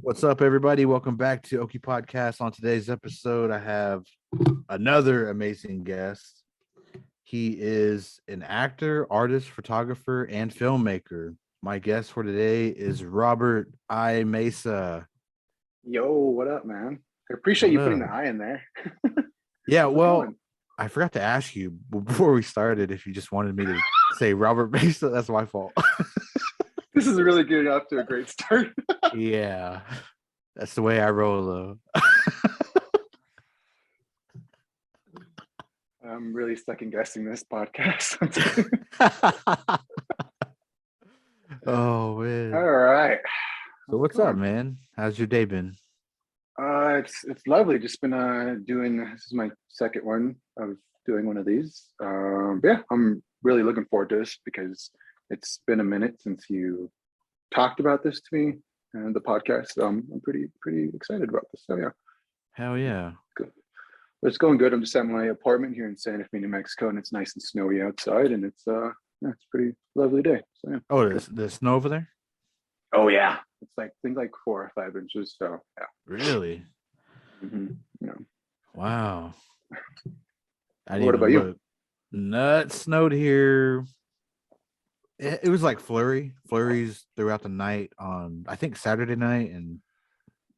What's up, everybody? Welcome back to Okie Podcast. On today's episode, I have another amazing guest. He is an actor, artist, photographer, and filmmaker. My guest for today is Robert I. Mesa. Yo, what up, man? I appreciate What you putting up? the I in there. Yeah, How's it well, going? I forgot to ask you before we started if you just wanted me to say Robert Mesa. That's my fault. This is really getting off to a great start. Yeah, that's the way I roll, though. I'm really second guessing this podcast. Oh, All man. right. So, How's it what's up, going? man? How's your day been? It's lovely. Just been doing this is my second one of doing one of these. Yeah, I'm really looking forward to this because it's been a minute since you talked about this to me and the podcast. So I'm pretty excited about this. So yeah, Hell yeah. good. But it's going good. I'm just at my apartment here in Santa Fe, New Mexico, and it's nice and snowy outside, and it's yeah, it's a pretty lovely day. So yeah. Oh, there's snow over there? Oh yeah, it's like things like 4 or 5 inches. So yeah. Really? Yeah. Wow. I didn't What about even you? look. Nut snowed here. It was like flurries throughout the night on, I think, Saturday night, and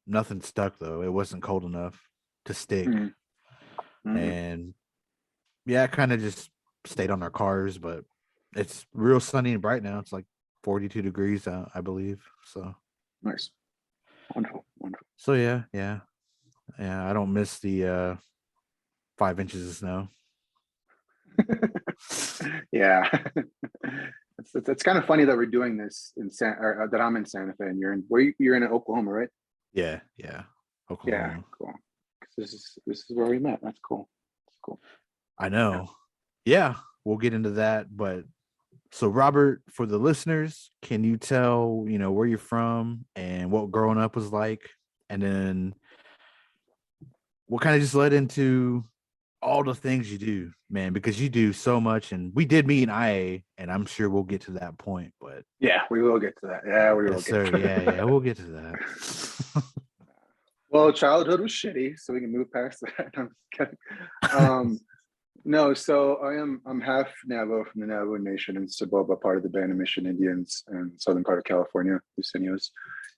nothing stuck, though. It wasn't cold enough to stick. Mm-hmm. And yeah, it kind of just stayed on our cars, but it's real sunny and bright now. It's like 42 degrees out, I believe. So, Nice, wonderful, wonderful. yeah. I don't miss the 5 inches of snow. Yeah, it's kind of funny that we're doing this in that I'm in Santa Fe and you're in Oklahoma, right? Yeah. Yeah, Oklahoma. cool. 'Cause this is where we met. That's cool. That's cool. I know. Yeah, we'll get into that. But so, Robert, for the listeners, can you tell, where you're from and what growing up was like? And then what kind of just led into all the things you do, man, because you do so much. And we did meet in IA, and I'm sure we'll get to that point. But Yeah, we will get to that. Yeah, we will yes, get sir. to that. Yeah, we'll get to that. Well, childhood was shitty, so we can move past that. I'm just kidding. No, so I'm half Navajo from the Navajo Nation in Ciboba, part of the Band of Mission Indians in southern part of California, Lucinos.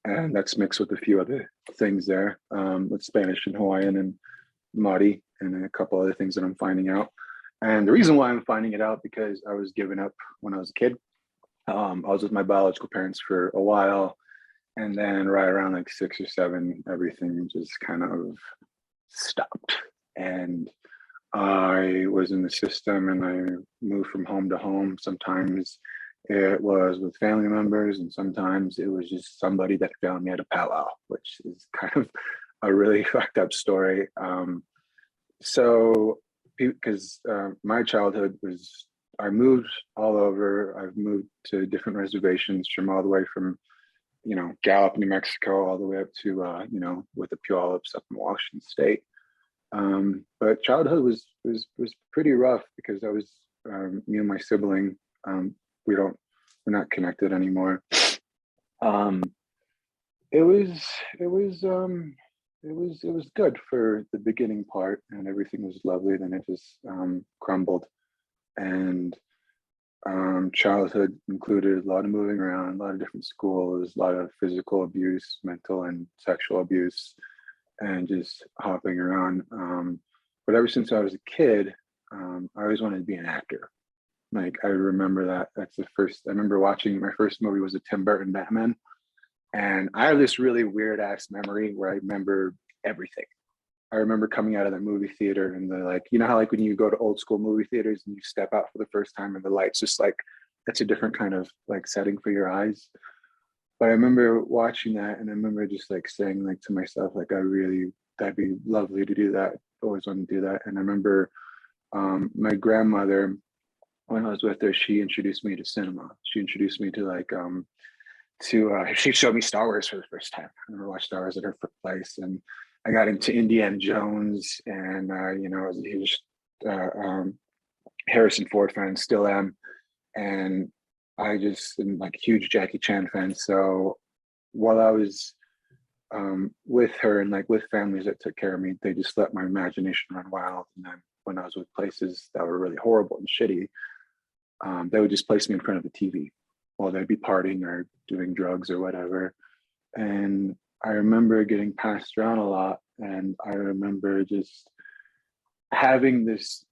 And that's mixed with a few other things there, with Spanish and Hawaiian and Māori and a couple other things that I'm finding out. And the reason why I'm finding it out because I was given up when I was a kid. I was with my biological parents for a while, and then right around like 6 or 7, everything just kind of stopped. And I was in the system and I moved from home to home. Sometimes it was with family members, and sometimes it was just somebody that found me at a powwow, which is kind of a really fucked up story. So, because my childhood was, I moved all over. I've moved to different reservations from all the way from, Gallup, New Mexico, all the way up to, with the Puyallups up in Washington State. But childhood was pretty rough because I was me and my sibling. We're not connected anymore. Um, it was good for the beginning part, and everything was lovely. Then it just crumbled, and childhood included a lot of moving around, a lot of different schools, a lot of physical abuse, mental and sexual abuse, and just hopping around. But ever since I was a kid, I always wanted to be an actor. Like I remember that's the first. I remember watching my first movie was a Tim Burton Batman, and I have this really weird ass memory where I remember everything. I remember coming out of that movie theater and how like when you go to old school movie theaters and you step out for the first time and the lights just like, that's a different kind of like setting for your eyes. But I remember watching that, and I remember just like saying like to myself, like that'd be lovely to do that. I always wanted to do that. And I remember my grandmother, when I was with her, she introduced me to cinema. She introduced me to she showed me Star Wars for the first time. I never watched Star Wars at her place, and I got into Indiana Jones, and I was a huge Harrison Ford fan, still am, and I just am like a huge Jackie Chan fan. So while I was with her and like with families that took care of me, they just let my imagination run wild. And then when I was with places that were really horrible and shitty, they would just place me in front of the TV while they'd be partying or doing drugs or whatever. And I remember getting passed around a lot, and I remember just having this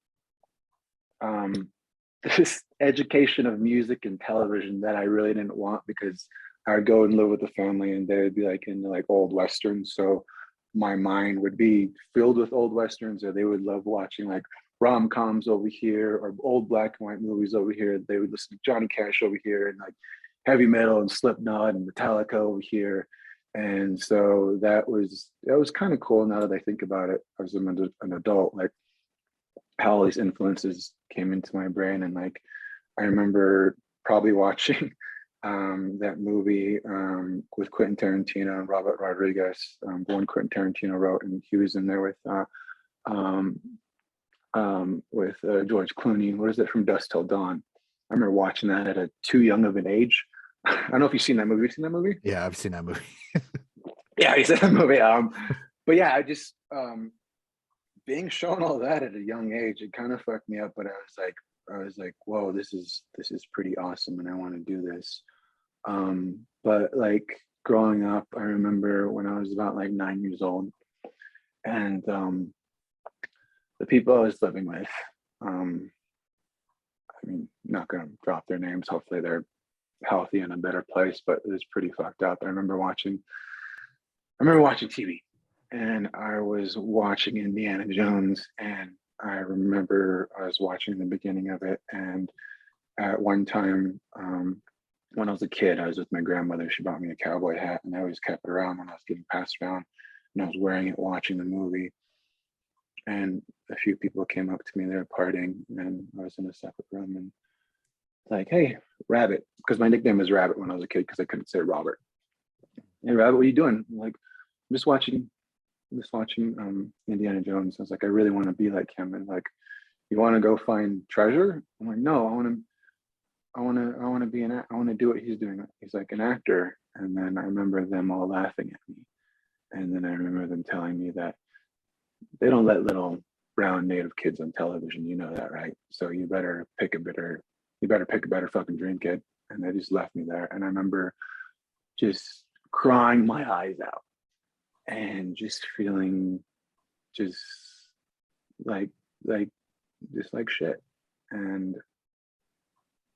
this education of music and television that I really didn't want, because I would go and live with the family and they would be like into like old westerns. So my mind would be filled with old westerns, or they would love watching like rom-coms over here or old black and white movies over here. They would listen to Johnny Cash over here and like heavy metal and Slipknot and Metallica over here. And so that was kind of cool now that I think about it as an adult, like how all these influences came into my brain. And like I remember probably watching that movie with Quentin Tarantino and Robert Rodriguez, the one Quentin Tarantino wrote, and he was in there with George Clooney. What is it, From Dusk Till Dawn? I remember watching that at a too young of an age. I don't know if you've seen that movie. Have you seen that movie? Yeah, I've seen that movie. Yeah, he's in that movie. But yeah, I just being shown all that at a young age, it kind of fucked me up. But I was like, whoa, this is pretty awesome, and I want to do this. But like growing up, I remember when I was about like 9 years old, and the people I was living with, I mean, not gonna drop their names. Hopefully they're healthy and a better place, but it was pretty fucked up. I remember watching TV, and I was watching Indiana Jones, and I remember I was watching the beginning of it, and at one time, when I was a kid, I was with my grandmother. She bought me a cowboy hat, and I always kept it around when I was getting passed around, and I was wearing it watching the movie. And a few people came up to me, they were partying, and I was in a separate room, and like, hey, Rabbit, because my nickname was Rabbit when I was a kid because I couldn't say Robert. Hey, Rabbit, what are you doing? I'm like, I'm just watching Indiana Jones. I was like, I really want to be like him. And like, you want to go find treasure? I'm like, no, I want to do what he's doing. He's like an actor. And then I remember them all laughing at me. And then I remember them telling me that they don't let little brown native kids on television. You know that, right? So you better pick a better fucking dream, kid. And they just left me there. And I remember just crying my eyes out and just feeling just like shit. And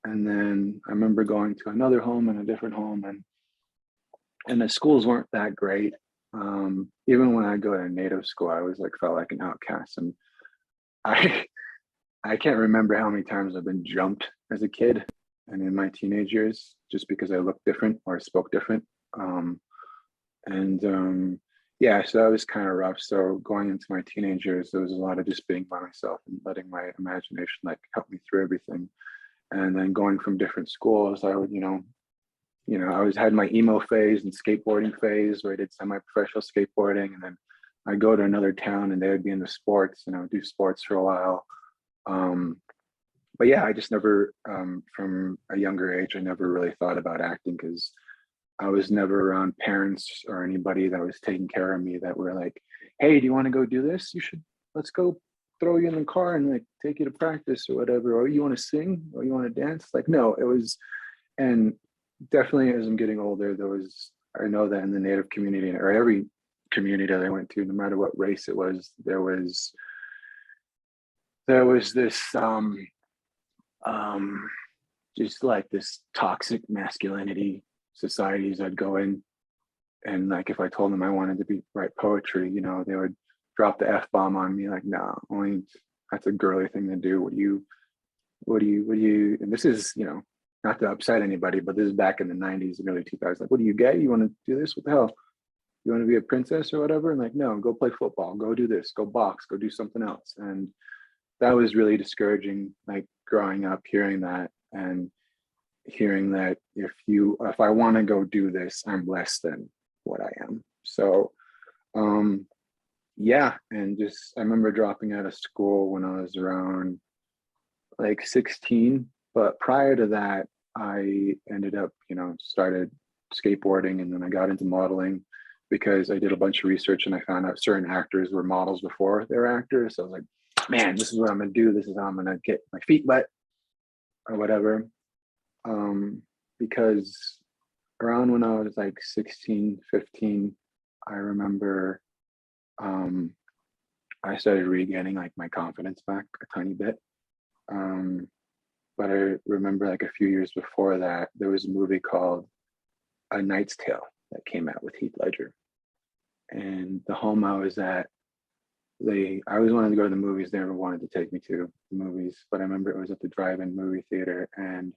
then I remember going to another home and a different home, and the schools weren't that great. Even when I go to native school, I always like felt like an outcast. And I I can't remember how many times I've been jumped as a kid and in my teenage years just because I looked different or spoke different. Yeah, so that was kind of rough. So going into my teenage years, there was a lot of just being by myself and letting my imagination like help me through everything. And then going from different schools, I would, I always had my emo phase and skateboarding phase where I did semi-professional skateboarding, and then I go to another town and they would be into sports, and I would do sports for a while. But yeah, I just never, from a younger age, I never really thought about acting because I was never around parents or anybody that was taking care of me that were like, hey, do you want to go do this? Let's go throw you in the car and like take you to practice or whatever. Or you want to sing or you want to dance? Like, no, it was, and definitely as I'm getting older, I know that in the Native community or every community that I went to, no matter what race it was, there was this, just like this toxic masculinity societies I'd go in, and like if I told them I wanted to write poetry, they would drop the F-bomb on me, like, no, only that's a girly thing to do. What do you and this is, not to upset anybody, but this is back in the 90s and early 2000s. Like, what do you get? You want to do this? What the hell? You want to be a princess or whatever? And like, no, go play football, go do this, go box, go do something else. And that was really discouraging, like growing up, hearing that and hearing that if I want to go do this, I'm less than what I am. So yeah, and just I remember dropping out of school when I was around like 16, but prior to that I ended up started skateboarding, and then I got into modeling, because I did a bunch of research and I found out certain actors were models before they were actors. So I was like, man, this is what I'm gonna do. This is how I'm gonna get my feet wet or whatever. Because around when I was like 16, 15, I remember I started regaining like my confidence back a tiny bit. But I remember like a few years before that, there was a movie called A Knight's Tale that came out with Heath Ledger. And the home I was at, I always wanted to go to the movies. They never wanted to take me to the movies, but I remember it was at the drive-in movie theater. And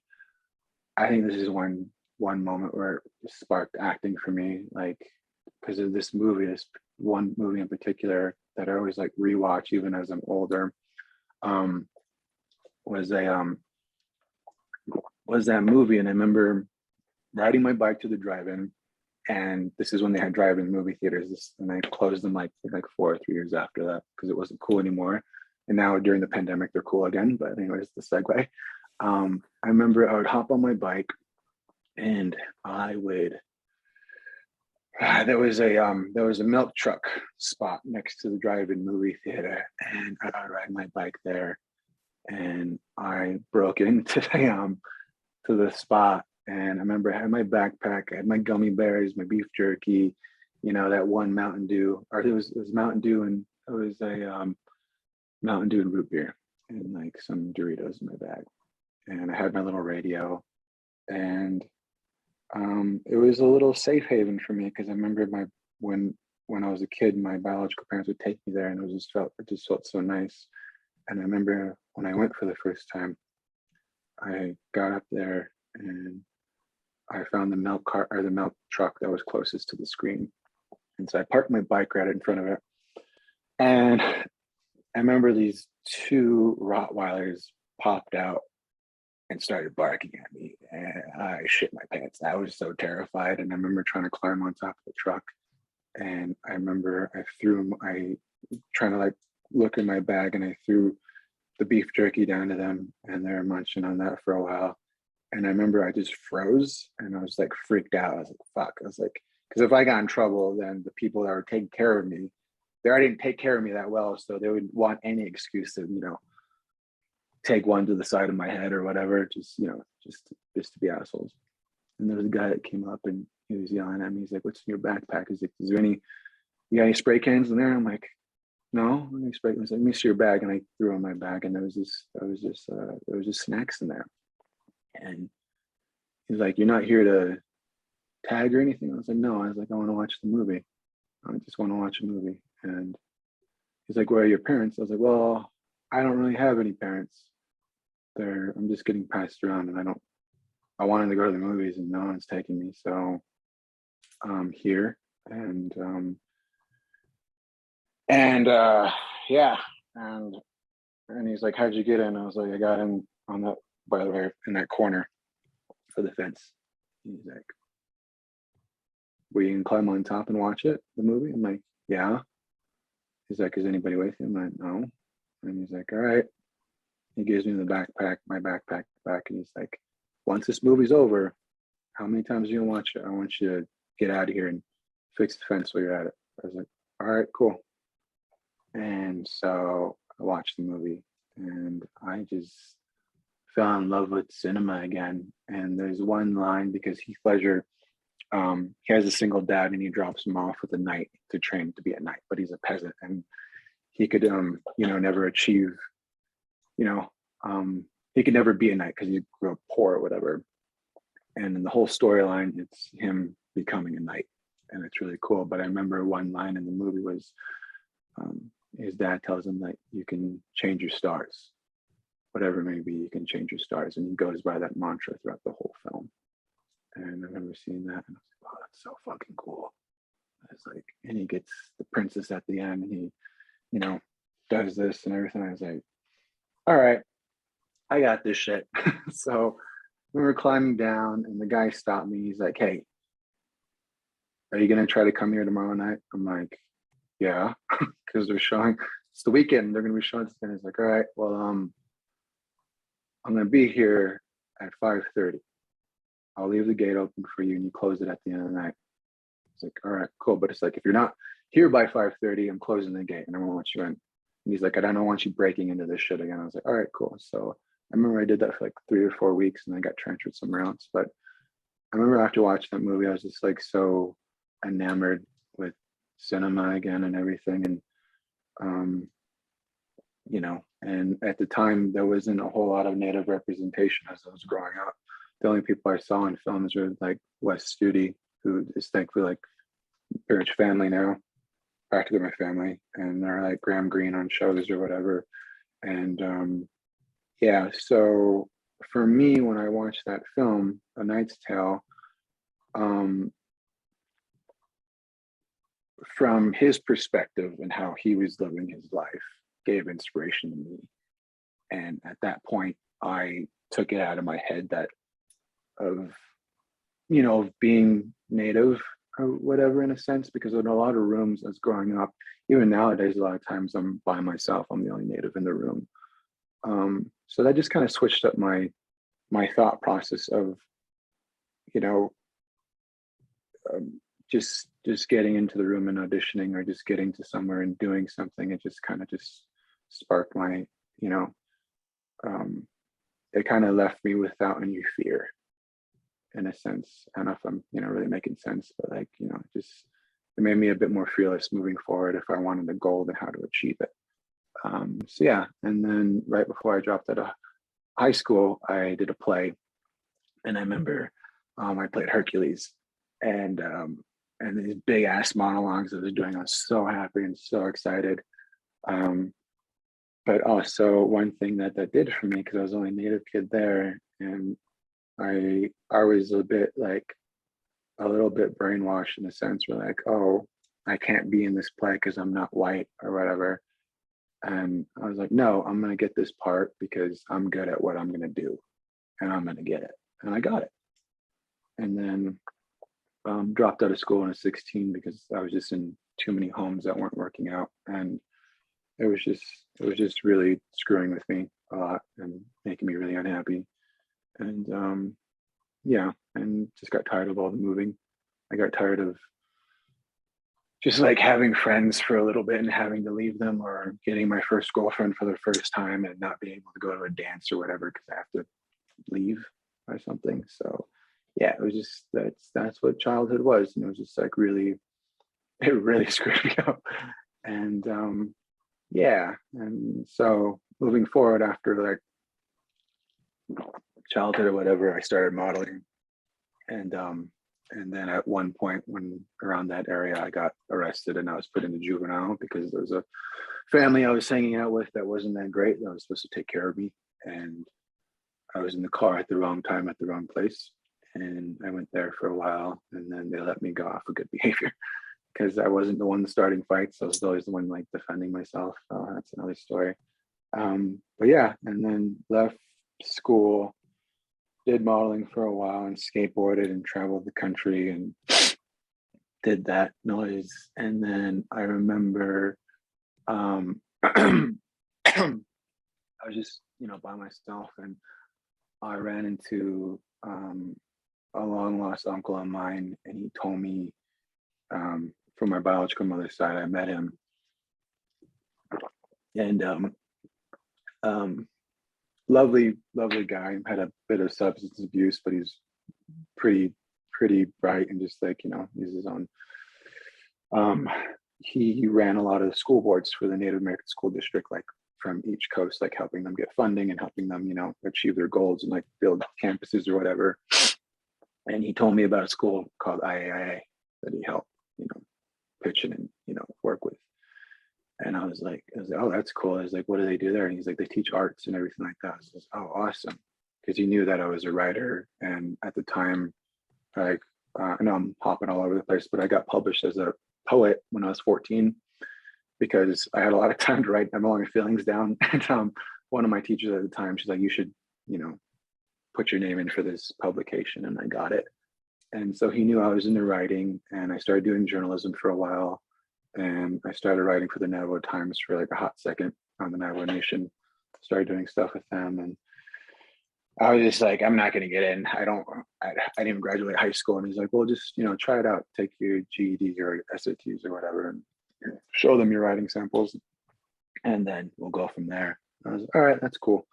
I think this is one moment where it sparked acting for me, like because of this one movie in particular that I always like rewatch even as I'm older. Was that movie, and I remember riding my bike to the drive-in, and this is when they had drive-in movie theaters, and I closed them like 4 or 3 years after that because it wasn't cool anymore. And now during the pandemic, they're cool again. But anyways, the segue. I remember I would hop on my bike, and I would. There was a milk truck spot next to the drive-in movie theater, and I would ride my bike there, and I broke into the spot. And I remember I had my backpack, I had my gummy bears, my beef jerky, that one Mountain Dew, or it was Mountain Dew, and it was a Mountain Dew and root beer, and like some Doritos in my bag. And I had my little radio, and it was a little safe haven for me because I remember when I was a kid, my biological parents would take me there, and it just felt so nice. And I remember when I went for the first time, I got up there and I found the milk cart or the milk truck that was closest to the screen. And so I parked my bike right in front of it. And I remember these 2 Rottweilers popped out and started barking at me. And I shit my pants. I was so terrified. And I remember trying to climb on top of the truck. And I remember trying to like look in my bag, and I threw the beef jerky down to them, and they were munching on that for a while. And I remember I just froze, and I was like freaked out. I was like, fuck. I was like, because if I got in trouble, then the people that were taking care of me, they already didn't take care of me that well. So they would want any excuse to, take one to the side of my head or whatever, just to be assholes. And there was a guy that came up, and he was yelling at me. He's like, what's in your backpack? He's like, you got any spray cans in there? I'm like, no, let me spray cans. Let me see your bag. And I threw on my bag, and there was just snacks in there. And he's like, you're not here to tag or anything? I was like, no. I was like, I want to watch the movie. I just want to watch a movie. And he's like, where are your parents? I was like, well, I don't really have any parents. I'm just getting passed around, and I wanted to go to the movies, and no one's taking me. So I'm here. And yeah. And he's like, how'd you get in? I was like, I got in on that, by the way, in that corner for the fence. He's like, we can climb on top and watch the movie? I'm like, yeah. He's like, is anybody with you? I'm like, no. And he's like, all right. He gives me my backpack back, and he's like, once this movie's over, how many times are you gonna watch it? I want you to get out of here and fix the fence while you're at it. I was like, all right, cool. And so I watched the movie, and I just fell in love with cinema again. And there's one line, because Heath Ledger, he has a single dad, and he drops him off with a knight to train to be a knight, but he's a peasant, and he could never achieve, he could never be a knight because he grew up poor or whatever. And in the whole storyline, it's him becoming a knight, and it's really cool. But I remember one line in the movie was his dad tells him that you can change your stars, whatever it may be, you can change your stars. And he goes by that mantra throughout the whole film. And I remember seeing that, and I was like, wow, that's so fucking cool. It's like, and he gets the princess at the end, and he, does this and everything. I was like, all right, I got this shit. So we were climbing down, and the guy stopped me. He's like, hey, are you going to try to come here tomorrow night? I'm like, yeah, because it's the weekend. They're going to be showing something. He's like, all right, well, I'm going to be here at 5:30. I'll leave the gate open for you, and you close it at the end of the night. It's like, all right, cool. But it's like, if you're not here by 5:30, I'm closing the gate and I won't let you in. And he's like, I don't want you breaking into this shit again. I was like, all right, cool. So I remember I did that for like 3 or 4 weeks and I got transferred somewhere else. But I remember after watching that movie, I was just like so enamored with cinema again and everything. And, you know, and at the time there wasn't a whole lot of Native representation as I was growing up. The only people I saw in films were like Wes Studi, who is thankfully like very much family now, practically my family, and they're like Graham Greene on shows or whatever. And yeah, so for me, when I watched that film, A Knight's Tale, from his perspective and how he was living his life gave inspiration to me. And at that point, I took it out of my head that of, you know, of being Native or whatever, in a sense, because in a lot of rooms as growing up, even nowadays, a lot of times I'm by myself, I'm the only Native in the room. So that just kind of switched up my thought process of, you know, just getting into the room and auditioning, or just getting to somewhere and doing something. It just kind of just sparked my, you know, it kind of left me without any fear, in a sense. I don't know if I'm, you know, really making sense, but like, you know, just it made me a bit more fearless moving forward if I wanted a goal and how to achieve it. So yeah, and then right before I dropped out of high school, I did a play, and I remember I played Hercules, and these big ass monologues I was doing, I was so happy and so excited. But also one thing that did for me, because I was the only Native kid there, and I was a little bit brainwashed in a sense, where like, oh, I can't be in this play because I'm not white or whatever. And I was like, no, I'm going to get this part because I'm good at what I'm going to do, and I'm going to get it. And I got it. And then dropped out of school when I was 16 because I was just in too many homes that weren't working out. And it was just really screwing with me a lot and making me really unhappy. And yeah, and just got tired of all the moving. I got tired of just like having friends for a little bit and having to leave them, or getting my first girlfriend for the first time and not being able to go to a dance or whatever because I have to leave or something. So yeah, it was just that's what childhood was, and it was just like it really screwed me up. And yeah, and so moving forward after like childhood or whatever, I started modeling, and then at one point, when around that area, I got arrested and I was put into juvenile because there was a family I was hanging out with that wasn't that great, that was supposed to take care of me, and I was in the car at the wrong time at the wrong place. And I went there for a while, and then they let me go off for good behavior because I wasn't the one starting fights. I was always the one like defending myself. That's another story. But yeah, and then left school, did modeling for a while, and skateboarded and traveled the country and did that noise. And then I remember I was just, you know, by myself, and I ran into a long lost uncle of mine, and he told me, from my biological mother's side, I met him, and lovely guy. Had a bit of substance abuse, but he's pretty bright, and just like, you know, he's his own. He ran a lot of the school boards for the Native American school district, like from each coast, like helping them get funding and helping them, you know, achieve their goals and like build campuses or whatever. And he told me about a school called IAIA that he helped, you know, pitch in and, you know, work with. And I was like, oh, that's cool. I was like, what do they do there? And he's like, they teach arts and everything like that. I was like, oh, awesome. Because he knew that I was a writer. And at the time, like, I know I'm hopping all over the place, but I got published as a poet when I was 14 because I had a lot of time to write all my feelings down. And one of my teachers at the time, she's like, you should, you know, put your name in for this publication. And I got it. And so he knew I was into writing, and I started doing journalism for a while. And I started writing for the Navajo Times for like a hot second on the Navajo Nation. Started doing stuff with them, and I was just like, I'm not going to get in. I didn't even graduate high school. And he's like, well, just, try it out. Take your GEDs or SATs or whatever and show them your writing samples. And then we'll go from there. I was, all right, that's cool.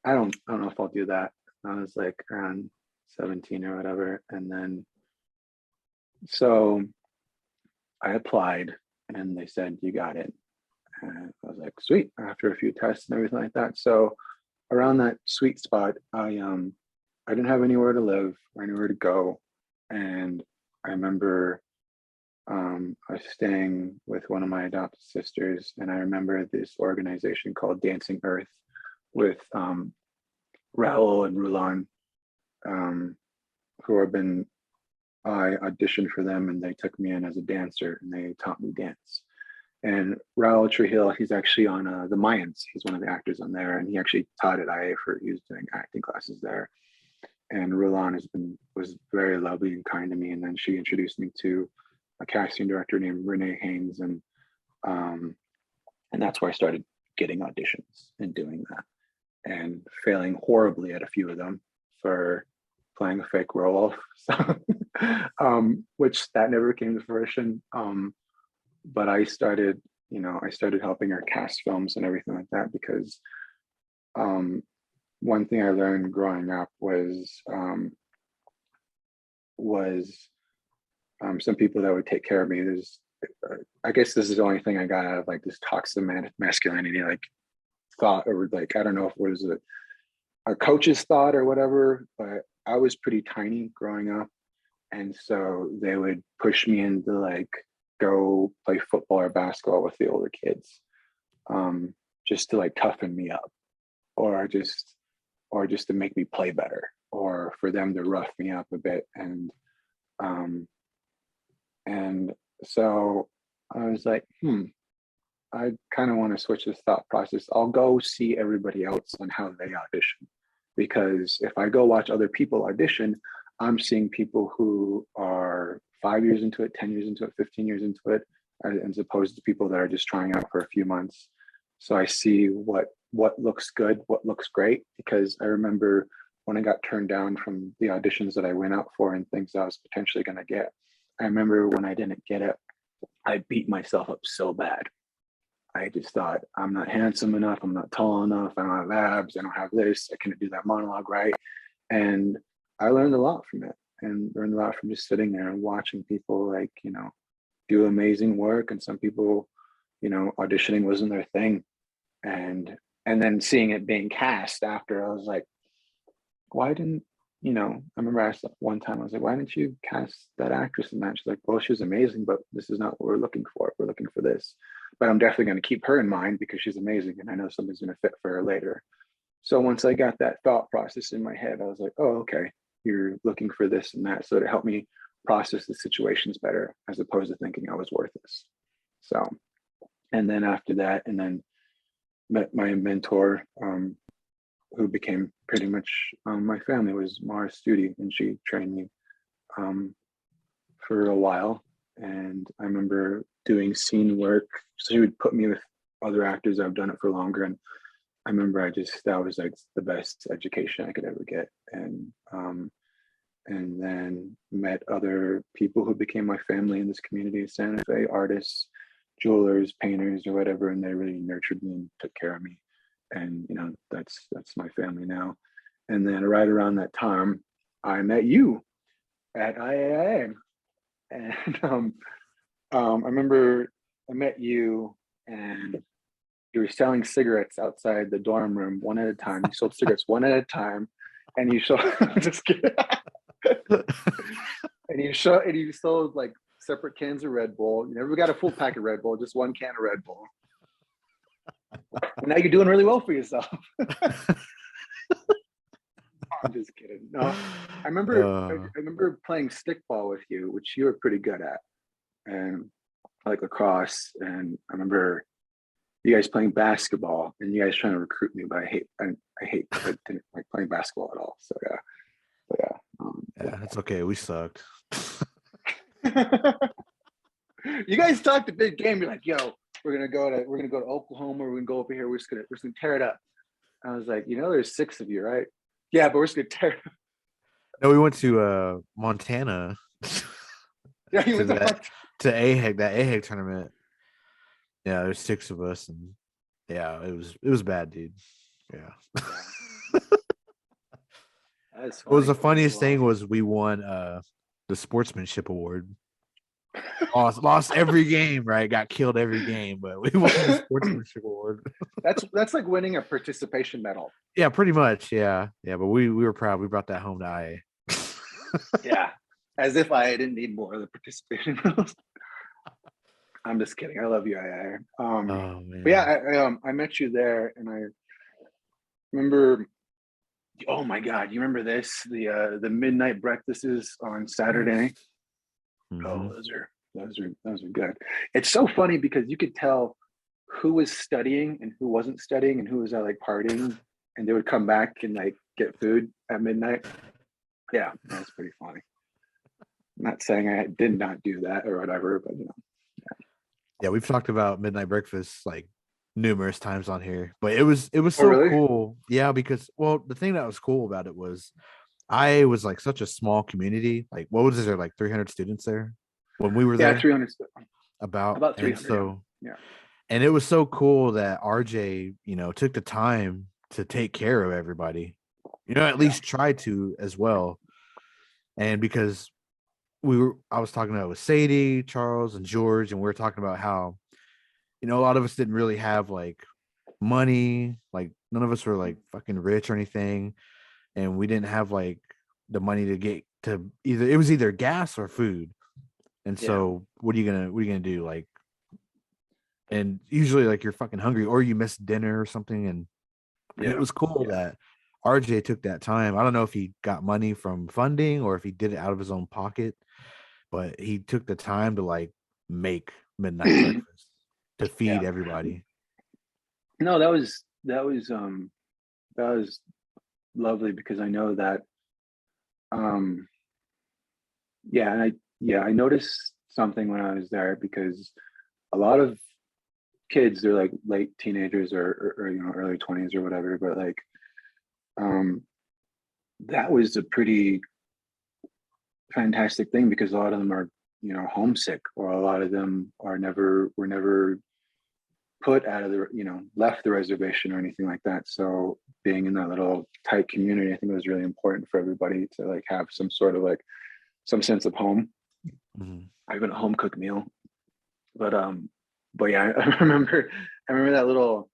I don't know if I'll do that. I was like around 17 or whatever. And then, so I applied and they said, you got it. And I was like, sweet, after a few tests and everything like that. So around that sweet spot, I didn't have anywhere to live or anywhere to go. And I remember I was staying with one of my adopted sisters, and I remember this organization called Dancing Earth with Raul and Rulan, who have been, I auditioned for them and they took me in as a dancer and they taught me dance. And Raul Trujillo, he's actually on The Mayans. He's one of the actors on there, and he actually taught at IA he was doing acting classes there. And Rulan was very lovely and kind to me. And then she introduced me to a casting director named Renee Haynes, and that's where I started getting auditions and doing that, and failing horribly at a few of them for playing a fake werewolf, so, which that never came to fruition. But I started helping her cast films and everything like that because one thing I learned growing up was some people that would take care of me. I guess this is the only thing I got out of like this toxic masculinity, like thought, or like, I don't know if it was a coach's thought or whatever, but I was pretty tiny growing up. And so they would push me into like, go play football or basketball with the older kids, just to like toughen me up, or just to make me play better, or for them to rough me up a bit. And so I was like, I kind of want to switch this thought process. I'll go see everybody else on how they audition, because if I go watch other people audition, I'm seeing people who are 5 years into it, 10 years into it, 15 years into it, as opposed to people that are just trying out for a few months. So I see what looks good, what looks great, because I remember when I got turned down from the auditions that I went out for and things I was potentially going to get. I remember when I didn't get it, I beat myself up so bad. I just thought, I'm not handsome enough, I'm not tall enough, I don't have abs, I don't have this, I couldn't do that monologue right. And I learned a lot from it, and learned a lot from just sitting there and watching people like, do amazing work. And some people, auditioning wasn't their thing. And then seeing it being cast after, I was like, why didn't, I remember I asked one time, I was like, why didn't you cast that actress in that? She's like, well, she was amazing, but this is not what we're looking for. We're looking for this. But I'm definitely going to keep her in mind because she's amazing, and I know something's going to fit for her later. So once I got that thought process in my head, I was like, oh, okay, you're looking for this and that. So to help me process the situations better, as opposed to thinking I was worthless. So, and then after that, and then met my mentor, who became pretty much my family, was Mara Studi, and she trained me for a while. And I remember doing scene work. So she would put me with other actors that have done it for longer. And I remember that was like the best education I could ever get. And then met other people who became my family in this community of Santa Fe, artists, jewelers, painters, or whatever. And they really nurtured me and took care of me. And, that's my family now. And then right around that time, I met you at IAIA. And I remember I met you, and you were selling cigarettes outside the dorm room one at a time. You sold cigarettes one at a time, and you sold just kidding. and you sold like separate cans of Red Bull. You never got a full pack of Red Bull, just one can of Red Bull. And now you're doing really well for yourself. I'm just kidding. No, I remember playing stickball with you, which you were pretty good at, and like lacrosse. And I remember you guys playing basketball, and you guys trying to recruit me, but I didn't like playing basketball at all. So yeah, but yeah, that's okay. We sucked. You guys talked a big game. You're like, yo, we're gonna go to Oklahoma. We're gonna go over here. We're just gonna tear it up. I was like, there's 6 of you, right? Yeah, but we're just gonna No, we went to Montana Yeah, you to went to that Montana. to AHEC, that AHEC tournament. Yeah, there's 6 of us, and yeah, it was bad, dude. Yeah. Yeah, that's What was funny. the That's funniest thing wild. was we won the sportsmanship award. Lost every game, right? Got killed every game, but we won the sportsmanship award. That's like winning a participation medal. Yeah, pretty much. Yeah. Yeah, but we were proud. We brought that home to IA. Yeah, as if I didn't need more of the participation medals. I'm just kidding. I love you, Oh but yeah, man. I met you there, and I remember. Oh my God, you remember this? The midnight breakfasts on Saturday. Yes. Oh, Hmm. those are good. It's so funny because you could tell who was studying and who wasn't studying and who was like partying, and they would come back and like get food at midnight. Yeah, that's pretty funny. I'm not saying I did not do that or whatever, but Yeah, we've talked about midnight breakfast like numerous times on here, but it was Oh so really? cool. Yeah, because well, the thing that was cool about it was I was like such a small community. Like, what was there, like 300 students there when we were Yeah, there? 300. About, About and 300. Yeah, so, yeah, and it was so cool that RJ, took the time to take care of everybody, at yeah, least try to as well. And because I was talking about with Sadie, Charles, and George, and we were talking about how, a lot of us didn't really have like money, like none of us were like fucking rich or anything, and we didn't have like the money to get to either, it was either gas or food. And yeah, so what are you gonna do? Like, and usually like you're fucking hungry or you missed dinner or something. And it yeah, was cool yeah. that RJ took that time. I don't know if he got money from funding or if he did it out of his own pocket, but he took the time to like make midnight breakfast to feed Yeah. everybody. No, that was lovely because I know that um yeah, and I noticed something when I was there because a lot of kids, they're like late teenagers or early 20s or whatever, but like um that was a pretty fantastic thing because a lot of them are homesick, or a lot of them were never put out of the left the reservation or anything like that. So being in that little tight community, I think it was really important for everybody to like have some sort of like some sense of home, Mhm. even a home cooked meal. But yeah, I remember that little,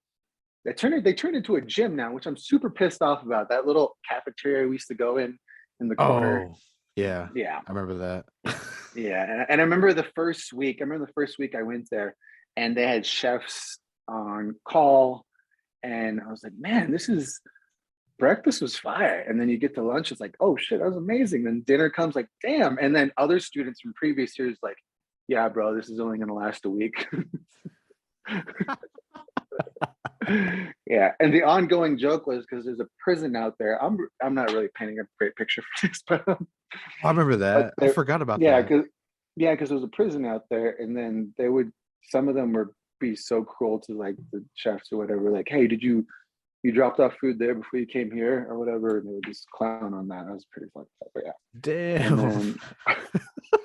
they turned into a gym now, which I'm super pissed off about. That little cafeteria we used to go in the corner. Oh, yeah. Yeah, I remember that. yeah, and I remember the first week. I remember the first week I went there, and they had chefs on call, and I was like, man, this is breakfast was fire. And then you get to lunch, it's like, oh shit, that was amazing. Then dinner comes, like, damn. And then other students from previous years, like, yeah, bro, this is only gonna last a week. Yeah, and the ongoing joke was because there's a prison out there. I'm not really painting a great picture for this, I remember but that. I there, forgot about yeah, that. because there was a prison out there, and then they would, some of them would be so cruel to like the chefs or whatever, like, hey, did you dropped off food there before you came here or whatever, and they would just clown on that. That was pretty funny. But yeah, and Damn. then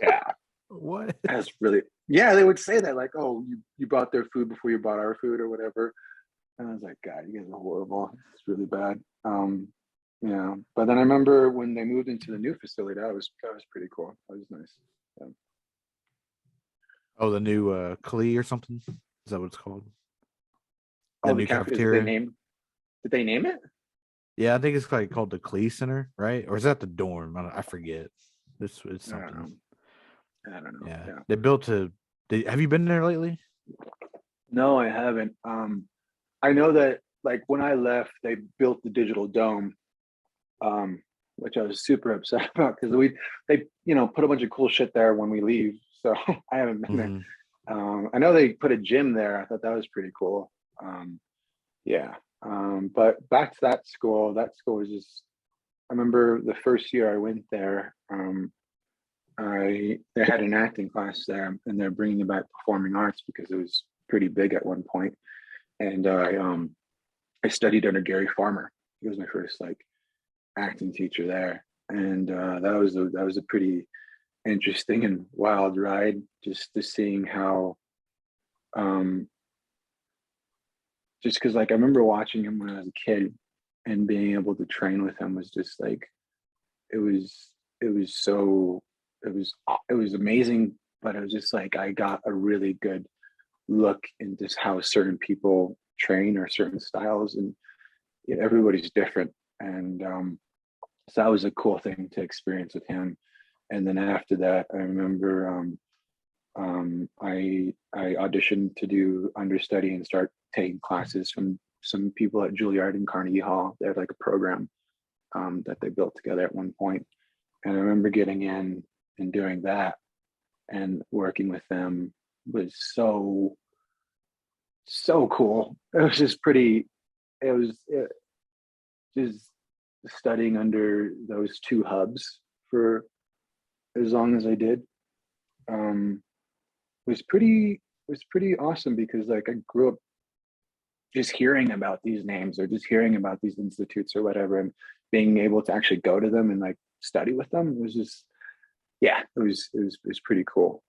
yeah, What? that's really, yeah, they would say that like, oh, you brought their food before you bought our food or whatever. And I was like, God, you guys are horrible. It's really bad. Yeah. But then I remember when they moved into the new facility, that was pretty cool. That was nice. Yeah. Oh, the new Klee or something? Is that what it's called? The Oh, the new cafe, did they cafeteria? name did they name it? Yeah, I think it's like called the Klee Center, right? Or is that the dorm? I forget. It's I don't something. know. I don't know. Yeah. Yeah. They built have you been there lately? No, I haven't. I know that like when I left, they built the digital dome, which I was super upset about because they put a bunch of cool shit there when we leave. So I haven't been there. Hmm. I know they put a gym there. I thought that was pretty cool. Yeah. But back to that school. That school was just. I remember the first year I went there. They had an acting class there, and they're bringing back performing arts because it was pretty big at one point. And I studied under Gary Farmer. He was my first like acting teacher there, and that was a pretty interesting and wild ride, just to seeing how um just because like I remember watching him when I was a kid, and being able to train with him was just like it was it was so it was amazing, but it was just like I got a really good look into how certain people train or certain styles, and everybody's different. And so that was a cool thing to experience with him. And then after that, I remember I auditioned to do understudy and start taking classes from some people at Juilliard and Carnegie Hall. They had like a program that they built together at one point. And I remember getting in and doing that, and working with them was so cool. It was just pretty. Just studying under those two hubs for as long as I did um, was pretty awesome, because like I grew up just hearing about these names, or just hearing about these institutes or whatever, and being able to actually go to them and like study with them was just, yeah, it was pretty cool.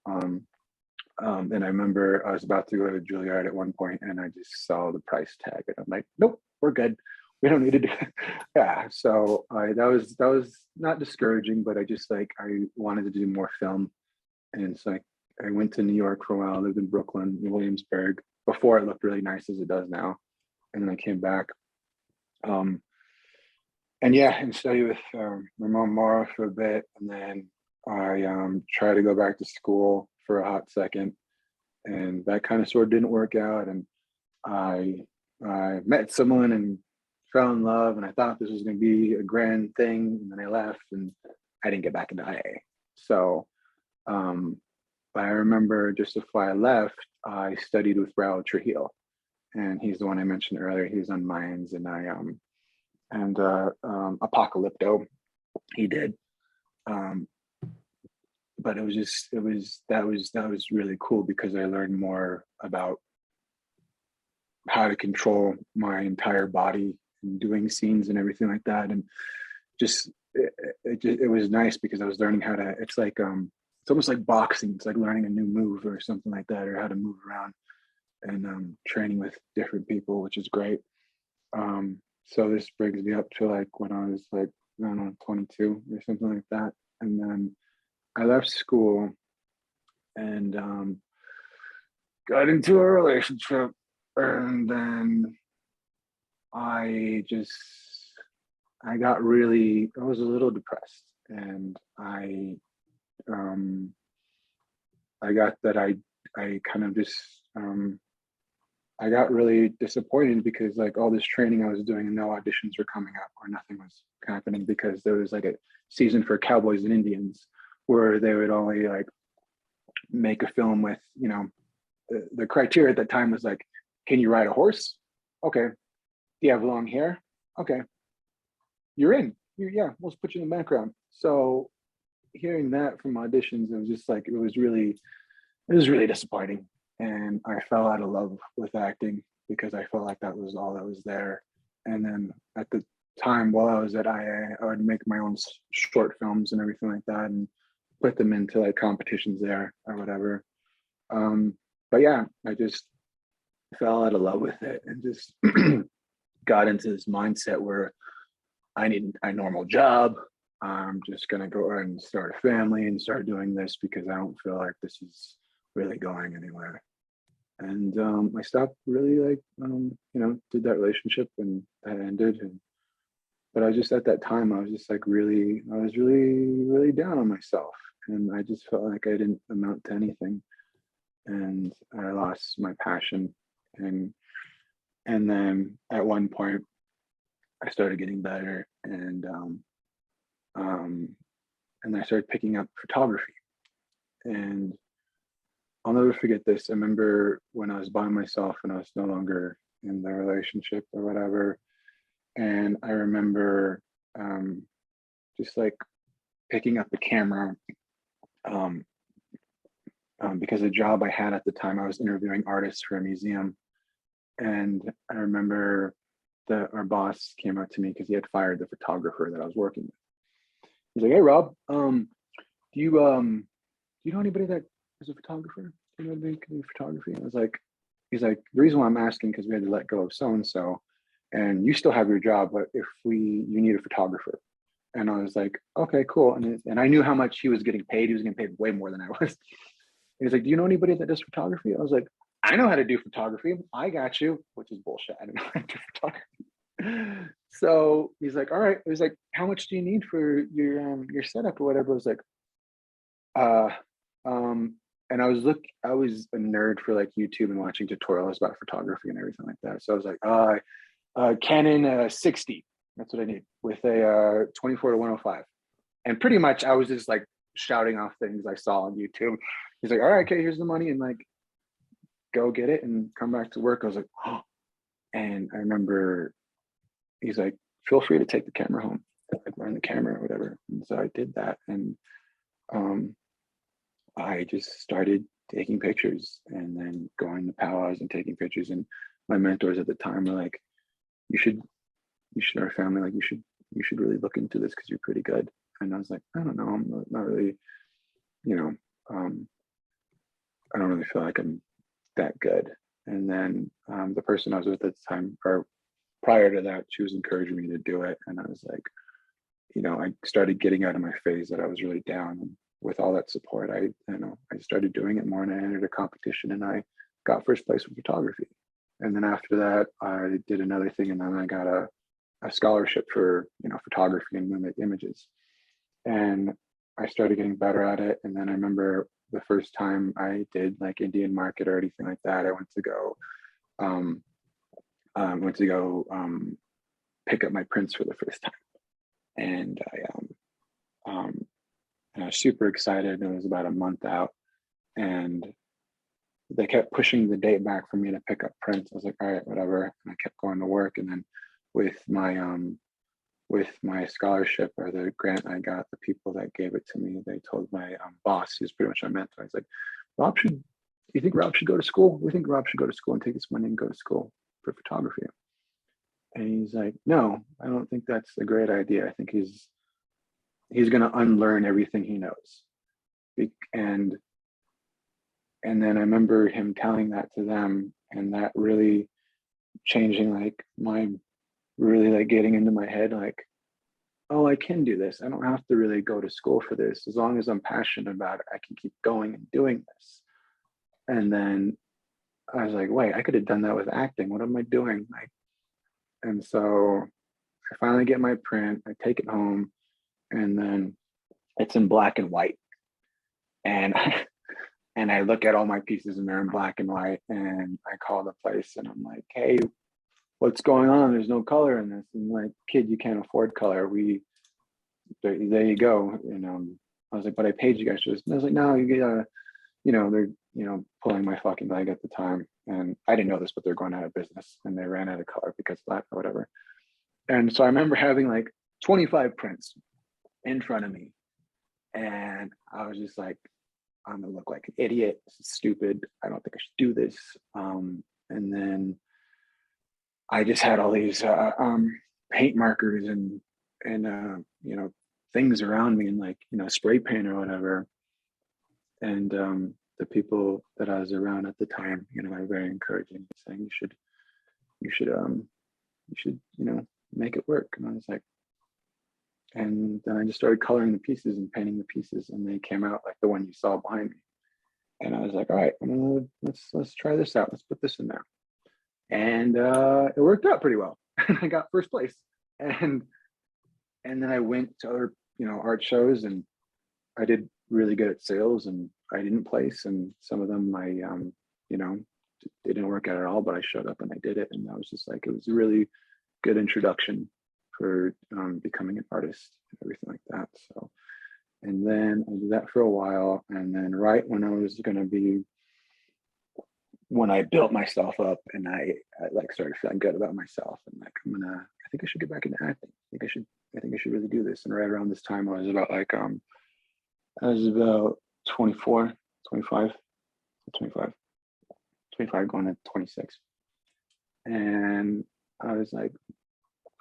And I remember I was about to go to Juilliard at one point, and I just saw the price tag, and I'm like, nope, we're good. We don't need to do it. Yeah. So that was not discouraging, but I just like I wanted to do more film, and so I went to New York for a while. I lived in Brooklyn, Williamsburg, before it looked really nice as it does now, and then I came back. Um, and yeah, and studied with Ramon Mara for a bit, and then I tried to go back to school for a hot second, and that kind of sort of didn't work out. And I I met someone and fell in love, and I thought this was going to be a grand thing, and then I left, and I didn't get back into IA. So um, but I remember just before I left, I studied with Raul Trujillo, and he's the one I mentioned earlier. He was on Mayans, and Apocalypto. He did. Um, but it was just that was really cool, because I learned more about how to control my entire body and doing scenes and everything like that. And just it was nice, because I was learning how to, it's almost like boxing. It's like learning a new move or something like that, or how to move around, and training with different people, which is great. So this brings me up to like when I was like, I don't know, 22 or something like that. And then I left school, and got into a relationship, and then I just I got really, I was a little depressed, and um I got that I kind of just I got really disappointed, because like all this training I was doing and no auditions were coming up, or nothing was happening, because there was like a season for Cowboys and Indians where they would only like make a film with, the criteria at that time was like, can you ride a horse? Okay. Do you have long hair? Okay. You're in. Yeah, let's put you in the background. So hearing that from auditions, it was just like it was really disappointing. And I fell out of love with acting, because I felt like that was all that was there. And then at the time while I was at IA, I would make my own short films and everything like that, and put them into like competitions there or whatever. But yeah, I just fell out of love with it, and just got into this mindset where I need a normal job. I'm just gonna go and start a family and start doing this, because I don't feel like this is really going anywhere. And I stopped really like did that relationship, and that ended. And but I was just at that time, I was just like I was really down on myself, and I just felt like I didn't amount to anything, and I lost my passion. And then at one point I started getting better, um, and I started picking up photography. And I'll never forget this. I remember when I was by myself and I was no longer in the relationship or whatever. And I remember just like picking up the camera, um, because the job I had at the time, I was interviewing artists for a museum. And I remember our boss came up to me because he had fired the photographer that I was working with. He's like, "Hey Rob, do you know anybody that is a photographer? Do you know anybody can do photography?" And I was like, he's like, "The reason why I'm asking because we had to let go of so and so, and you still have your job, but if you need a photographer." And I was like, "Okay, cool." And I knew how much he was getting paid. He was getting paid way more than I was. He's like, "Do you know anybody that does photography?" I was like, "I know how to do photography. I got you," which is bullshit. I don't know how to do photography. So he's like, "All right." He's like, "How much do you need for your setup or whatever?" I was like, uh, and I was a nerd for like YouTube and watching tutorials about photography and everything like that. So I was like, Canon 60. That's what I need with a 24 to 105. And pretty much I was just like shouting off things I saw on YouTube. He's like, "All right, okay, here's the money," and like, go get it and come back to work. I was like, "Oh," and I remember he's like, "Feel free to take the camera home, like run the camera or whatever." And so I did that, and um, I just started taking pictures and then going to powwows and taking pictures. And my mentors at the time were like, you should our family, like you should really look into this because you're pretty good." And I was like, "I don't know, I'm not really, you know, I don't really feel like I'm that good." And then the person I was with at the time, or prior to that, she was encouraging me to do it. And I was like, I started getting out of my phase that I was really down. And with all that support, I started doing it more, and I entered a competition and I got first place with photography. And then after that, I did another thing, and then I got a scholarship for, photography and movement images. And I started getting better at it. And then I remember the first time I did like Indian market or anything like that, I went to go pick up my prints for the first time. And I was super excited. It was about a month out, and they kept pushing the date back for me to pick up prints. I was like, "All right, whatever." And I kept going to work. And then with my scholarship or the grant I got, the people that gave it to me, they told my boss, who's pretty much my mentor, I was like, "Do you think Rob should go to school? We think Rob should go to school and take this money and go to school for photography." And he's like, "No, I don't think that's a great idea. I think he's going to unlearn everything he knows." And then I remember him telling that to them, and that really changing like really like getting into my head, like, "Oh, I can do this. I don't have to really go to school for this. As long as I'm passionate about it, I can keep going and doing this." And then I was like, "Wait, I could have done that with acting. What am I doing?" Like, and so I finally get my print, I take it home, and then it's in black and white. And and I look at all my pieces and they're in black and white, and I call the place and I'm like, "Hey, what's going on? There's no color in this." And like, "Kid, you can't afford color. There you go." I was like, "But I paid you guys for this." And I was like, "No, you gotta," they're, pulling my fucking leg at the time. And I didn't know this, but they're going out of business and they ran out of color because of that or whatever. And so I remember having like 25 prints in front of me. And I was just like, "I'm gonna look like an idiot. This is stupid. I don't think I should do this." And then I just had all these paint markers and things around me, and like spray paint or whatever. And the people that I was around at the time, were very encouraging, saying you should make it work. And I was like, and then I just started coloring the pieces and painting the pieces, and they came out like the one you saw behind me. And I was like, "All right, let's try this out. Let's put this in there." And it worked out pretty well. And I got first place. And then I went to other art shows, and I did really good at sales, and I didn't place. And some of them I they didn't work out at all, but I showed up and I did it. And I was just like, it was a really good introduction for becoming an artist and everything like that. So, and then I did that for a while. And then right when when I built myself up and I like started feeling good about myself, and like, I think I should get back into acting. I think I should really do this. And right around this time, I was about 24, 25, 25 going to 26. And I was like,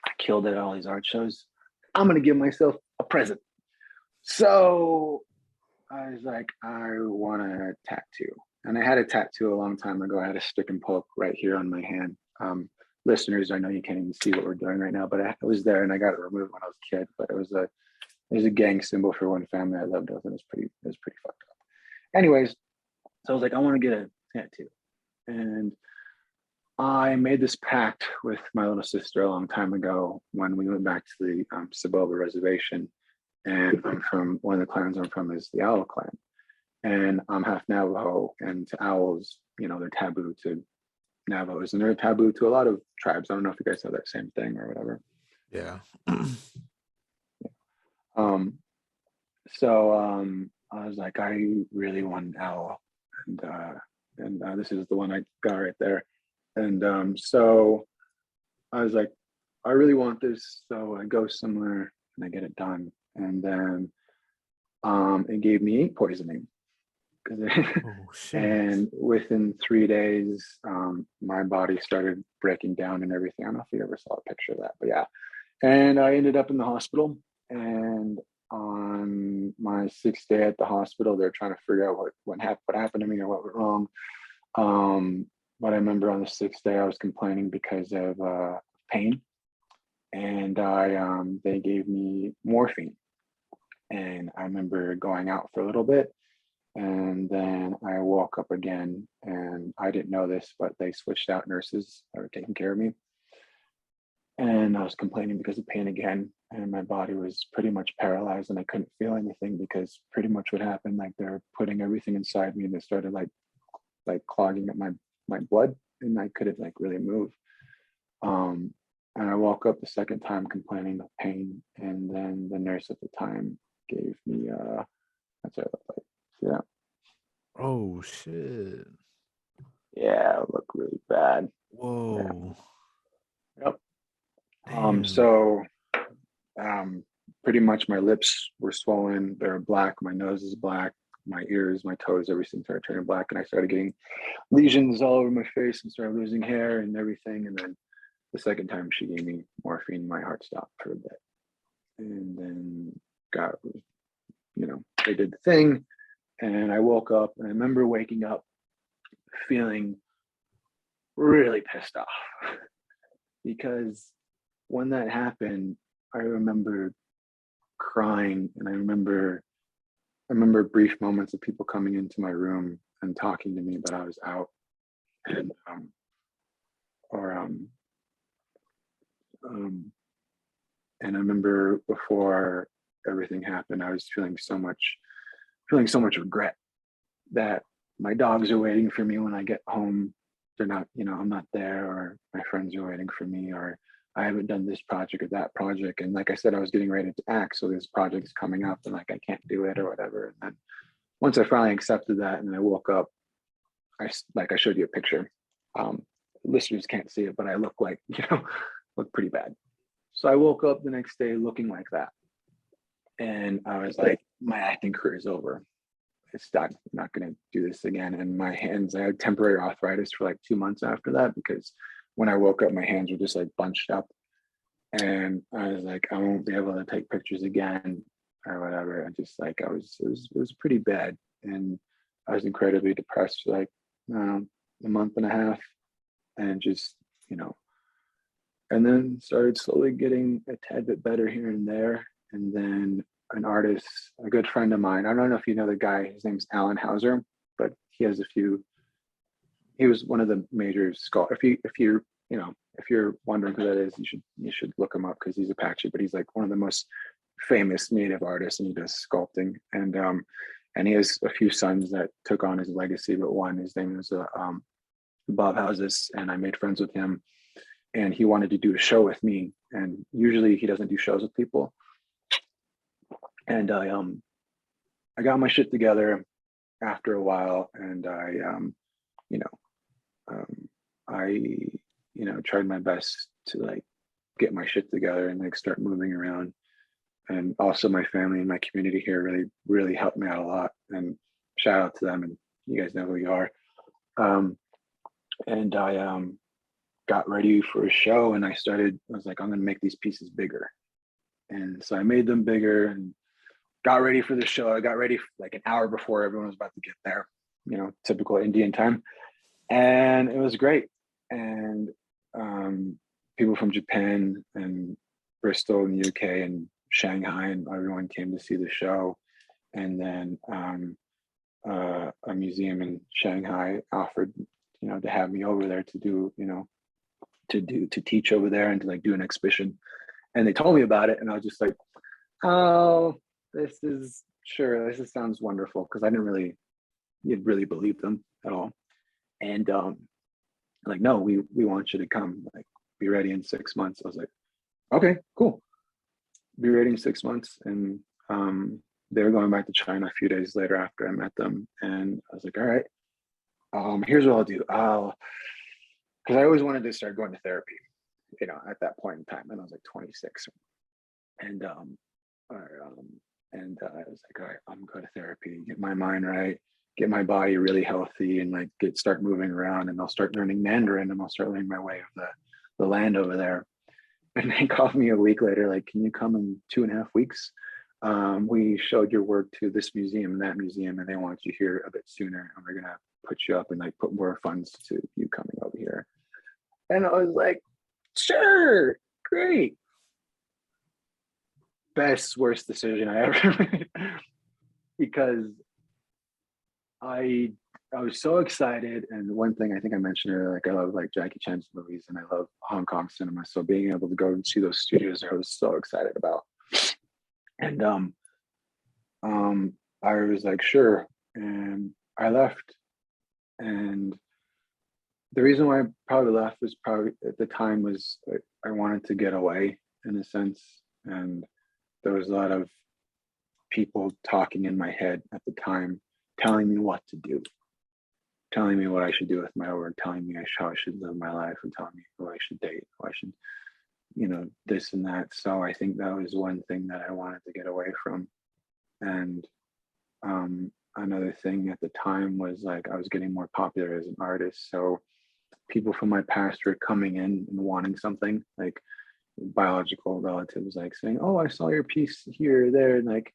I killed it at all these art shows. I'm gonna give myself a present. So I was like, I want a tattoo. And I had a tattoo a long time ago. I had a stick and poke right here on my hand. Listeners, I know you can't even see what we're doing right now, but it was there and I got it removed when I was a kid. But it was a gang symbol for one family I lived with, and it was pretty fucked up. Anyways, so I was like, I want to get a tattoo. And I made this pact with my little sister a long time ago when we went back to the Saboba reservation. And I'm from one of the clans I'm from is the Owl clan. And I'm half Navajo, and to owls, they're taboo to Navajos, and they're taboo to a lot of tribes. I don't know if you guys have that same thing or whatever. Yeah. I was like, I really want an owl, and this is the one I got right there. And so I was like, I really want this, so I go somewhere and I get it done, and then it gave me ink poisoning. And within 3 days, my body started breaking down and everything. I don't know if you ever saw a picture of that, but yeah. And I ended up in the hospital. And on my 6th day at the hospital, they're trying to figure out what happened to me or what went wrong. But I remember on the 6th day, I was complaining because of pain, and they gave me morphine. And I remember going out for a little bit. And then I woke up again, and I didn't know this, but they switched out nurses that were taking care of me. And I was complaining because of pain again, and my body was pretty much paralyzed, and I couldn't feel anything because pretty much what happened, like they're putting everything inside me, and they started like clogging up my blood, and I couldn't like really move. And I woke up the second time complaining of pain, and then the nurse at the time gave me that's what it looked like. Yeah. Oh shit. Yeah, it looked really bad. Whoa. Yeah. Yep. Damn. So pretty much my lips were swollen, they're black, my nose is black, my ears, my toes, everything started turning black, and I started getting lesions all over my face and started losing hair and everything. And then the second time she gave me morphine, my heart stopped for a bit. And then they did the thing. And I woke up, and I remember waking up feeling really pissed off because when that happened, I remember crying, and I remember brief moments of people coming into my room and talking to me, but I was out. And and I remember before everything happened, I was feeling so much regret that my dogs are waiting for me when I get home. They're not, I'm not there, or my friends are waiting for me, or I haven't done this project or that project. And like I said, I was getting ready to act. So this project's coming up, and like, I can't do it or whatever. And then once I finally accepted that, and I woke up, I showed you a picture. Listeners can't see it, but I look like, look pretty bad. So I woke up the next day looking like that. And I was like, my acting career is over. It's done. I'm not going to do this again. And my hands, I had temporary arthritis for like 2 months after that, because when I woke up, my hands were just like bunched up. And I was like, I won't be able to take pictures again or whatever. It was pretty bad. And I was incredibly depressed for like a month and a half, and just, and then started slowly getting a tad bit better here and there. And then an artist, a good friend of mine, I don't know if you know the guy, his name's Alan Hauser, but he was one of the major sculptors. If you're wondering who that is, you should look him up, because he's Apache, but he's like one of the most famous native artists, and he does sculpting. And he has a few sons that took on his legacy, but one, his name is Bob Houses, and I made friends with him, and he wanted to do a show with me. And usually he doesn't do shows with people. And I got my shit together after a while, and I tried my best to like get my shit together and like start moving around. And also my family and my community here really, really helped me out a lot. And shout out to them, and you guys know who you are. And got ready for a show, and I was like, I'm gonna make these pieces bigger. And so I made them bigger and got ready for the show. I got ready like an hour before everyone was about to get there, typical Indian time. And it was great. And people from Japan and Bristol in the UK and Shanghai and everyone came to see the show. And then a museum in Shanghai offered, to have me over there to do, to teach over there and to like do an exhibition. And they told me about it, and I was just like, oh, this sounds wonderful, because I didn't really believe them at all. And like, no, we want you to come, like, be ready in 6 months. I was like, okay, cool, be ready in 6 months. And they were going back to China a few days later after I met them, and I was like, all right, here's what I'll do. Because I always wanted to start going to therapy, at that point in time, and I was like 26, and I was like, all right, I'm going to therapy, get my mind right, get my body really healthy, and like start moving around, and I'll start learning Mandarin, and I'll start learning my way of the land over there. And they called me a week later, like, can you come in 2.5 weeks? We showed your work to this museum and that museum, and they want you here a bit sooner, and we're gonna put you up and like put more funds to you coming over here. And I was like, sure, great. Best, worst decision I ever made, because I was so excited. And one thing I think I mentioned earlier, like, I love like Jackie Chan's movies, and I love Hong Kong cinema. So being able to go and see those studios, I was so excited about. And I was like, sure. And I left. And the reason why I probably left was probably at the time was I wanted to get away, in a sense. And there was a lot of people talking in my head at the time, telling me what to do, telling me what I should do with my work, telling me how I should live my life, and telling me who I should date, who I should, this and that. So I think that was one thing that I wanted to get away from. And another thing at the time was like I was getting more popular as an artist. So people from my past were coming in and wanting something, like biological relatives, like saying, oh, I saw your piece here or there, and like, do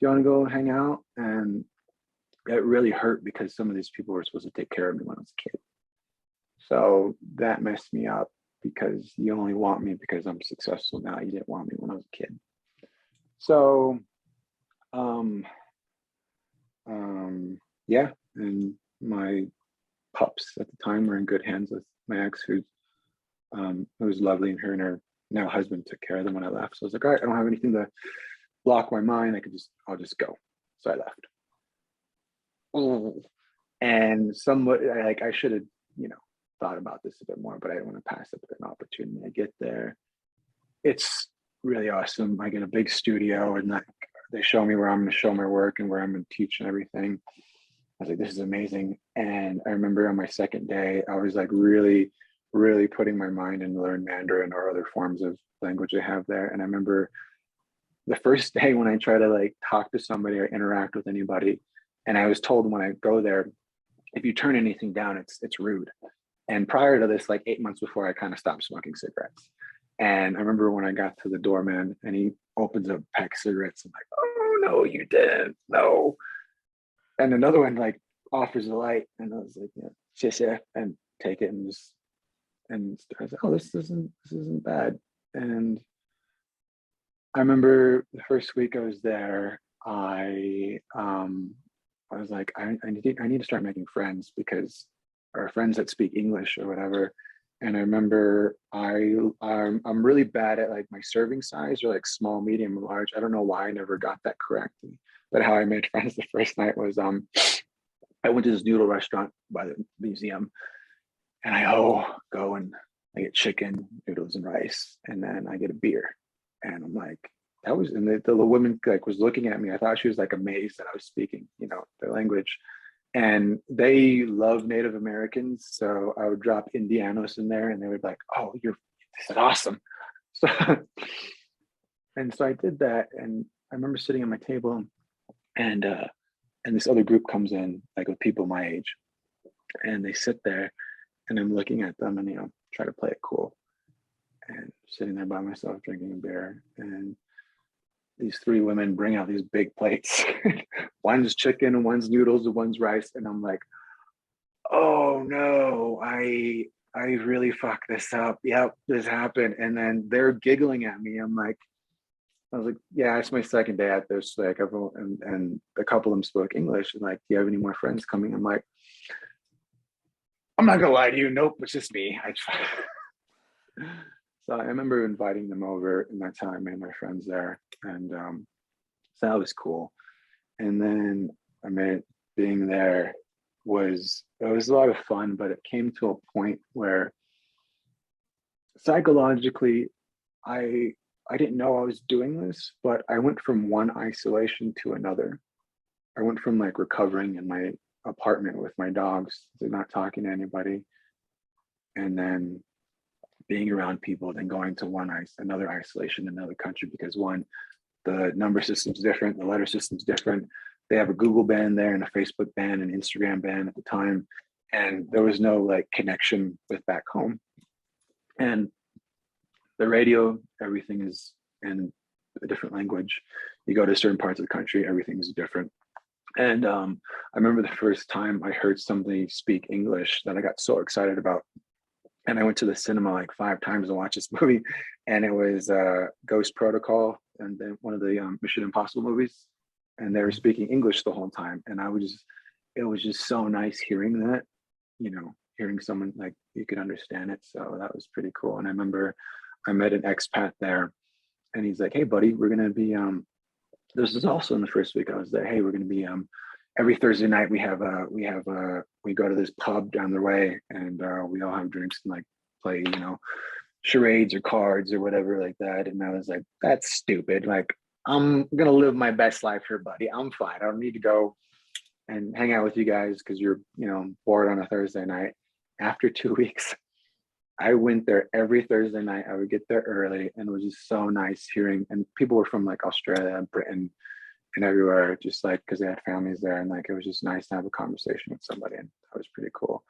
you want to go hang out? And it really hurt, because some of these people were supposed to take care of me when I was a kid. So that messed me up, because you only want me because I'm successful now. You didn't want me when I was a kid. So yeah, and my pups at the time were in good hands with my ex, who was lovely, and her now husband took care of them when I left. So I was like, all right, I don't have anything to block my mind. I'll just go. So I left. And somewhat, I should have, thought about this a bit more, but I didn't want to pass up an opportunity. I get there, it's really awesome. I get a big studio, and they show me where I'm going to show my work and where I'm going to teach and everything. I was like, this is amazing. And I remember on my second day, I was like really, really putting my mind in to learn Mandarin or other forms of language they have there. And I remember the first day when I try to like talk to somebody or interact with anybody, and I was told when I go there, if you turn anything down, it's rude. And prior to this, like 8 months before, I kind of stopped smoking cigarettes. And I remember when I got to the doorman and he opens up a pack of cigarettes, I'm like, oh no, you didn't, no. And another one like offers a light, and I was like, yeah, and take it, and I was like, oh, this isn't bad. And I remember the first week I was there, I was like, I need to start making friends, because or friends that speak English or whatever. And I remember I'm really bad at like my serving size, or like small, medium, and large. I don't know why I never got that correctly. But how I made friends the first night was I went to this noodle restaurant by the museum, and I go and I get chicken, noodles, and rice, and then I get a beer. And I'm like, and the woman like was looking at me. I thought she was like amazed that I was speaking, their language. And they love Native Americans, so I would drop Indianos in there, and they would be like, "Oh, this is awesome." So, and so I did that, and I remember sitting at my table, and this other group comes in, like with people my age, and they sit there, and I'm looking at them, and try to play it cool. And sitting there by myself drinking a beer, and these three women bring out these big plates. One's chicken, one's noodles, and one's rice. And I'm like, oh no, I really fucked this up. Yep, this happened. And then they're giggling at me. I was like, yeah, it's my second day at this. Like, everyone, and a couple of them spoke English. And like, do you have any more friends coming? I'm like, I'm not gonna lie to you. Nope, it's just me. So I remember inviting them over, and that's how I made my friends there. And so that was cool. And then being there was a lot of fun, but it came to a point where psychologically, I didn't know I was doing this, but I went from one isolation to another. I went from like recovering in my apartment with my dogs to not talking to anybody, and then being around people, then going to another isolation in another country, because one, the number system's different, the letter system's different. They have a Google ban there and a Facebook ban and Instagram ban at the time, and there was no like connection with back home. And the radio, everything is in a different language. You go to certain parts of the country, everything is different. And I remember the first time I heard somebody speak English that I got so excited about. And I went to the cinema like 5 times to watch this movie, and it was Ghost Protocol, and then one of the Mission Impossible movies, and they were speaking English the whole time. And it was just so nice hearing that, hearing someone like you could understand it. So that was pretty cool. And I remember I met an expat there, and he's like, "Hey, buddy, we're gonna be this is also in the first week I was there. Hey, we're gonna be every Thursday night we go to this pub down the way, and we all have drinks and like play, charades or cards or whatever like that." And I was like, that's stupid. Like, I'm gonna live my best life here, buddy. I'm fine. I don't need to go and hang out with you guys because you're, bored on a Thursday night. After 2 weeks, I went there every Thursday night. I would get there early, and it was just so nice hearing, and people were from like Australia, Britain, and everywhere, just like because they had families there, and like it was just nice to have a conversation with somebody, and that was pretty cool.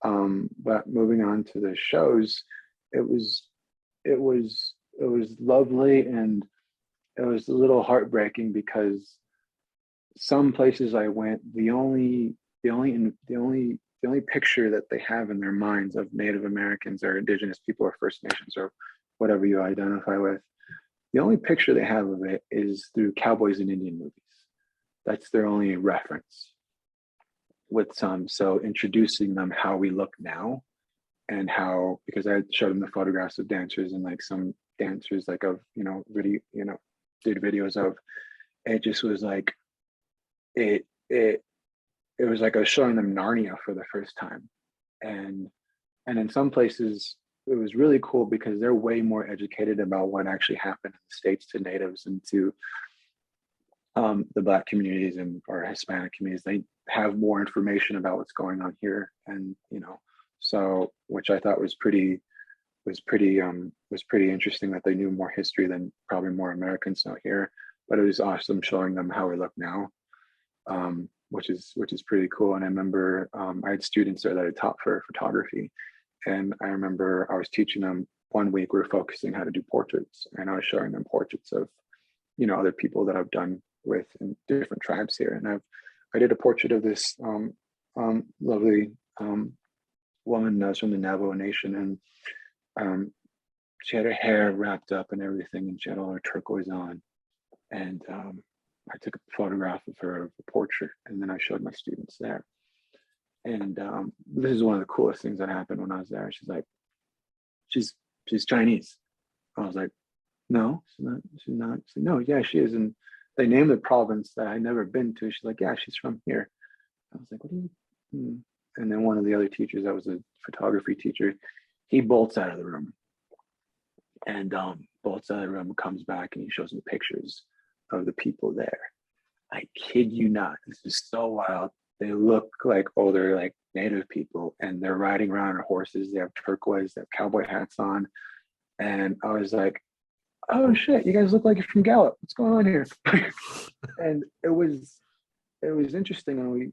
But moving on to the shows, it was lovely, and it was a little heartbreaking because some places I went, the only picture that they have in their minds of Native Americans or Indigenous people or First Nations or whatever you identify with, the only picture they have of it is through cowboys and Indian movies. That's their only reference with some. So introducing them how we look now, and how, because I showed them the photographs of dancers, and like some dancers like of, really, did videos of, it just was like, it was like I was showing them Narnia for the first time. And in some places it was really cool because they're way more educated about what actually happened in the States to natives and to the Black communities and or Hispanic communities. They have more information about what's going on here, and so, which I thought was pretty interesting, that they knew more history than probably more Americans know here. But it was awesome showing them how we look now, which is pretty cool. And I remember I had students there that I taught for photography, and I remember I was teaching them. One week we were focusing how to do portraits, and I was showing them portraits of other people that I've done with in different tribes here. And I did a portrait of this lovely woman that was from the Navajo Nation, and she had her hair wrapped up and everything, and she had all her turquoise on. And I took a photograph of her, a portrait, and then I showed my students there. And this is one of the coolest things that happened when I was there. She's like, she's Chinese. I was like, no, she's not. She's not. She's like, no, yeah, she is. And they named the province that I'd never been to. She's like, yeah, she's from here. I was like, what do you? And then one of the other teachers, that was a photography teacher, he bolts out of the room. And bolts out of the room, comes back, and he shows me pictures of the people there. I kid you not. This is so wild. They look like, they're like native people, and they're riding around on horses. They have turquoise, they have cowboy hats on. And I was like, oh shit, you guys look like you're from Gallup. What's going on here? And it was interesting, and we,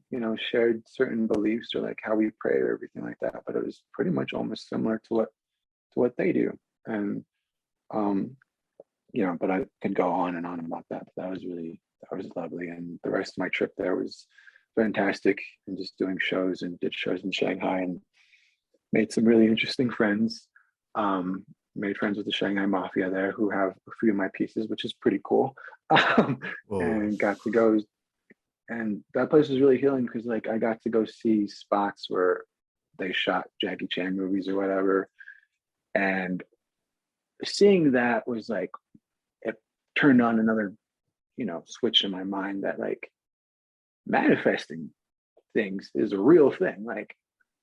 shared certain beliefs or like how we pray or everything like that. But it was pretty much almost similar to what what they do. And but I could go on and on about that. But that was lovely. And the rest of my trip there was fantastic, and just doing shows, and did shows in Shanghai, and made some really interesting friends. Made friends with the Shanghai Mafia there, who have a few of my pieces, which is pretty cool. And got to go, and that place was really healing, because like I got to go see spots where they shot Jackie Chan movies or whatever, and seeing that was like, it turned on another switch in my mind, that like manifesting things is a real thing. Like,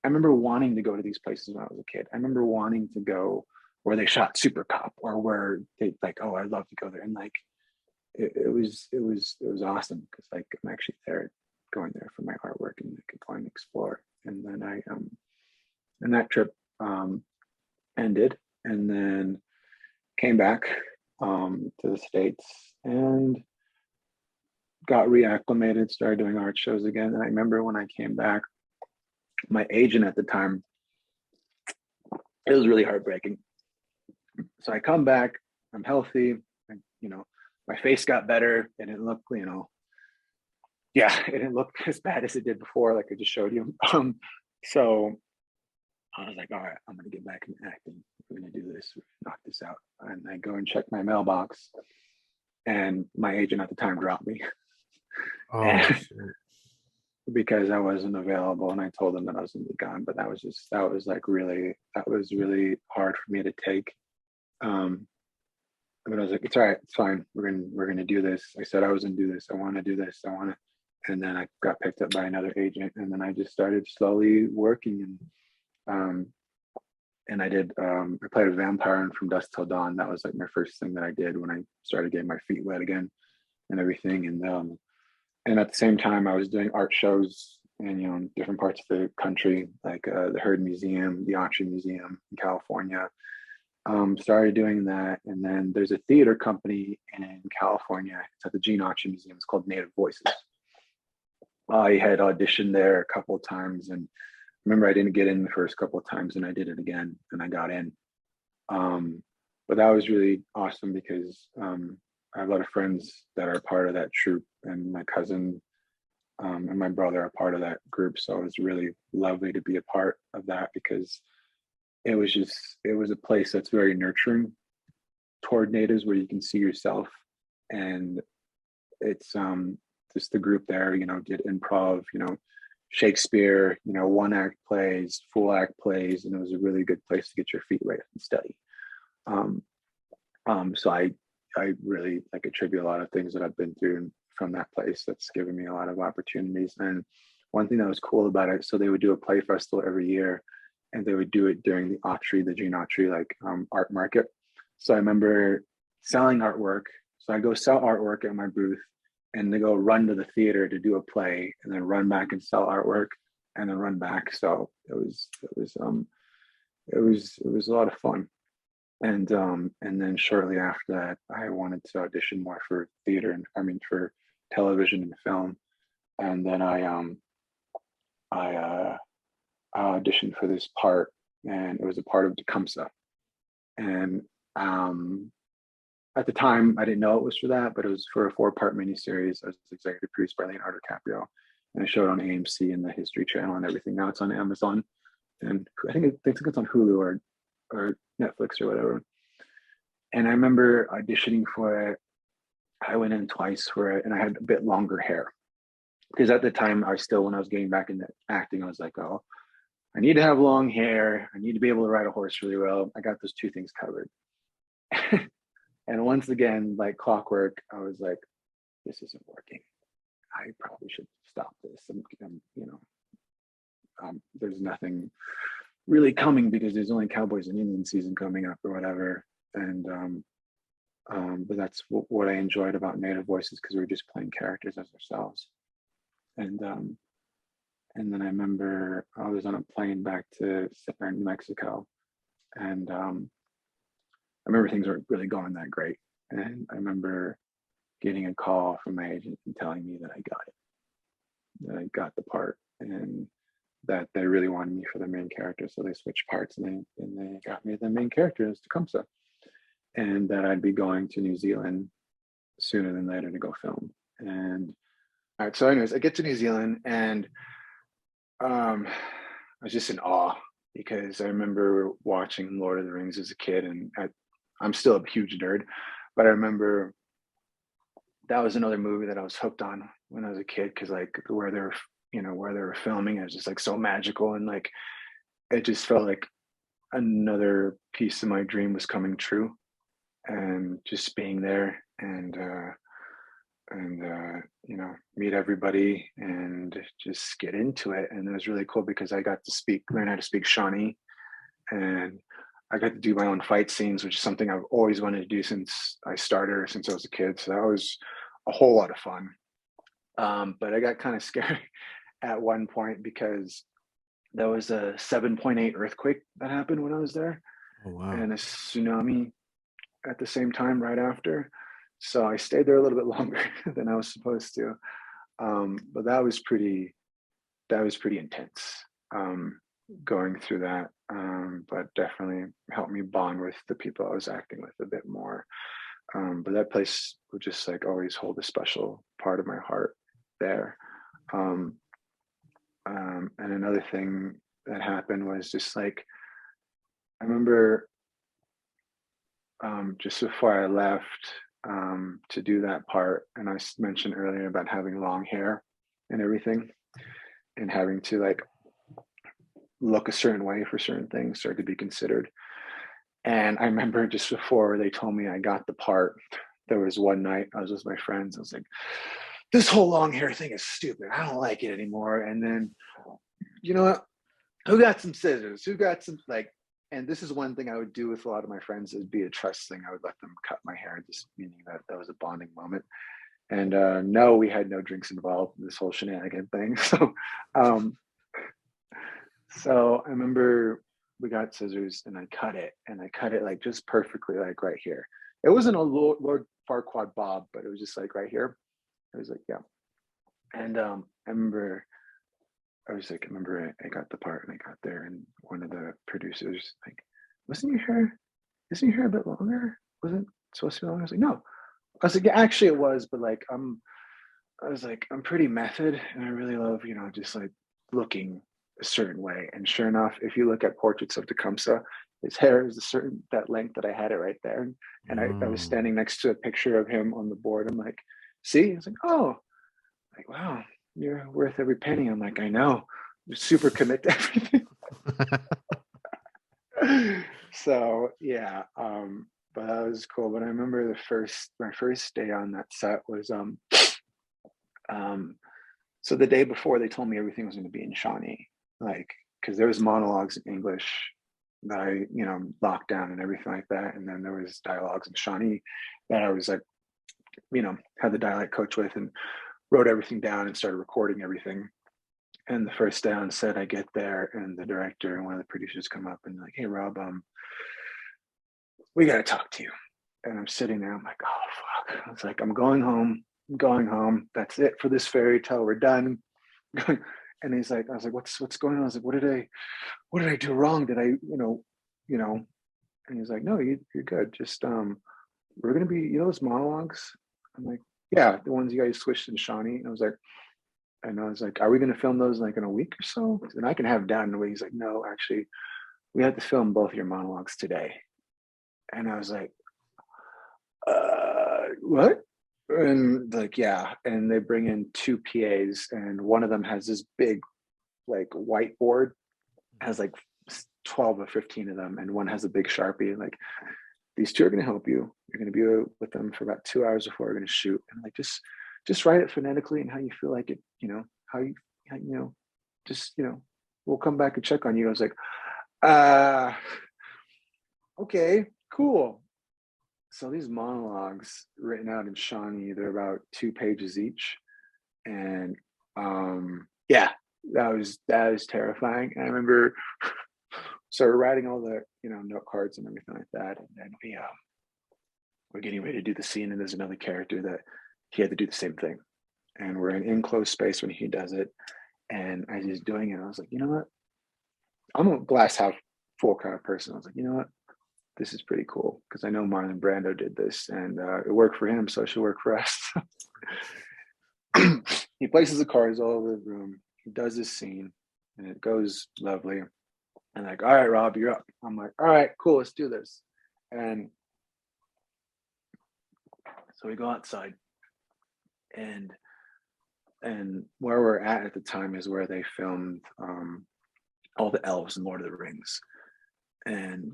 I remember wanting to go to these places when I was a kid. I remember wanting to go where they shot Super Cop, or where they like, oh, I'd love to go there. And like, it was awesome, because like I'm actually there, going there for my artwork, and I could go and explore. And then and that trip ended, and then came back to the States, and got reacclimated, started doing art shows again. And I remember when I came back, my agent at the time, it was really heartbreaking. So I come back, I'm healthy, my face got better, and it looked, it didn't look as bad as it did before, like I just showed you. So I was like, all right, I'm gonna get back into acting. We're gonna do this, knock this out. And I go and check my mailbox, and my agent at the time dropped me. Oh, shit. Because I wasn't available, and I told them that I was gonna be gone. But that was really hard for me to take. But I was like, it's all right, it's fine. We're gonna do this. I said I was gonna do this. I want to do this. And then I got picked up by another agent, and then I just started slowly working. And I did. I played a vampire in From Dusk Till Dawn. That was like my first thing that I did when I started getting my feet wet again, and everything. And at the same time, I was doing art shows in different parts of the country, like the Heard Museum, the Autry Museum in California. Started doing that, and then there's a theater company in California. It's at the Gene Autry Museum. It's called Native Voices. I had auditioned there a couple of times, and remember I didn't get in the first couple of times, and I did it again, and I got in. But that was really awesome, because I have a lot of friends that are part of that troupe, and my cousin and my brother are part of that group. So it was really lovely to be a part of that, because it was a place that's very nurturing toward natives, where you can see yourself. And it's just the group there, did improv, Shakespeare, one act plays, full act plays, and it was a really good place to get your feet wet and study. So I really like attribute a lot of things that I've been through from that place that's given me a lot of opportunities. And one thing that was cool about it, so they would do a play festival every year, and they would do it during the Gene Autry art market. So I remember selling artwork. So I go sell artwork at my booth, and they go run to the theater to do a play, and then run back and sell artwork, and then run back. So it was a lot of fun. And then shortly after that, I wanted to audition more for theater, and for television and film. And then I auditioned for this part, and it was a part of Tecumseh. And at the time, I didn't know it was for that, but it was for a 4-part miniseries. I was executive produced by Leonardo DiCaprio, and it showed on AMC and the History Channel and everything. Now it's on Amazon, and I think it's on Hulu or Netflix or whatever. And I remember auditioning for it. I went in twice for it, and I had a bit longer hair, because at the time when I was getting back into acting, I was like, oh, I need to have long hair. I need to be able to ride a horse really well. I got those two things covered. And once again, like clockwork, I was like, this isn't working. I probably should stop this. There's nothing really coming, because there's only Cowboys and Indian season coming up or whatever. And but that's what I enjoyed about Native Voices, because we were just playing characters as ourselves. And then I remember I was on a plane back to New Mexico, and I remember things weren't really going that great. And I remember getting a call from my agent and telling me that I got the part. And that they really wanted me for the main character, so they switched parts and they got me the main character as Tecumseh, and that I'd be going to New Zealand sooner than later to go film. And all right, so anyways, I get to New Zealand and I was just in awe because I remember watching Lord of the Rings as a kid, and I'm still a huge nerd, but I remember that was another movie that I was hooked on when I was a kid, because like where they were filming, it was just like so magical, and like it just felt like another piece of my dream was coming true, and just being there and meet everybody and just get into it. And it was really cool because I got to learn how to speak Shawnee, and I got to do my own fight scenes, which is something I've always wanted to do since I was a kid. So that was a whole lot of fun. But I got kind of scared at one point because there was a 7.8 earthquake that happened when I was there. Oh, wow. And a tsunami at the same time right after. So I stayed there a little bit longer than I was supposed to. But that was pretty intense, going through that. But definitely helped me bond with the people I was acting with a bit more. But that place would just like always hold a special part of my heart there. And another thing that happened was just like, I remember just before I left to do that part, and I mentioned earlier about having long hair and everything, and having to like look a certain way for certain things or to be considered. And I remember just before they told me I got the part, there was one night I was with my friends. I was like, this whole long hair thing is stupid. I don't like it anymore. And then, you know what? Who got some scissors? Who got some like, and this is one thing I would do with a lot of my friends, is be a trust thing. I would let them cut my hair, just meaning that was a bonding moment. And no, we had no drinks involved in this whole shenanigan thing. So I remember we got scissors and I cut it like just perfectly, like right here. It wasn't a Lord Farquaad bob, but it was just like right here. I was like, yeah. And I remember I got the part and I got there, and one of the producers like, isn't your hair a bit longer? Wasn't it supposed to be longer? I was like, no. I was like, yeah, actually it was, but like I'm pretty method, and I really love, just like looking a certain way. And sure enough, if you look at portraits of Tecumseh, his hair is that length that I had it right there. And I was standing next to a picture of him on the board. I'm like, see? It's like, oh, like, wow, you're worth every penny. I'm like, I know. You're super commit to everything. So yeah, but that was cool. But I remember my first day on that set was so the day before, they told me everything was going to be in Shawnee, like, because there was monologues in English that I locked down and everything like that, and then there was dialogues in Shawnee that I was like, had the dialect coach with, and wrote everything down and started recording everything. And the first day on set, I get there, and the director and one of the producers come up and like, hey Rob, we got to talk to you. And I'm sitting there, I'm like, oh fuck. I was like, I'm going home. That's it for this fairy tale. We're done. And he's like, I was like, what's going on? I was like, what did I do wrong? Did I, and he's like, no, you're good. Just we're gonna be, those monologues. I'm like, yeah, the ones you guys switched in Shawnee. And I was like, are we gonna film those like in a week or so? And I can have down in a way. He's like, no, actually, we have to film both your monologues today. And I was like, what? And like, yeah. And they bring in two PAs, and one of them has this big like whiteboard, has like 12 or 15 of them, and one has a big Sharpie. And like, these two are going to help you. You're going to be with them for about 2 hours before we're going to shoot. And like, just write it phonetically and how you feel like it, how you just, we'll come back and check on you. I was like, okay, cool. So these monologues written out in Shawnee, they're about 2 pages each. And yeah, that was terrifying. And I remember started writing all the, note cards and everything like that. And then we're getting ready to do the scene, and there's another character that he had to do the same thing. And we're in enclosed space when he does it. And as he's doing it, I was like, you know what? I'm a glass half full kind of person. I was like, you know what? This is pretty cool because I know Marlon Brando did this and it worked for him, so it should work for us. He places the cards all over the room. He does this scene and it goes lovely. And like, all right, Rob, you're up. I'm like, all right, cool, let's do this. And so we go outside and where we're at the time is where they filmed all the elves in Lord of the Rings. And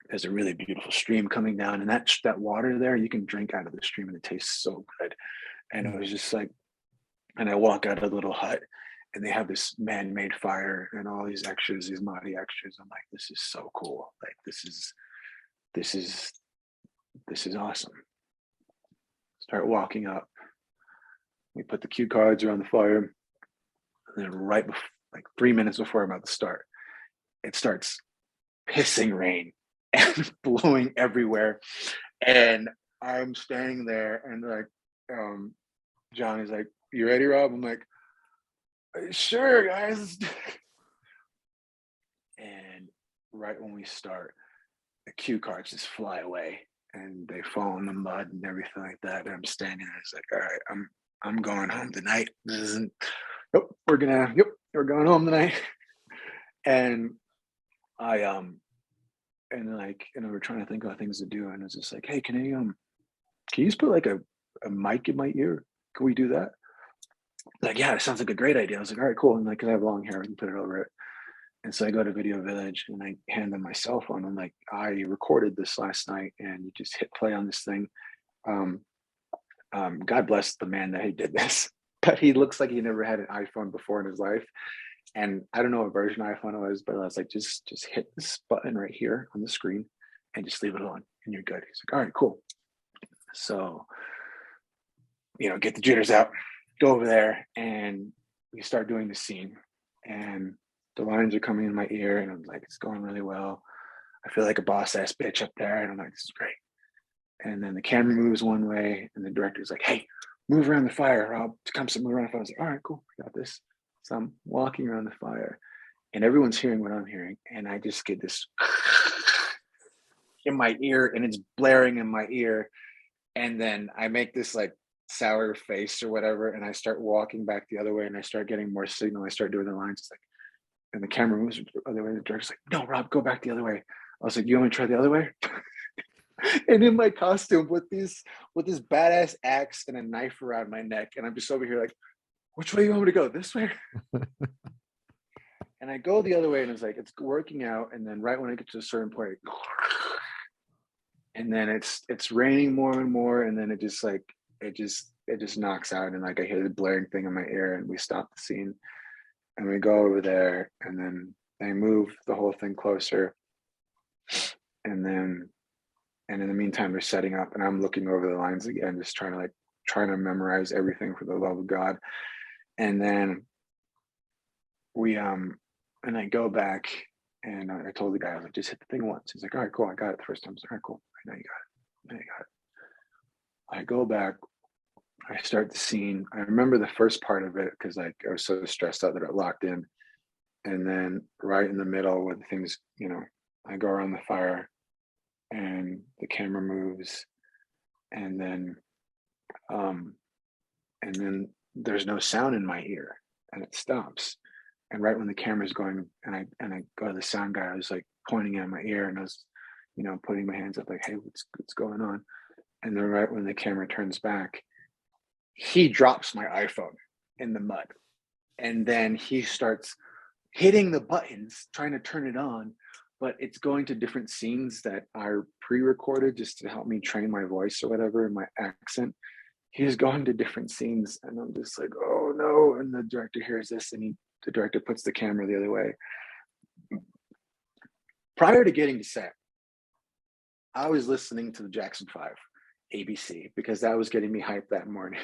there's a really beautiful stream coming down, and that water there, you can drink out of the stream and it tastes so good. And it was just like, and I walk out of the little hut and they have this man-made fire and all these extras, these mighty extras. I'm like, this is so cool. Like this is awesome. Start walking up. We put the cue cards around the fire. And then right before, like 3 minutes before I'm about to start, it starts pissing rain and blowing everywhere. And I'm standing there and like, John is like, you ready, Rob? I'm like, sure, guys. And right when we start, the cue cards just fly away and they fall in the mud and everything like that. And I'm standing there. It's like, all right, I'm going home tonight. This isn't. We're going home tonight. And and we're trying to think of things to do, and it's just like, hey, can you just put like a mic in my ear? Can we do that? Like, yeah, it sounds like a great idea. I was like, all right, cool. And like, cause I have long hair, I can put it over it. And so I go to Video Village and I hand them my cell phone. I'm like, I recorded this last night, and you just hit play on this thing. God bless the man that he did this, but he looks like he never had an iPhone before in his life. And I don't know what version iPhone it was, but I was like, just hit this button right here on the screen and just leave it on and you're good. He's like, all right, cool. So, get the jitters out, go over there, and we start doing the scene. And the lines are coming in my ear, and I'm like, it's going really well. I feel like a boss ass bitch up there, and I'm like, this is great. And then the camera moves one way, and the director's like, hey, move around the fire, Rob. Move around the fire. I was like, all right, cool, I got this. So I'm walking around the fire, and everyone's hearing what I'm hearing, and I just get this in my ear, and it's blaring in my ear. And then I make this like sour face or whatever, and I start walking back the other way, and I start getting more signal. I start doing the lines. It's like, and the camera moves the other way. The director's like, no, Rob, go back the other way. I was like, you want me to try the other way? And in my costume with this badass axe and a knife around my neck, and I'm just over here like, which way you want me to go? This way? And I go the other way, and it's like, it's working out. And then right when I get to a certain point, and then it's raining more and more, and then it just knocks out, and like I hear the blaring thing in my ear, and we stop the scene, and we go over there, and then they move the whole thing closer, and in the meantime they're setting up, and I'm looking over the lines again, just trying to memorize everything for the love of God. And then and I go back, and I told the guy, I was like, just hit the thing once. He's like, all right, cool, I got it the first time. I was like, all right, cool, I know you got it. I go back, I start the scene. I remember the first part of it because I was so stressed out that it locked in. And then right in the middle where the things, I go around the fire and the camera moves, and then there's no sound in my ear, and it stops. And right when the camera's going, and I go to the sound guy, I was like pointing at my ear, and I was, putting my hands up like, hey, what's going on? And then right when the camera turns back, he drops my iPhone in the mud, and then he starts hitting the buttons trying to turn it on, but it's going to different scenes that are pre-recorded just to help me train my voice or whatever, and my accent. He's going to different scenes, and I'm just like, oh no. And the director hears this, and the director puts the camera the other way. Prior to getting to set, I was listening to the Jackson 5 ABC because that was getting me hyped that morning.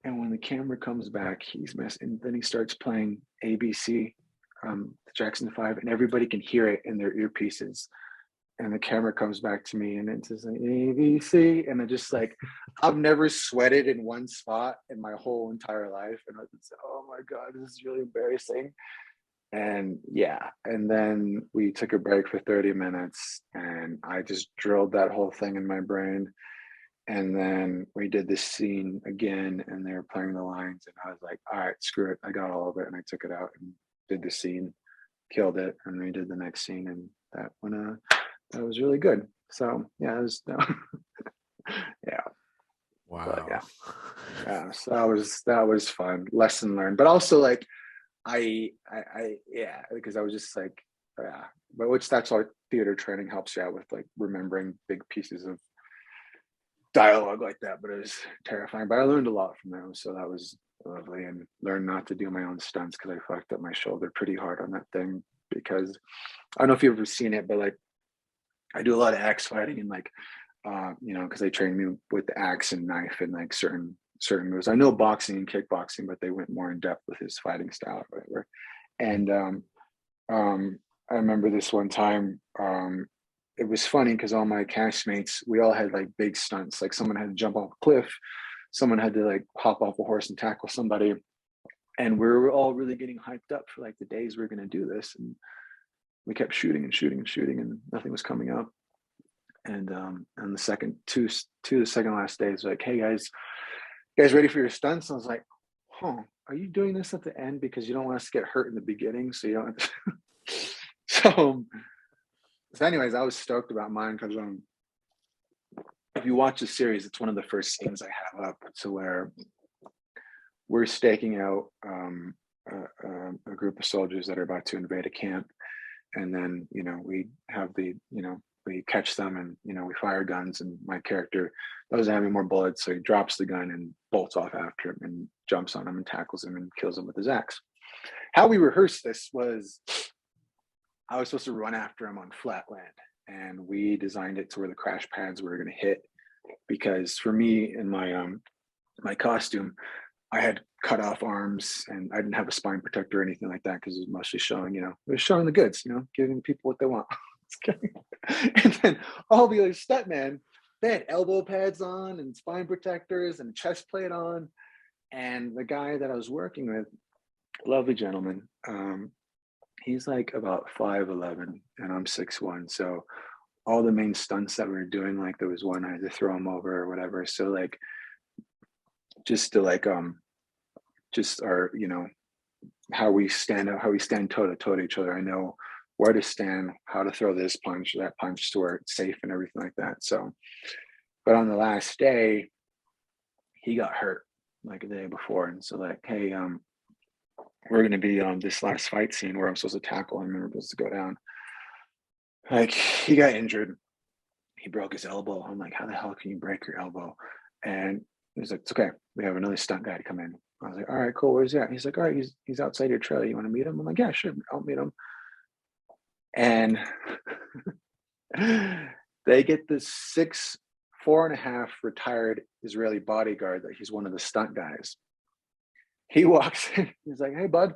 And when the camera comes back, he's messing, and then he starts playing ABC, the Jackson 5, and everybody can hear it in their earpieces. and the camera comes back to me and it's just like ABC, and I just like, I've never sweated in one spot in my whole entire life, and I was just, oh my god, this is really embarrassing. And yeah, and then we took a break for 30 minutes and I just drilled that whole thing in my brain. And then we did this scene again and they were playing the lines and I was like, all right, screw it, I got all of it, and I took it out and did the scene, killed it, and we did the next scene, and that one that was really good. So yeah, it was yeah. But Wow. yeah, so that was fun, lesson learned, but also like yeah, because I was just like, yeah, but which that's why theater training helps you out with, like remembering big pieces of dialogue like that. But it was terrifying, but I learned a lot from them, so that was lovely, and learned not to do my own stunts because I fucked up my shoulder pretty hard on that thing. Because I don't know if you've ever seen it, but like I do a lot of axe fighting, and like because they trained me with the axe and knife and like certain moves. I know boxing and kickboxing, but they went more in depth with his fighting style or whatever. And I remember this one time, it was funny because all my castmates, we all had like big stunts. Like someone had to jump off a cliff, someone had to like hop off a horse and tackle somebody. And we were all really getting hyped up for like the days we are going to do this. And we kept shooting and shooting and shooting, and nothing was coming up. And the second the second last day, it's like, hey guys, you guys ready for your stunts? And I was like, huh, are you doing this at the end because you don't want us to get hurt in the beginning, so you don't so anyways, I was stoked about mine because if you watch the series, it's one of the first scenes I have up to where we're staking out a group of soldiers that are about to invade a camp, and then we have we catch them, and we fire guns, and my character doesn't have any more bullets, so he drops the gun and bolts off after him and jumps on him and tackles him and kills him with his axe. How we rehearsed this was I was supposed to run after him on flat land, and we designed it to where the crash pads were going to hit, because for me in my costume, I had cut off arms and I didn't have a spine protector or anything like that because it was mostly showing, it was showing the goods, giving people what they want. And then all the other stuntmen, they had elbow pads on and spine protectors and chest plate on. And the guy that I was working with, lovely gentleman, he's like about 5'11" and I'm 6'1". So all the main stunts that we were doing, like there was one I had to throw him over or whatever. So like just to like just our how we stand toe to toe to each other. I know where to stand, how to throw this punch, that punch to where it's safe and everything like that. So, but on the last day, he got hurt like a day before, and so like, hey, we're going to be on this last fight scene where I'm supposed to tackle him and we're supposed to go down. Like he got injured, he broke his elbow. I'm like, how the hell can you break your elbow? And he's like, it's okay, we have another stunt guy to come in. I was like, all right, cool, where's he at? He's like, all right, he's outside your trailer, you want to meet him? I'm like, yeah, sure, I'll meet him. And they get this 4.5 retired Israeli bodyguard that he's one of the stunt guys. He walks in, he's like, hey bud,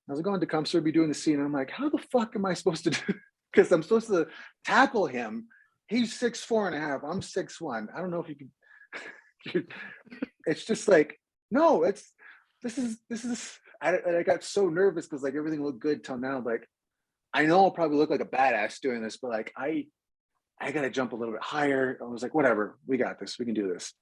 how's it going? To come, sir, be doing the scene. And I'm like, how the fuck am I supposed to do? Because I'm supposed to tackle him. He's 4.5, I'm 6'1". I don't know if you can. It's just like, no, this is. I got so nervous because like everything looked good till now. Like I know I'll probably look like a badass doing this, but like I gotta jump a little bit higher. I was like, whatever, we got this, we can do this.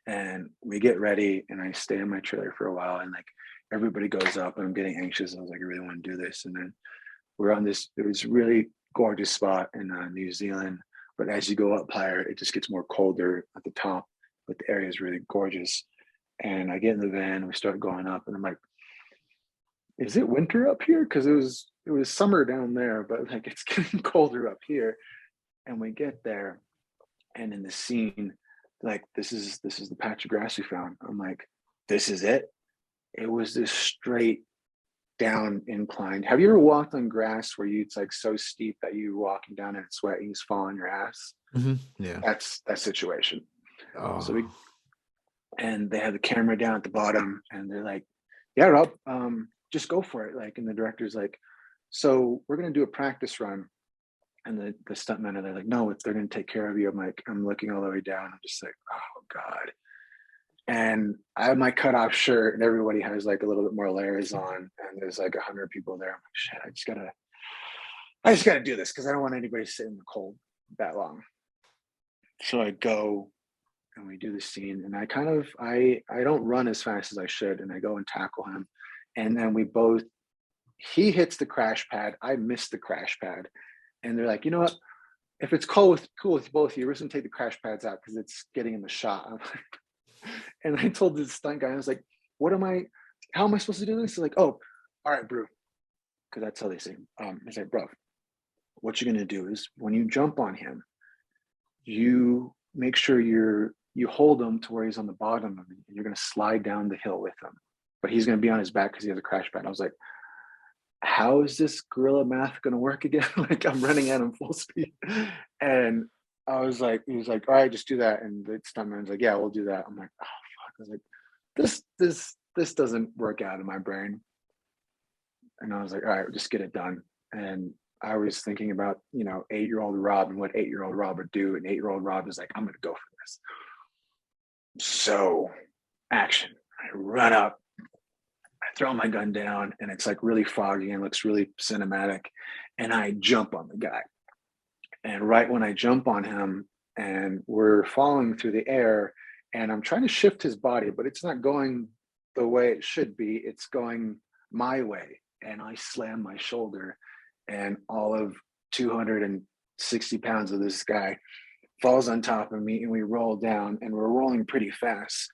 And we get ready, and I stay in my trailer for a while, and like everybody goes up, and I'm getting anxious. I was like, I really want to do this. And then we're on this. It was really gorgeous spot in New Zealand, but as you go up higher, it just gets more colder at the top. But the area is really gorgeous. And I get in the van, and we start going up, and I'm like, is it winter up here? Because it was summer down there, but like it's getting colder up here. And we get there, and in the scene, like this is the patch of grass we found. I'm like, this is it. It was this straight down incline. Have you ever walked on grass where it's like so steep that you're walking down and it's wet and you just fall on your ass? Mm-hmm. Yeah. That's that situation. Oh. So and they have the camera down at the bottom, and they're like, yeah, Rob, just go for it. Like, and the director's like, so we're gonna do a practice run, And the stuntmen are there like, no, they're going to take care of you. I'm like, I'm looking all the way down. I'm just like, oh God. And I have my cutoff shirt and everybody has like a little bit more layers on. And there's like 100 people there. I'm like, shit, I just gotta do this because I don't want anybody to sit in the cold that long. So I go and we do the scene and I don't run as fast as I should. And I go and tackle him. And then he hits the crash pad. I miss the crash pad. And they're like, you know what? If it's cool with both of you, we're just gonna take the crash pads out because it's getting in the shot. And I told this stunt guy, I was like, how am I supposed to do this? He's like, oh, all right, bro. Because that's how they say, he's like, bro, what you're gonna do is when you jump on him, you make sure you hold him to where he's on the bottom of it, and you're gonna slide down the hill with him. But he's gonna be on his back because he has a crash pad. I was like, how is this guerrilla math gonna work again? Like I'm running at him full speed. And he was like, all right, just do that. And the stuntman's like, yeah, we'll do that. I'm like, oh fuck. I was like, this doesn't work out in my brain. And I was like, all right, just get it done. And I was thinking about, 8-year-old Rob and what 8-year-old Rob would do. And 8-year-old Rob is like, I'm gonna go for this. So action. I run up, I throw my gun down, and it's like really foggy and looks really cinematic. And I jump on the guy. And right when I jump on him and we're falling through the air and I'm trying to shift his body, but it's not going the way it should be. It's going my way. And I slam my shoulder and all of 260 pounds of this guy falls on top of me and we roll down and we're rolling pretty fast.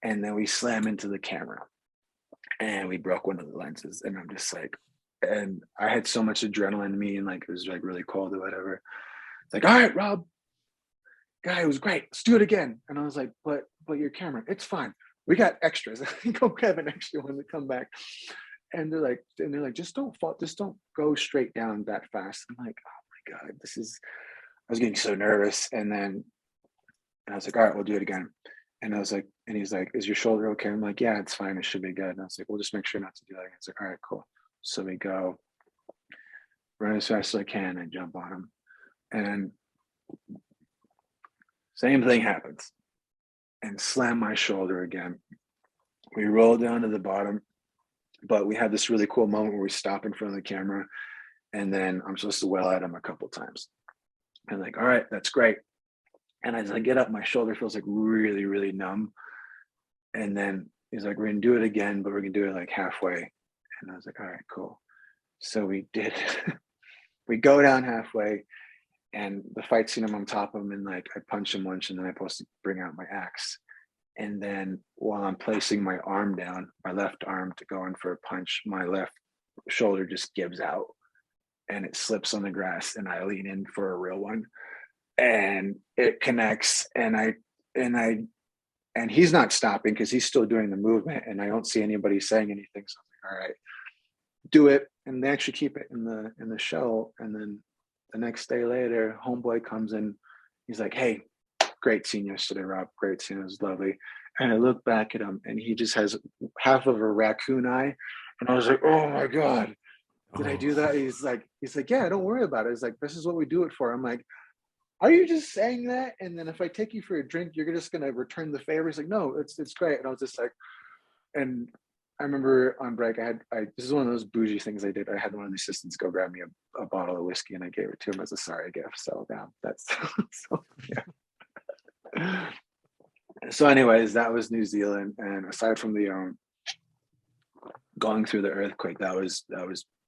And then we slam into the camera and we broke one of the lenses. And I'm just like, and I had so much adrenaline in me and like, it was like really cold or whatever. It's like, all right, Rob, guy, it was great. Let's do it again. And I was like, but your camera, it's fine. We got extras. Go grab an extra one to come back. And they're like, just don't fall, just don't go straight down that fast. I'm like, oh my God, I was getting so nervous. And I was like, all right, we'll do it again. And I was like, and he's like, is your shoulder okay? I'm like, yeah, it's fine. It should be good. And I was like, we'll just make sure not to do that again. It's like, all right, cool. So we go, run as fast as I can and jump on him. And same thing happens and slam my shoulder again. We roll down to the bottom, but we have this really cool moment where we stop in front of the camera and then I'm supposed to well at him a couple times. And like, all right, that's great. And as I get up, my shoulder feels like really, really numb. And then he's like, we're gonna do it again, but we're gonna do it like halfway. And I was like, all right, cool. So we did, we go down halfway and the fight scene, I'm on top of him and like I punch him once and then I'm supposed to bring out my axe. And then while I'm placing my arm down, my left arm to go in for a punch, my left shoulder just gives out and it slips on the grass and I lean in for a real one. And it connects and he's not stopping because he's still doing the movement and I don't see anybody saying anything. So I'm like, all right, do it. And they actually keep it in the show. And then the next day later, homeboy comes in. He's like, hey, great scene yesterday, Rob. Great scene. It was lovely. And I look back at him and he just has half of a raccoon eye. And I was like, oh my God, did I do that? He's like, yeah, don't worry about it. It's like, this is what we do it for. I'm like, are you just saying that? And then if I take you for a drink, you're just going to return the favor? He's like, no, it's great. And I was just like, and I remember on break, this is one of those bougie things I did. I had one of the assistants go grab me a bottle of whiskey and I gave it to him as a sorry gift. So yeah, that's, so yeah. So anyways, that was New Zealand. And aside from the going through the earthquake, that was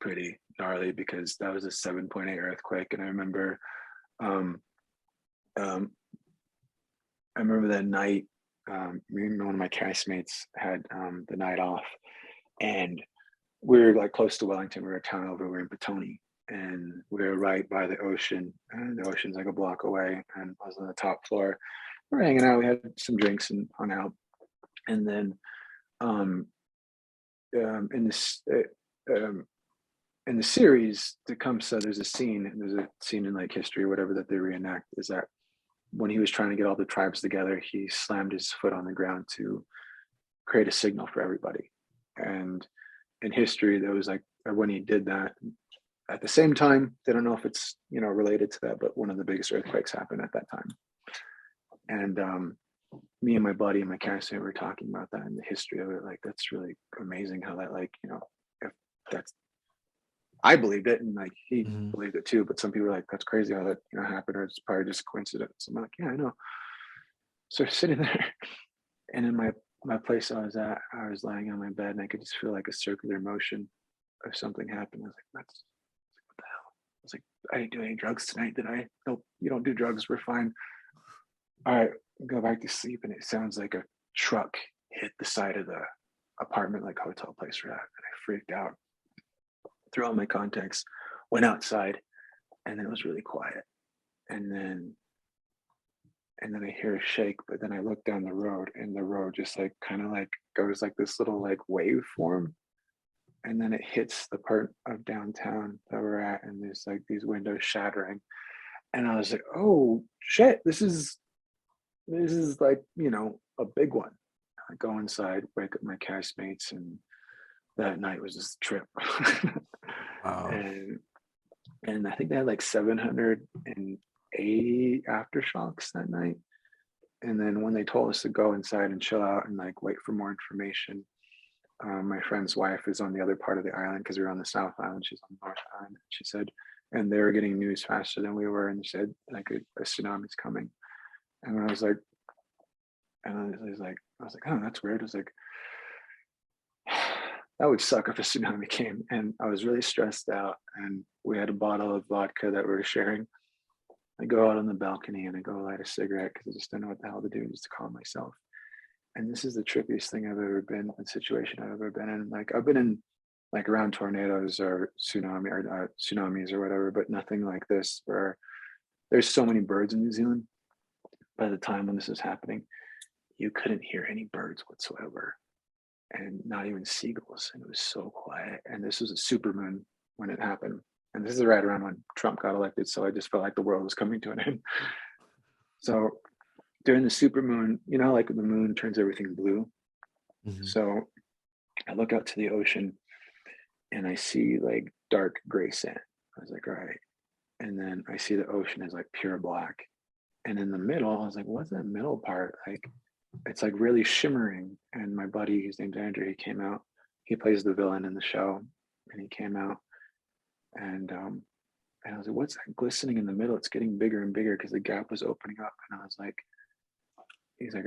pretty gnarly because that was a 7.8 earthquake. And I remember that night, me and one of my castmates had the night off and we were like close to Wellington. We were a town over, we were in Petone and we were right by the ocean and the ocean's like a block away and I was on the top floor. We were hanging out, we had some drinks and hung out. And then in the series, Tecumseh, there's a scene in like history or whatever that they reenact is that when he was trying to get all the tribes together, he slammed his foot on the ground to create a signal for everybody. And in history, there was like, when he did that, at the same time, they don't know if it's, related to that, but one of the biggest earthquakes happened at that time. And me and my buddy and my castmate were talking about that and the history of it. Like, that's really amazing how that, like, if that's, I believed it, and like he believed it too, but some people are like, that's crazy how that happened, or it's probably just coincidence. I'm like, yeah, I know. So sitting there, and in my place I was at, I was lying on my bed, and I could just feel like a circular motion of something happened. I was like, that's what the hell? I was like, I didn't do any drugs tonight, did I? Nope, you don't do drugs, we're fine. All right, go back to sleep, and it sounds like a truck hit the side of the apartment, like hotel place we're at, and I freaked out. Threw on my contacts, went outside, and then it was really quiet. And then I hear a shake, but then I look down the road, and the road just like kind of like goes like this little like wave form, and then it hits the part of downtown that we're at, and there's like these windows shattering, and I was like, oh shit, this is like a big one. I go inside, wake up my castmates, and that night was just a trip. Wow. And I think they had like 780 aftershocks that night. And then when they told us to go inside and chill out and like wait for more information, my friend's wife is on the other part of the island because we were on the South Island. She's on the North Island. She said, and they were getting news faster than we were, and she said like a tsunami's coming. And I was like, oh, that's weird. I was like, that would suck if a tsunami came. And I was really stressed out, and we had a bottle of vodka that we were sharing. I go out on the balcony and I go light a cigarette because I just don't know what the hell to do, just to calm myself. And this is the trippiest thing I've ever been in, situation I've ever been in. Like, I've been in like around tornadoes or tsunamis or whatever, but nothing like this, where there's so many birds in New Zealand. By the time when this was happening, you couldn't hear any birds whatsoever, and not even seagulls. And it was so quiet. And this was a supermoon when it happened. And this is right around when Trump got elected. So I just felt like the world was coming to an end. So during the supermoon, like the moon turns everything blue. So I look out to the ocean and I see like dark gray sand. I was like, all right. And then I see the ocean is like pure black. And in the middle, I was like, what's that middle part? Like, it's like really shimmering. And my buddy, his name's Andrew, he came out. He plays the villain in the show, and he came out, and I was like, what's that glistening in the middle? It's getting bigger and bigger because the gap was opening up. And I was like, he's like,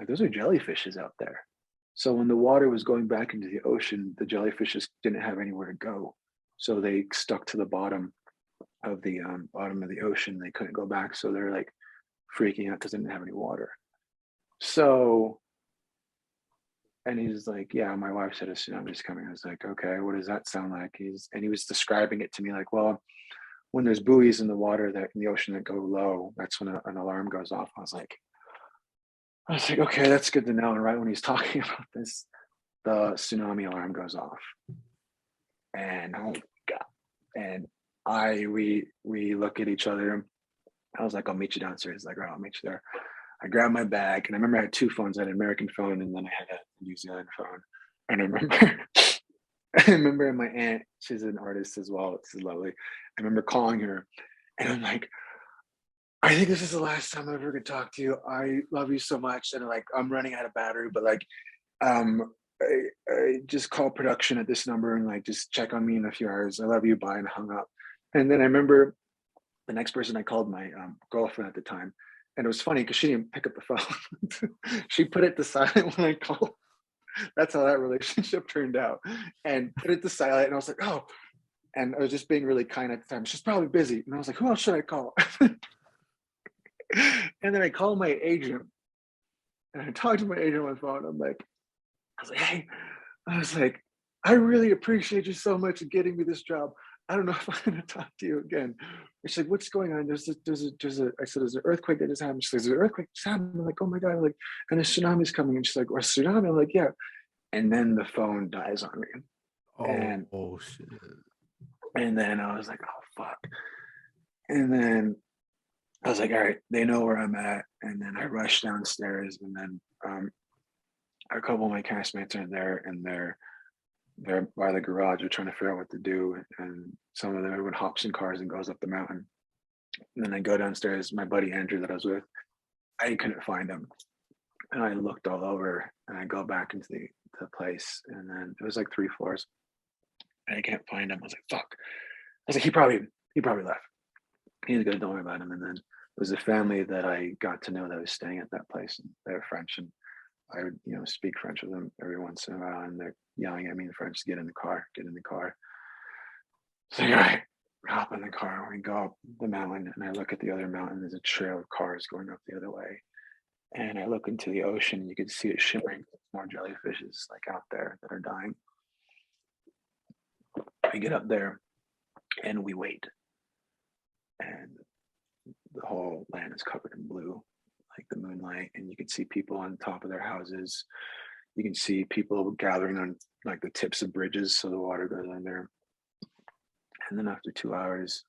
those are jellyfishes out there. So when the water was going back into the ocean, the jellyfishes didn't have anywhere to go, so they stuck to the bottom of the ocean. They couldn't go back, so they're like freaking out because they didn't have any water. So, and he's like, yeah, my wife said a tsunami's coming. I was like, okay, what does that sound like? And he was describing it to me like, well, when there's buoys in the water that in the ocean that go low, that's when an alarm goes off. I was like, okay, that's good to know. And right when he's talking about this, the tsunami alarm goes off. And oh God. And we look at each other. I was like, I'll meet you downstairs. He's like, all right, I'll meet you there. I grabbed my bag, and I remember I had two phones. I had an American phone, and then I had a New Zealand phone. And I remember my aunt, she's an artist as well. She's lovely. I remember calling her, and I'm like, I think this is the last time I'm ever gonna talk to you. I love you so much. And like, I'm running out of battery, but like, I just call production at this number and like, just check on me in a few hours. I love you. Bye. And hung up. And then I remember the next person I called, my girlfriend at the time. And it was funny because she didn't pick up the phone. She put it to silent when I called. That's how that relationship turned out. And put it to silent. And I was like, oh. And I was just being really kind at the time. She's probably busy. And I was like, who else should I call? And then I called my agent. And I talked to my agent on the phone. I was like, hey, I really appreciate you so much for getting me this job. I don't know if I'm going to talk to you again. She's like, what's going on? I said, there's an earthquake that just happened. She says, there's an earthquake just happened. I'm like, oh my God. I'm like, and a tsunami's coming. And she's like, a tsunami? I'm like, yeah. And then the phone dies on me. Shit. And then I was like, oh, fuck. And then I was like, all right, they know where I'm at. And then I rushed downstairs, and then a couple of my castmates are there, and they're by the garage. They're trying to figure out what to do, and some of them, everyone hops in cars and goes up the mountain. And then I go downstairs. My buddy Andrew that I was with, I couldn't find him, and I looked all over. And I go back into the place, and then it was like 3 floors, and I can't find him. I was like, "Fuck!" I was like, "He probably left. He's good. Don't worry about him." And then it was a family that I got to know that was staying at that place, and they're French, and I would, speak French with them every once in a while, and they're yelling at me in French, "Get in the car, get in the car." So, all right, hop in the car. We go up the mountain, and I look at the other mountain. There's a trail of cars going up the other way. And I look into the ocean. You can see it shimmering. More jellyfishes like out there that are dying. We get up there, and we wait. And the whole land is covered in blue, like the moonlight. And you can see people on top of their houses. You can see people gathering on like the tips of bridges so the water goes under. And then after 2 hours,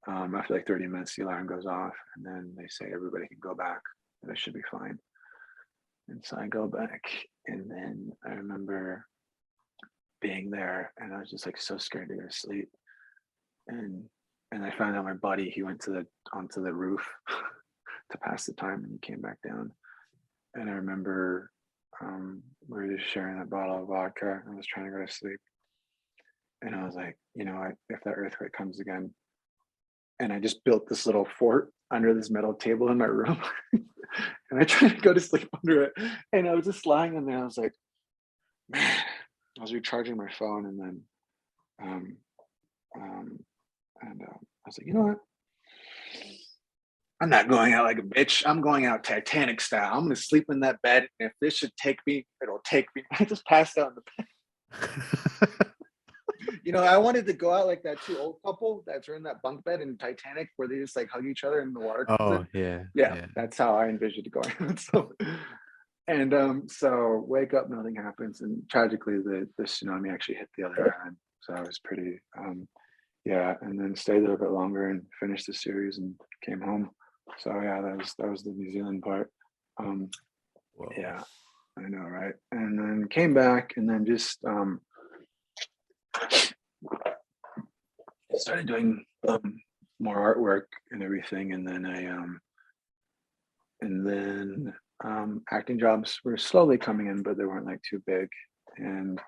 after like 30 minutes, the alarm goes off, and then they say everybody can go back, and it should be fine. And so I go back, and then I remember being there, and I was just like so scared to go to sleep. And I found out my buddy, he went onto the roof to pass the time, and he came back down. And I remember we were just sharing that bottle of vodka. I was trying to go to sleep. And I was like, if that earthquake comes again. And I just built this little fort under this metal table in my room. And I tried to go to sleep under it. And I was just lying in there. I was like, man, I was recharging my phone. And then I was like, you know what? I'm not going out like a bitch. I'm going out Titanic style. I'm going to sleep in that bed. And if this should take me, it'll take me. I just passed out in the bed. I wanted to go out like that old couple that's in that bunk bed in Titanic where they just like hug each other and the water comes in. Yeah, that's how I envisioned it going. So wake up, nothing happens, and tragically the tsunami actually hit the other island. So I was pretty and then stayed there a bit longer and finished the series and came home. So yeah, that was the New Zealand part. Yeah, I know, right? And then came back, and then just started doing more artwork and everything, and then acting jobs were slowly coming in, but they weren't like too big. And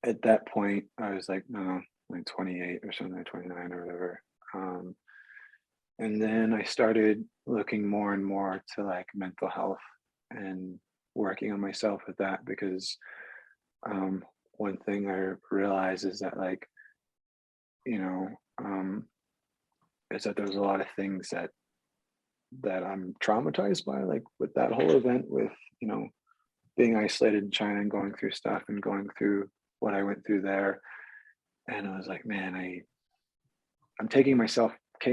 at that point, I was like, no, like 28 or something, like 29 or whatever. And then I started looking more and more to like mental health and working on myself with that, because one thing I realized is that like, is that there's a lot of things that I'm traumatized by, like with that whole event with, being isolated in China and going through stuff and going through what I went through there. And I was like, man, I'm taking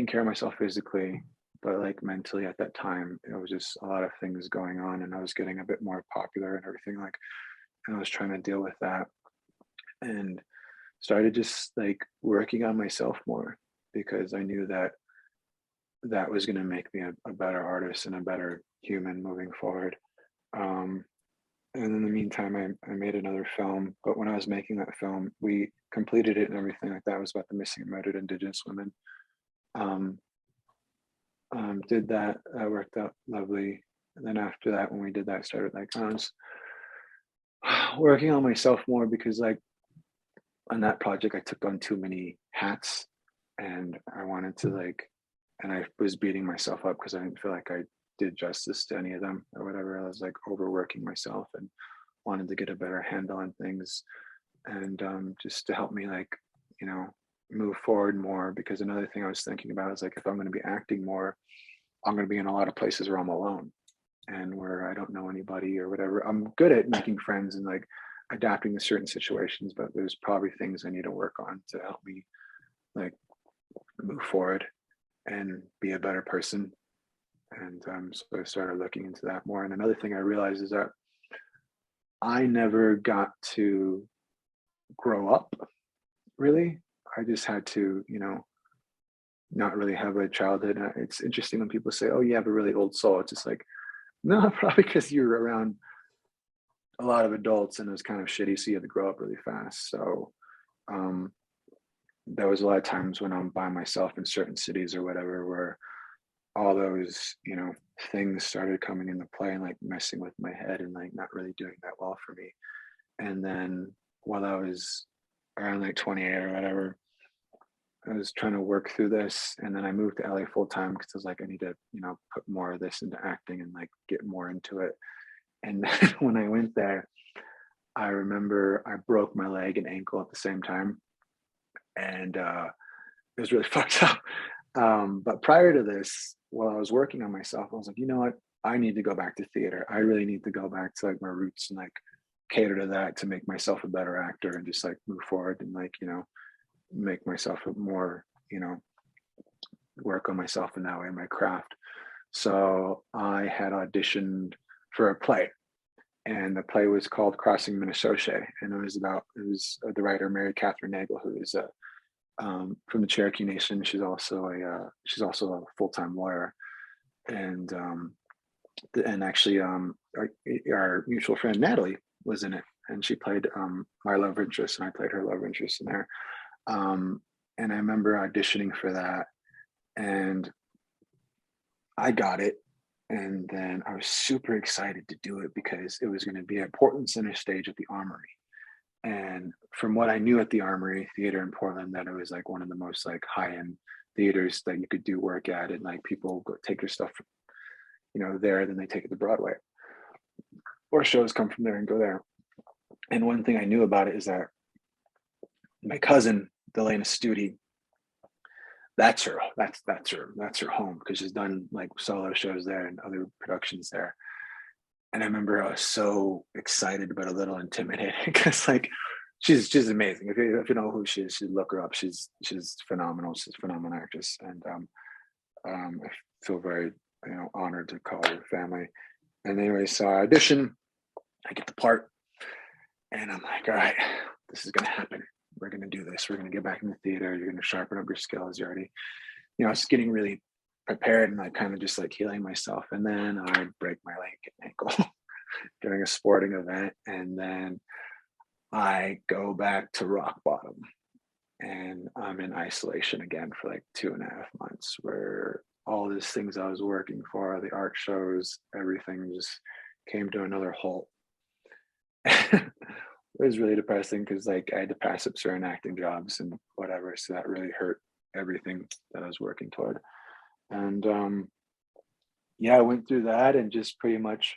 care of myself physically, but like mentally at that time, it was just a lot of things going on, and I was getting a bit more popular and everything, like, and I was trying to deal with that, and started just like working on myself more, because I knew that was going to make me a better artist and a better human moving forward. And in the meantime, I made another film, but when I was making that film, we completed it and everything like that. It was about the missing and murdered Indigenous women. Did that, worked out lovely. And then after that, when we did that, I started like, I was working on myself more, because like on that project, I took on too many hats, and I wanted to like, and I was beating myself up because I didn't feel like I did justice to any of them or whatever. I was like overworking myself and wanted to get a better handle on things, and just to help me like, move forward more. Because another thing I was thinking about is like, if I'm going to be acting more, I'm going to be in a lot of places where I'm alone and where I don't know anybody or whatever. I'm good at making friends and like adapting to certain situations, but there's probably things I need to work on to help me like move forward and be a better person. And so I started looking into that more. And another thing I realized is that I never got to grow up, really. I just had to, not really have a childhood. And it's interesting when people say, oh, you have a really old soul. It's just like, no, probably because you're around a lot of adults, and it was kind of shitty, so you had to grow up really fast. So um, there was a lot of times when I'm by myself in certain cities or whatever, where all those, things started coming into play and like messing with my head and like not really doing that well for me. And then while I was around like 28 or whatever, I was trying to work through this, and then I moved to LA full time because I was like, I need to, put more of this into acting and like get more into it. And then when I went there, I remember I broke my leg and ankle at the same time, and it was really fucked up. But prior to this, while I was working on myself, I was like, you know what? I need to go back to theater. I really need to go back to like my roots and like cater to that to make myself a better actor and just like move forward and like, make myself a more, work on myself in that way, my craft. So I had auditioned for a play, and the play was called Crossing Minnesota, and it was the writer Mary Catherine Nagel, who is from the Cherokee Nation. She's also a full-time lawyer, and actually our mutual friend Natalie was in it, and she played my love interest, and I played her love interest in there. And I remember auditioning for that, and I got it. And then I was super excited to do it because it was going to be at Portland Center Stage at the Armory. And from what I knew at the Armory Theater in Portland, that it was like one of the most like high-end theaters that you could do work at, and like people go take their stuff, there, then they take it to Broadway, or shows come from there and go there. And one thing I knew about it is that my cousin Delana Studi, that's her home, because she's done like solo shows there and other productions there. And I remember I was so excited but a little intimidated because like she's amazing. If you know who she is, you look her up. She's phenomenal. She's a phenomenal actress, and I feel very honored to call her family. And anyway, so I audition, I get the part, and I'm like, all right, this is gonna happen. We're going to do this. We're going to get back in the theater. You're going to sharpen up your skills. You're already, I was getting really prepared and like kind of just like healing myself. And then I break my leg and ankle during a sporting event. And then I go back to rock bottom, and I'm in isolation again for like 2.5 months, where all these things I was working for, the art shows, everything just came to another halt. It was really depressing because like I had to pass up certain acting jobs and whatever, so that really hurt everything that I was working toward. And I went through that, and just pretty much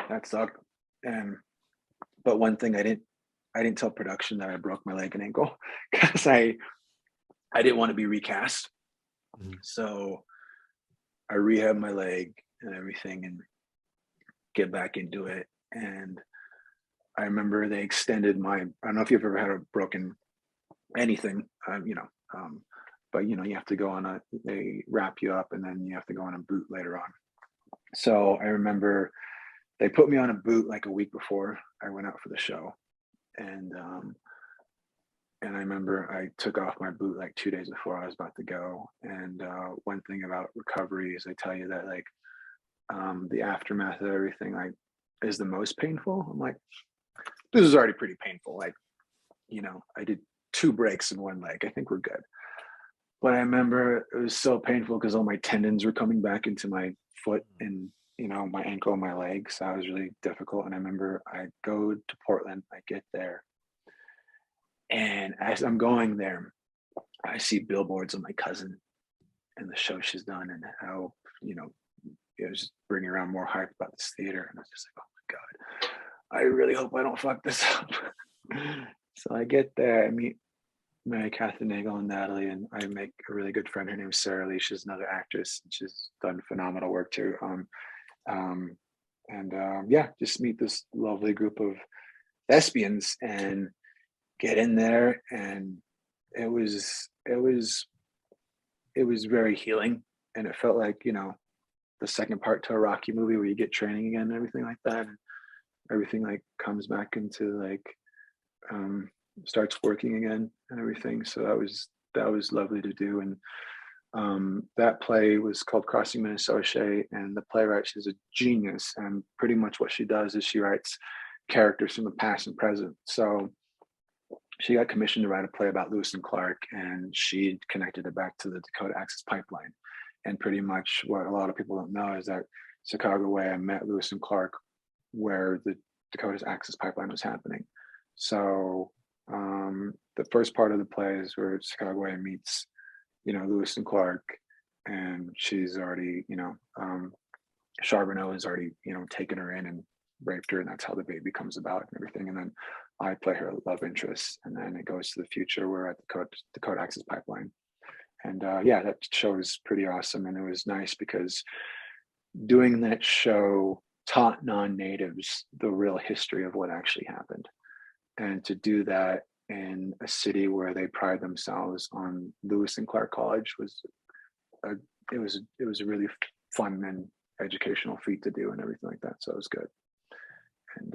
that sucked. And but one thing I didn't tell production that I broke my leg and ankle, because I didn't want to be recast. Mm-hmm. So I rehabbed my leg and everything and get back into it. And I remember they extended I don't know if you've ever had a broken anything, but you have to go on they wrap you up, and then you have to go on a boot later on. So I remember they put me on a boot like a week before I went out for the show. And I remember I took off my boot like 2 days before I was about to go. And one thing about recovery is they tell you that like the aftermath of everything like is the most painful. I'm like, this is already pretty painful. Like, I did 2 breaks in one leg. I think we're good. But I remember it was so painful because all my tendons were coming back into my foot and, my ankle and my leg. So it was really difficult. And I remember I go to Portland, I get there. And as I'm going there, I see billboards of my cousin and the show she's done, and how, it was just bringing around more hype about this theater. And I was just like, oh my God, I really hope I don't fuck this up. So I get there, I meet Mary Catherine Nagel and Natalie, and I make a really good friend. Her name's Sarah Lee. She's another actress. She's done phenomenal work too. Just meet this lovely group of thespians and get in there, and it was very healing, and it felt like the second part to a Rocky movie where you get training again and everything like that, and everything like comes back into like starts working again and everything. So that was lovely to do. And That play was called Crossing Minnesota, and the playwright, she's a genius. And pretty much what she does is she writes characters from the past and present. So she got commissioned to write a play about Lewis and Clark, and she connected it back to the Dakota Access Pipeline. And pretty much what a lot of people don't know is that Chicago Way, I met Lewis and Clark where the Dakota's Access Pipeline was happening. So the first part of the play is where Chicago Way meets, Lewis and Clark, and she's already, Charbonneau has already, taken her in and raped her, and that's how the baby comes about and everything. And then I play her love interest, and then it goes to the future. We're at the Dakota Access Pipeline, and that show was pretty awesome. And it was nice because doing that show taught non-natives the real history of what actually happened, and to do that in a city where they pride themselves on Lewis and Clark College was it was a really fun and educational feat to do and everything like that. So it was good. And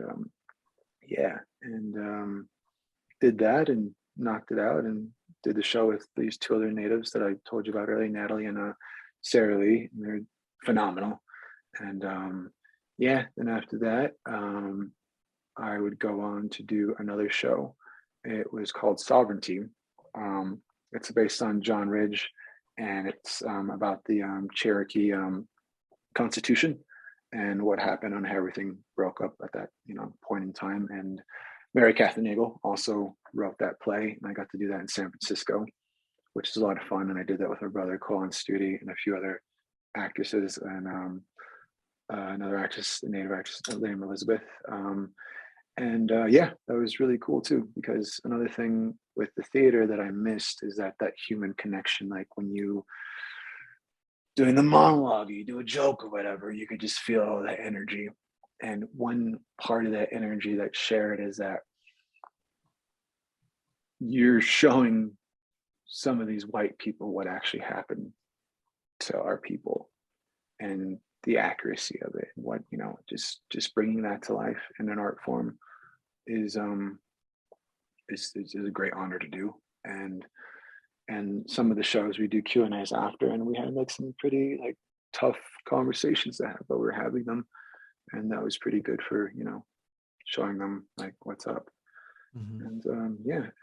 did that and knocked it out, and did the show with these two other natives that I told you about earlier, Natalie and Sarah Lee, and they're phenomenal. And then after that, I would go on to do another show. It was called Sovereignty. It's based on John Ridge, and it's about the Cherokee Constitution and what happened on how everything broke up at that point in time. And Mary Catherine Nagel also wrote that play, and I got to do that in San Francisco, which is a lot of fun. And I did that with my brother Colin Studi and a few other actresses, and another actress, a native actress named Elizabeth. That was really cool too, because another thing with the theater that I missed is that human connection. Like when you doing the monologue, you do a joke or whatever, you could just feel all that energy. And one part of that energy that's shared is that you're showing some of these white people what actually happened to our people, and the accuracy of it, and what just bringing that to life in an art form is a great honor to do. And some of the shows we do Q&As after, and we had like some pretty like tough conversations to have, but we're having them, and that was pretty good for showing them like what's up. And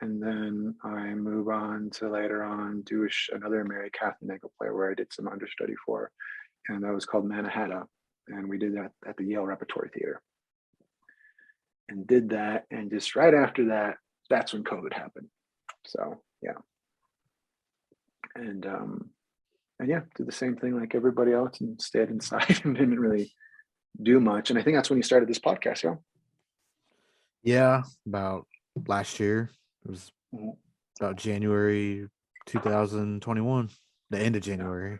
and then I move on to later on do another Mary Catherine Nagel play where I did some understudy for, and that was called Mannahatta, and we did that at the Yale Repertory Theater, and did that, and just right after that, that's when COVID happened. So and did the same thing like everybody else and stayed inside and didn't really do much. And I think that's when you started this podcast, Yeah, about last year. It was about January 2021, the end of January.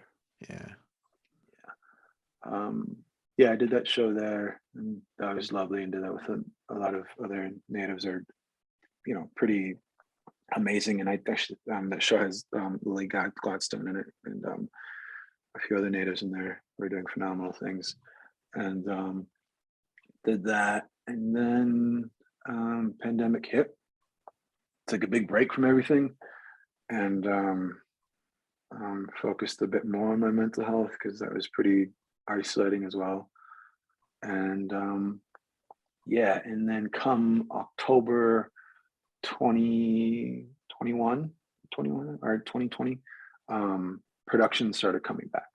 I did that show there, and that was lovely, and did that with a lot of other natives are pretty amazing. And I actually that show has Lily Gladstone in it, and a few other natives in there who are doing phenomenal things. And did that, and then pandemic hit. Took a big break from everything, and focused a bit more on my mental health, because that was pretty isolating as well. And and then come October 2021 or 2020, production started coming back,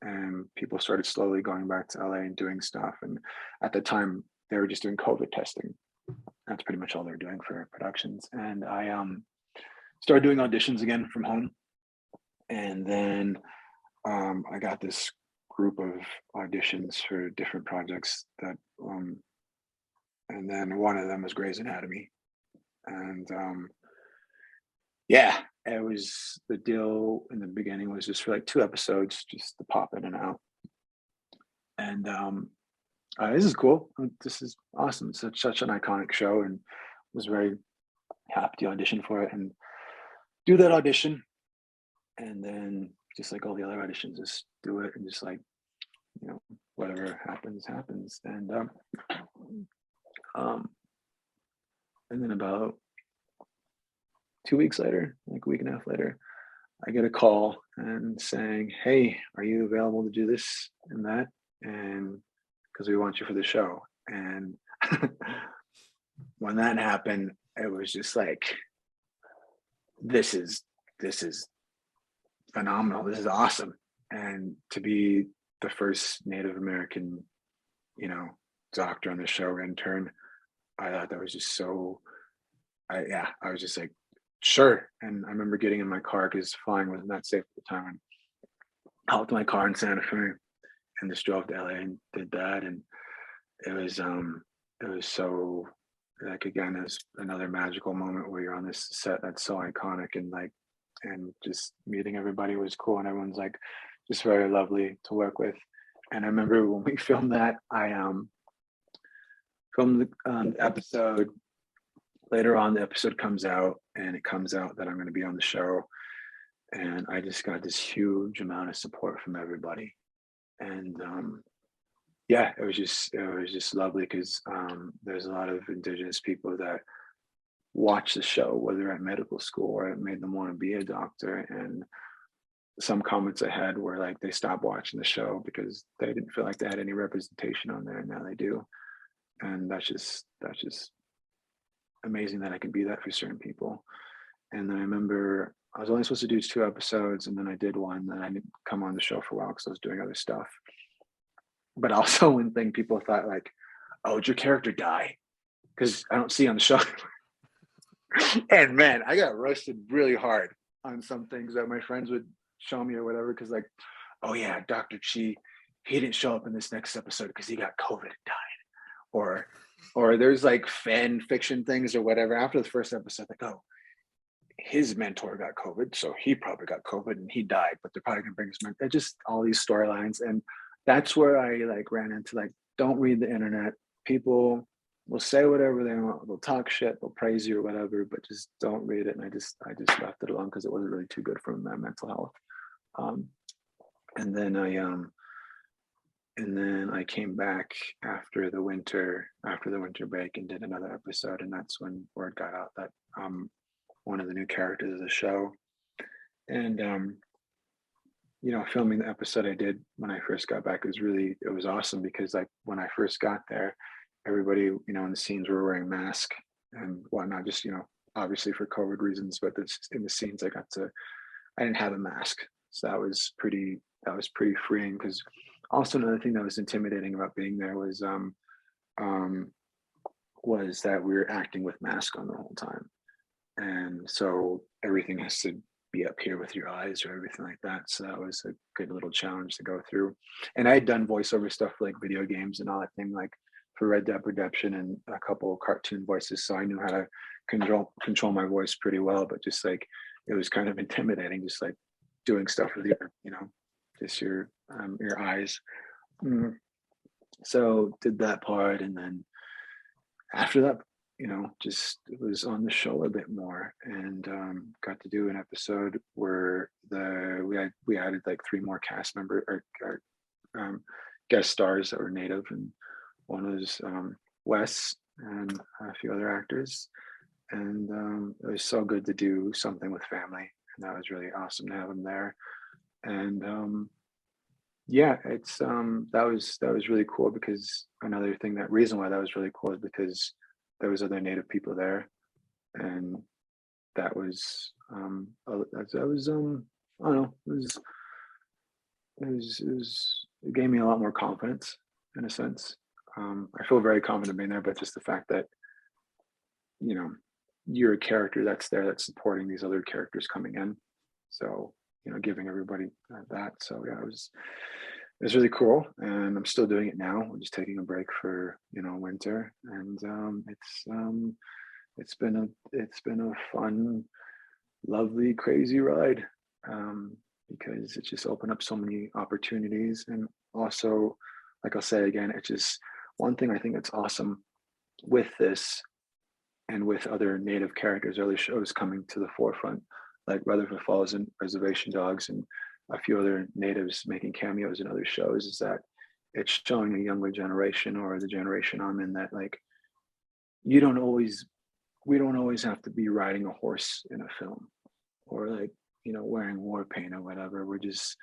and people started slowly going back to LA and doing stuff. And at the time they were just doing COVID testing. That's pretty much all they're doing for productions. And I started doing auditions again from home, and then I got this group of auditions for different projects that and then one of them was Grey's Anatomy. And it was, the deal in the beginning was just for like 2 episodes, just to pop in and out. And this is cool. This is awesome. It's such an iconic show, and was very happy to audition for it and do that audition. And then just like all the other auditions, just do it, and just like, whatever happens. And then about 2 weeks later, like a week and a half later, I get a call and saying, "Hey, are you available to do this and that?" And because we want you for the show. And when that happened, it was just like, this is this is phenomenal. This is awesome. And to be the first Native American, you know, doctor on the show, intern, I thought that was just so. I was just like, sure. And I remember getting in my car because flying wasn't that safe at the time. And hopped in my car in Santa Fe and just drove to LA and did that. And it was so, like, again, it's another magical moment where you're on this set that's so iconic, and like, and just meeting everybody was cool, and everyone's like just very lovely to work with. And I remember when we filmed that, I filmed the episode. Later on, the episode comes out, and it comes out that I'm going to be on the show, and I just got this huge amount of support from everybody. And yeah, it was just lovely because there's a lot of Indigenous people that watch the show, whether at medical school or it made them want to be a doctor. And some comments I had were like, they stopped watching the show because they didn't feel like they had any representation on there, and now they do. And that's just amazing that I can be that for certain people. And then I remember I was only supposed to do 2 episodes, and then I did one, and I didn't come on the show for a while because I was doing other stuff. But also one thing people thought, like, oh, did your character die? Because I don't see on the show. And man, I got roasted really hard on some things that my friends would show me or whatever. Because like, oh yeah, Dr. Chi, he didn't show up in this next episode because he got COVID and died. Or there's like fan fiction things or whatever. After the first episode, like, oh, his mentor got COVID, so he probably got COVID and he died, but they're probably gonna bring his mentor. Just all these storylines. And that's where I like ran into, like, don't read the internet. People will say whatever they want, they'll talk shit, they'll praise you or whatever, but just don't read it. And I just left it alone because it wasn't really too good for my mental health. Um, and then I came back after the winter break and did another episode, and that's when word got out that one of the new characters of the show. And you know, filming the episode I did when I first got back it was awesome, because like when I first got there, everybody, you know, in the scenes were wearing masks and whatnot, just, you know, obviously for COVID reasons, but in the scenes I didn't have a mask. So that was pretty freeing. Because also another thing that was intimidating about being there was that we were acting with mask on the whole time. And so everything has to be up here with your eyes or everything like that. So that was a good little challenge to go through. And I had done voiceover stuff for like video games and all that thing, like for Red Dead Redemption and a couple of cartoon voices. So I knew how to control my voice pretty well, but just like, it was kind of intimidating, just like doing stuff with your, you know, just your eyes. So did that part. And then after that, you know, just was on the show a bit more, and got to do an episode where we added like 3 more cast member or guest stars that were Native, and one was Wes and a few other actors. And it was so good to do something with family, and that was really awesome to have them there. And yeah, it's that was really cool, because another thing, that reason why that was really cool is because there was other Native people there, and that was I don't know, it gave me a lot more confidence in a sense. I feel very confident being there, but just the fact that, you know, you're a character that's there, that's supporting these other characters coming in, so, you know, giving everybody that. So yeah, it was really cool, and I'm still doing it now. We're just taking a break for, you know, winter, and it's been a fun, lovely, crazy ride, because it just opened up so many opportunities. And also, like I'll say again, it's just one thing I think that's awesome with this and with other Native characters, early shows coming to the forefront, like Rutherford Falls and Reservation Dogs and a few other Natives making cameos in other shows, is that it's showing a younger generation, or the generation I'm in, that like, we don't always have to be riding a horse in a film, or like wearing war paint or whatever. We're just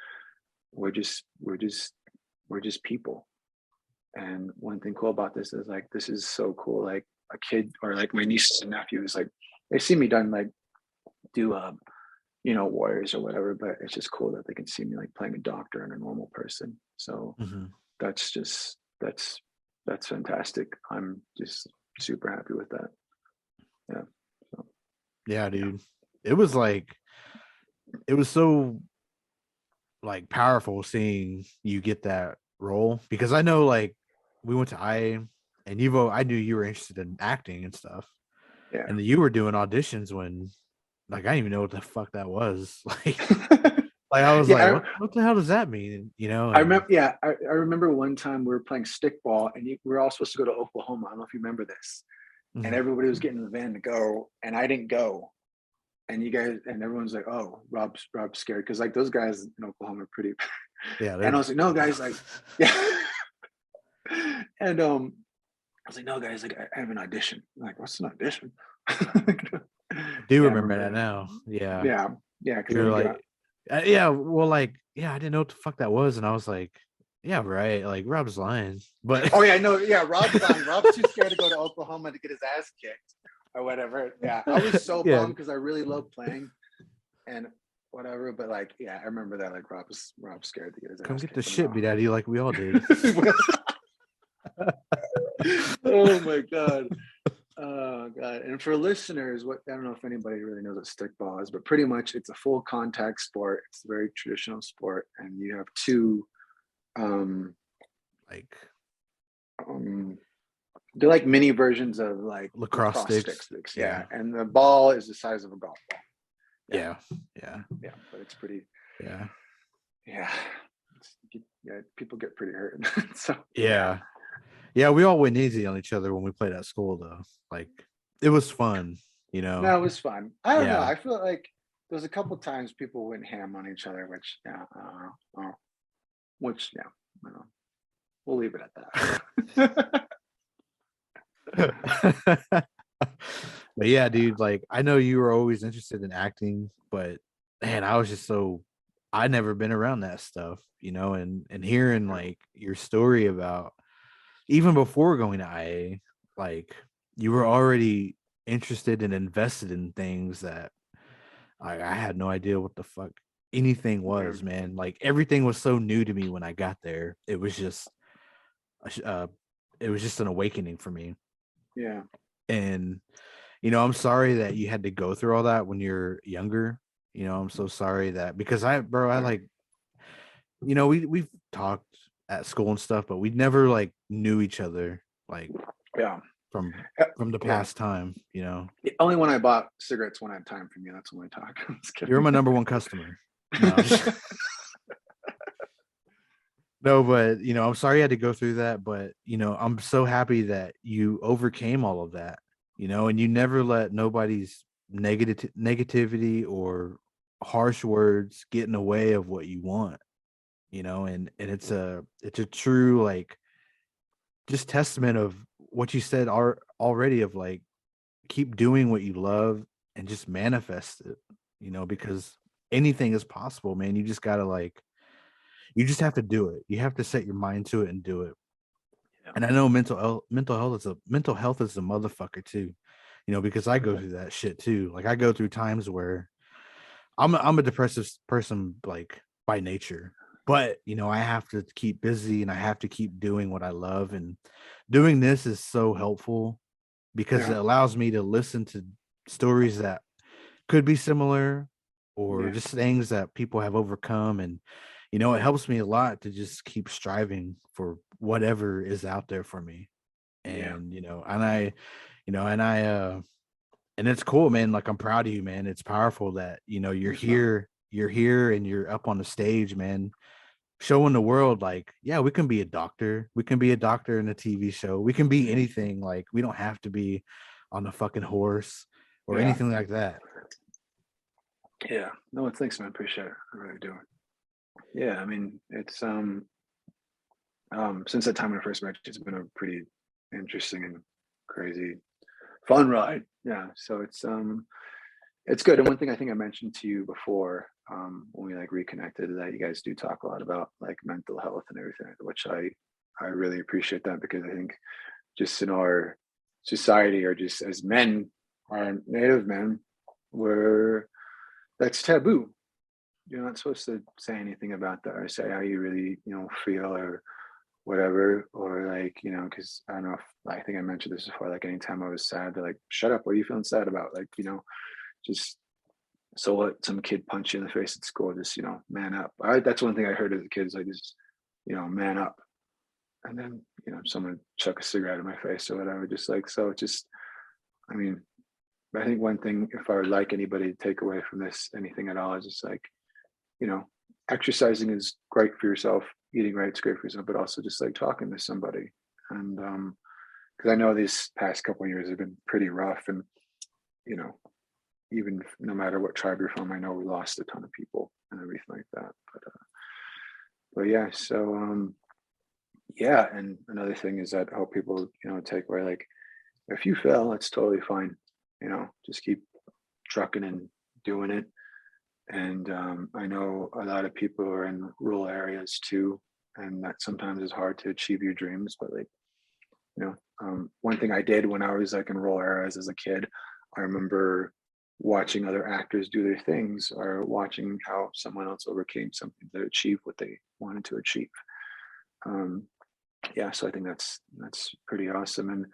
people. And one thing cool about this is like, this is so cool. Like a kid or like my nieces and nephews, like they see me do warriors or whatever, but it's just cool that they can see me like playing a doctor and a normal person. So that's fantastic. I'm just super happy with that. Yeah. So, yeah, dude. It was so like powerful seeing you get that role, because I know like we went to IA and I knew you were interested in acting and stuff. yeah. And you were doing auditions when like I didn't even know what the fuck that was. Like I was like, what the hell does that mean? I remember. Yeah, I remember one time we were playing stickball, and we were all supposed to go to Oklahoma. I don't know if you remember this. And everybody was getting in the van to go, and I didn't go. And you guys, and everyone's like, "Oh, Rob's scared," because like those guys in Oklahoma are pretty. Yeah. And I was like, "No, guys, like, yeah." And I was like, "No, guys, like, I have an audition." I'm like, what's an audition? I do remember that now. Yeah. Yeah. Because You're like, yeah, well, like, yeah, I didn't know what the fuck that was, and I was like, yeah, right. Like Rob's lying, but oh yeah, no, yeah, Rob's lying. Rob's too scared to go to Oklahoma to get his ass kicked or whatever. Yeah, I was so bummed because I really love playing and whatever, but like, yeah, I remember that. Like, Rob's scared to get his ass kicked. Come get the shit beat out of you, like we all did. Oh my god. Oh god. And for listeners, I don't know if anybody really knows what stickball is, but pretty much it's a full contact sport. It's a very traditional sport, and you have two they're like mini versions of like lacrosse sticks. Yeah. And the ball is the size of a golf ball. Yeah. But it's pretty. Yeah. People get pretty hurt. So yeah, we all went easy on each other when we played at school, though. Like it was fun, No, it was fun. I don't know. I feel like there's a couple times people went ham on each other, which I don't know. We'll leave it at that. But yeah, dude, like I know you were always interested in acting, but man, I'd never been around that stuff, and hearing like your story about even before going to IA, like you were already interested and invested in things that I had no idea what the fuck anything was, man. Like everything was so new to me when I got there. It was just an awakening for me. Yeah. And I'm sorry that you had to go through all that when you're younger. I'm so sorry that, because I like, we've talked at school and stuff, but we never like knew each other like from the past time. Only when I bought cigarettes when I had time from you, that's when I talk. You're my number one customer. No, but I'm sorry you had to go through that, but I'm so happy that you overcame all of that, and you never let nobody's negativity or harsh words get in the way of what you want, and it's a true like just testament of what you said already of like keep doing what you love and just manifest it, because anything is possible, man. You just gotta you just have to do it. You have to set your mind to it and do it. Yeah. And I know mental health is a motherfucker too, because I go through that shit too. Like I go through times where I'm a depressive person, like by nature, but I have to keep busy and I have to keep doing what I love, and doing this is so helpful because it allows me to listen to stories that could be similar or just things that people have overcome, and it helps me a lot to just keep striving for whatever is out there for me. And and it's cool, man. Like I'm proud of you, man. It's powerful that you're here and you're up on the stage, man, showing the world like, yeah, we can be a doctor. We can be a doctor in a TV show. We can be anything. Like we don't have to be on a fucking horse or anything like that. Yeah. No, thanks, man. Appreciate it. I really do. Yeah, I mean, it's since that time when I first met you, it's been a pretty interesting and crazy fun ride. Yeah. So it's it's good. And one thing I think I mentioned to you before, when we like reconnected, is that you guys do talk a lot about like mental health and everything, which I really appreciate that, because I think just in our society, or just as men, our native men, where that's taboo. You're not supposed to say anything about that, or say how you really, feel, or whatever, or like, because I don't know if, I think I mentioned this before, like anytime I was sad, they're like, shut up, what are you feeling sad about? Like, just, so what, some kid punch you in the face at school, just, man up. That's one thing I heard as a kid, is like, just, man up. And then, someone chuck a cigarette in my face or whatever, just like, so just, I mean, I think one thing, if I would like anybody to take away from this, anything at all, is just like, exercising is great for yourself, eating right is great for yourself, but also just like talking to somebody. And because I know these past couple of years have been pretty rough, and even no matter what tribe you're from, I know we lost a ton of people and everything like that. But yeah, so yeah. And another thing is that I hope people, take away, like, if you fail, it's totally fine. Just keep trucking and doing it. And I know a lot of people are in rural areas too, and that sometimes is hard to achieve your dreams. But like, one thing I did when I was like in rural areas as a kid, I remember watching other actors do their things, or watching how someone else overcame something to achieve what they wanted to achieve. Yeah, so I think that's pretty awesome. And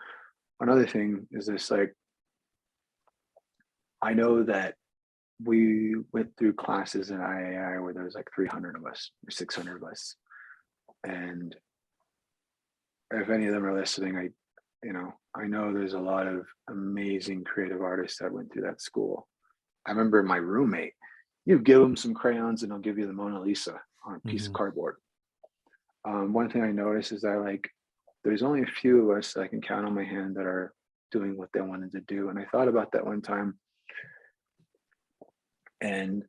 another thing is this, like, I know that we went through classes in IAI where there was like 300 of us or 600 of us. And if any of them are listening, I know there's a lot of amazing creative artists that went through that school. I remember my roommate, you give him some crayons and he'll give you the Mona Lisa on a piece of cardboard. One thing I noticed is that, like, there's only a few of us that I can count on my hand that are doing what they wanted to do. And I thought about that one time. And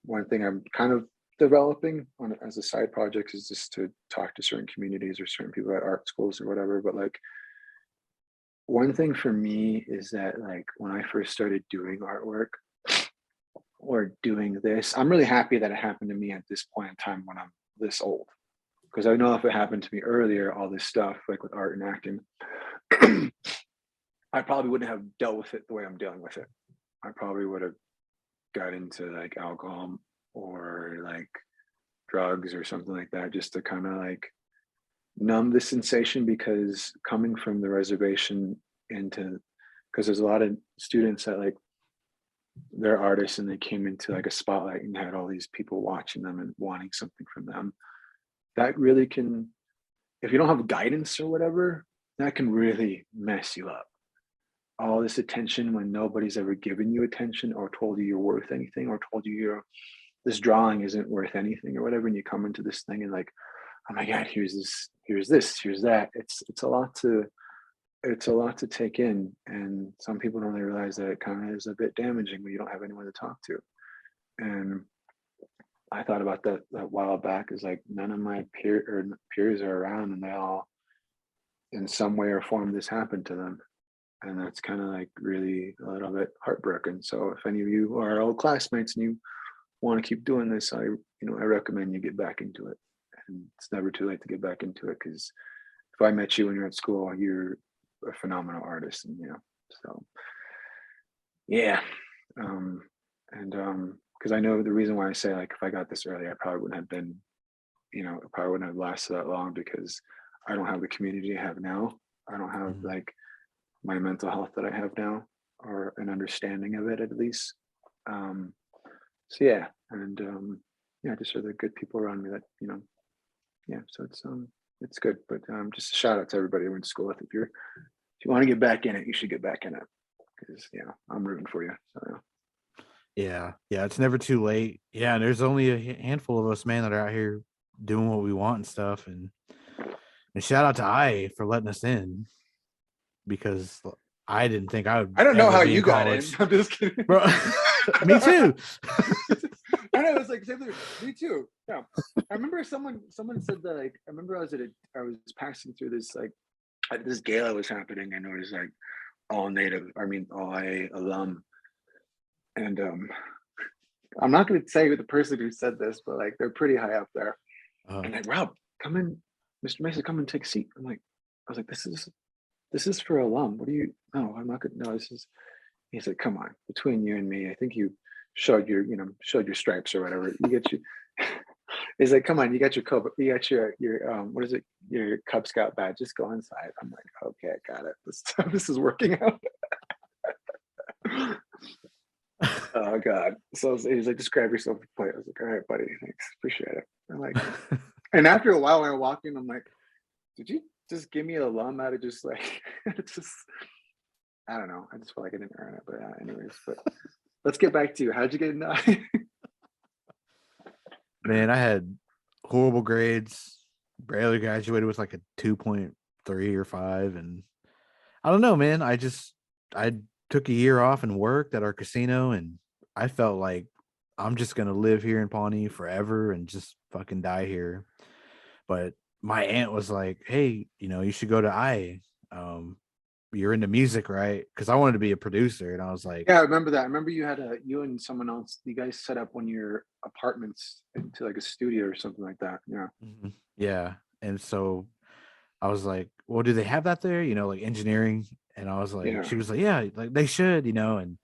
one thing I'm kind of developing on as a side project is just to talk to certain communities or certain people at art schools or whatever. But like, one thing for me is that, like, when I first started doing artwork or doing this, I'm really happy that it happened to me at this point in time when I'm this old, because I know if it happened to me earlier, all this stuff like with art and acting, I probably wouldn't have dealt with it the way I'm dealing with it. I probably would have got into like alcohol or like drugs or something like that, just to kind of like numb the sensation. Because coming from the reservation because there's a lot of students that, like, they're artists and they came into like a spotlight and had all these people watching them and wanting something from them. That really can, if you don't have guidance or whatever, that can really mess you up. All this attention when nobody's ever given you attention or told you you're worth anything, or told you this drawing isn't worth anything or whatever, and you come into this thing and like, oh my God, here's this, here's that. It's a lot to take in, and some people don't really realize that it kind of is a bit damaging when you don't have anyone to talk to. And I thought about that a while back, is like, none of my peers are around, and they all in some way or form this happened to them. And that's kind of like really a little bit heartbroken. So if any of you are old classmates and you want to keep doing this, I recommend you get back into it. And it's never too late to get back into it, because if I met you when you're at school, you're a phenomenal artist. And so yeah. Because I know the reason why I say, like, if I got this early, I probably wouldn't have been, it probably wouldn't have lasted that long, because I don't have the community I have now. I don't have like my mental health that I have now, or an understanding of it at least. So yeah, and yeah, just are the good people around me that yeah. So it's good. But just a shout out to everybody who went to school with. If you want to get back in it, you should get back in it, because I'm rooting for you. So yeah, it's never too late. Yeah, and there's only a handful of us, man, that are out here doing what we want and stuff. And shout out to I for letting us in, because I didn't think I would. I don't know ever how be you in got in. college. I'm just kidding. Bro, me too. I know, it's like, me too. Yeah, I remember someone said that, like, I remember I was passing through this, like, this gala was happening, and it was like all native. I mean, all IA alum. And I'm not going to say the person who said this, but like they're pretty high up there. And like, Rob, come in, Mr. Mesa, come and take a seat. I was like, this is for alum. What do you? No, I'm not going. No, this is. He's like, come on, between you and me, I think you showed your stripes or whatever. You get you. He's like, come on, you got your what is it? Your Cub Scout badge. Just go inside. I'm like, okay, I got it. This is working out. Oh God. So he's like, just grab yourself a plate. I was like, all right, buddy, thanks, appreciate it. I'm like, and after a while, when I walk in, I'm like, did you just give me an alum out of just like, just, I don't know. I just feel like I didn't earn it, but anyways. But let's get back to you. How'd you get into IA? Man, I had horrible grades. Barely graduated with like a 2.3 or 5, and I don't know, man. I took a year off and worked at our casino, and I felt like I'm just gonna live here in Pawnee forever and just fucking die here. But my aunt was like, "Hey, you should go to IA. You're into music, right?" Because I wanted to be a producer, and I was like, yeah, I remember that. I remember you had you and someone else, you guys set up one of your apartments into like a studio or something like that. Yeah. Yeah. And so I was like, well, do they have that there? Like engineering. And I was like, she was like, yeah, like they should, and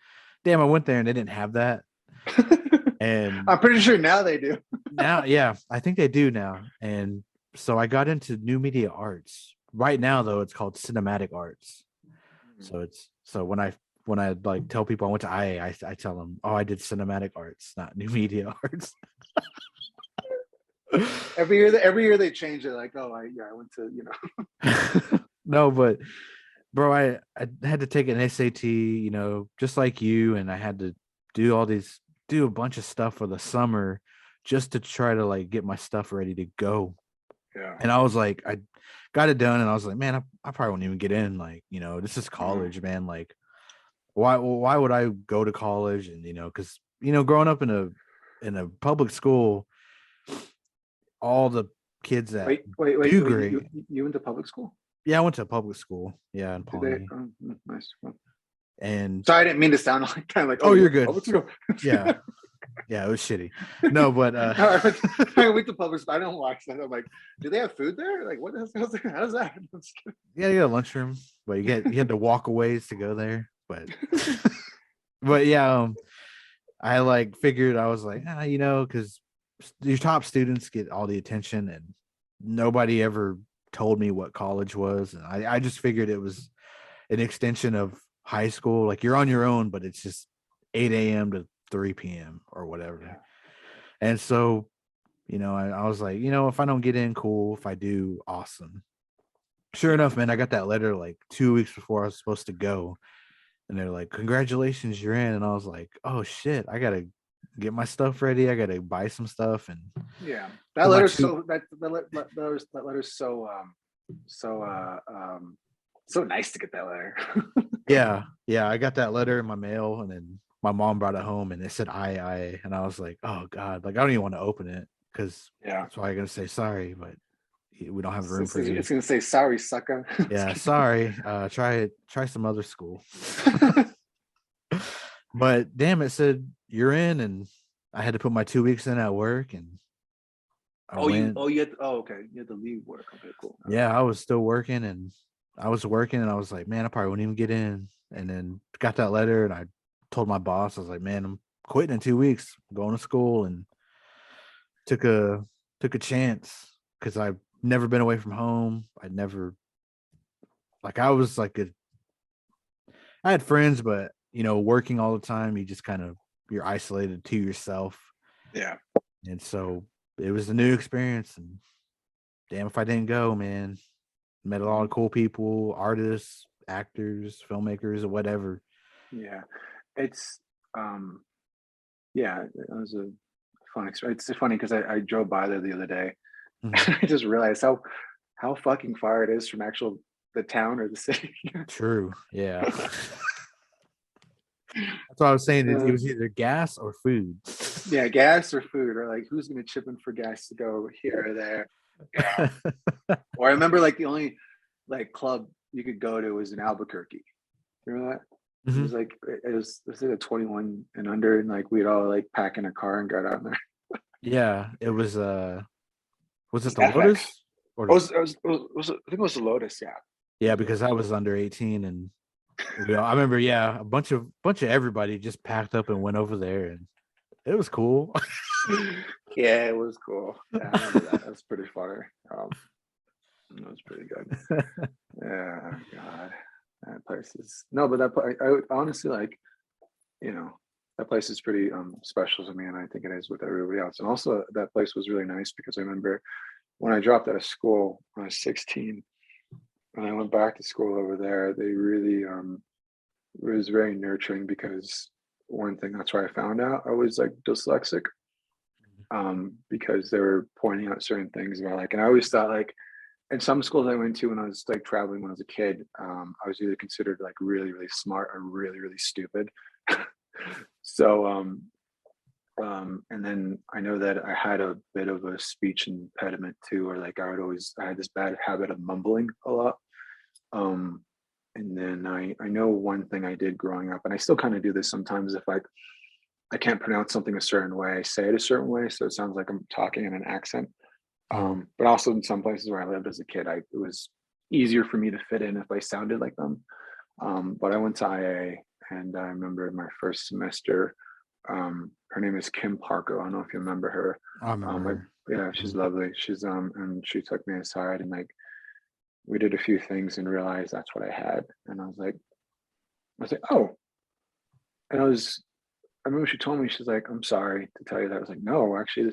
damn, I went there and they didn't have that. And I'm pretty sure now they do. Now, yeah, I think they do now. And so I got into new media arts. Right now, though, it's called cinematic arts. So when I like tell people I went to IA, I tell them, oh, I did cinematic arts, not new media arts. Every year they change it. Like, oh, I went to, No, but bro, I had to take an SAT, just like you, and I had to do a bunch of stuff for the summer just to try to like get my stuff ready to go. Yeah. And I was like, I got it done, and I was like, man, I probably won't even get in. Like, this is college, man. Like, why would I go to college? And because growing up in a public school, all the kids that wait, do great. You went to public school? Yeah, I went to a public school. Yeah, in Pawnee. Nice. And sorry, I didn't mean to sound like kind of like. Oh, you're good. Public school. Yeah, it was shitty. No, but I went to public school. I don't watch that. I'm like, do they have food there? Like, what is how's that? Yeah, you got a lunchroom, but you had to walk a ways to go there. But but yeah, I like figured, I was like, because your top students get all the attention, and nobody ever told me what college was, and I just figured it was an extension of high school. Like, you're on your own, but it's just 8 a.m. to 3 p.m. or whatever. Yeah. And so, I was like, if I don't get in, cool. If I do, awesome. Sure enough, man, I got that letter like 2 weeks before I was supposed to go, and they're like, congratulations, you're in. And I was like, oh shit, I gotta get my stuff ready. I gotta buy some stuff. And yeah, that letter's so so nice to get that letter. yeah, I got that letter in my mail, and then my mom brought it home, and it said I, and I was like, oh god, like I don't even want to open it, because that's why I'm gonna say sorry, but we don't have room for you. It's gonna say sorry, sucker. Yeah, sorry. Try some other school. But damn, it said you're in, and I had to put my 2 weeks in at work, and okay, you had to leave work. Okay, cool. Yeah, I was still working, and I was like, man, I probably wouldn't even get in. And then got that letter, and I told my boss, I was like, man, I'm quitting in 2 weeks, I'm going to school. And took a chance, because I've never been away from home. I had friends, but working all the time, you just you're isolated to yourself. Yeah. And so it was a new experience, and damn if I didn't go, man. Met a lot of cool people, artists, actors, filmmakers, or whatever. Yeah. It's it was a fun experience. It's funny because I drove by there the other day. Mm-hmm. I just realized how fucking far it is from the town or the city. True. Yeah. That's what I was saying. It was either gas or food. Yeah, gas or food, or like, who's gonna chip in for gas to go here or there? Yeah. Or I remember like the only like club you could go to was in Albuquerque. Remember that? Mhm. It was like a 21 and under, and like we'd all like pack in a car and go down there. Yeah, it was was it It's the FX. Lotus or I think it was the Lotus. Yeah. It yeah, was because Lotus. I was under 18 and I remember, yeah, a bunch of everybody just packed up and went over there and it was cool. Yeah, it was cool. Yeah, I remember that. That was pretty funny. It was pretty good. Yeah, God, that place is no, but I would honestly like, you know, that place is pretty special to me, and I think it is with everybody else. And also, that place was really nice because I remember when I dropped out of school when I was 16, and I went back to school over there. They really it was very nurturing because one thing that's where I found out I was like dyslexic because they were pointing out certain things about like, and I always thought like in some schools I went to when I was like traveling when I was a kid, I was either considered like really, really smart or really, really stupid. So, and then I know that I had a bit of a speech impediment too, or like I had this bad habit of mumbling a lot. Um, and then I know one thing I did growing up, and I still kind of do this sometimes if like I can't pronounce something a certain way, I say it a certain way, so it sounds like I'm talking in an accent. Mhm. But also in some places where I lived as a kid, it was easier for me to fit in if I sounded like them. But I went to IA, and I remember in my first semester, her name is Kim Parko. I don't know if you remember her. I remember. Yeah, she's Mhm. lovely. She's and she took me aside and like we did a few things and realized that's what I had. And I was like, oh, and I remember she told me, she's like, I'm sorry to tell you that. I was like, no, actually,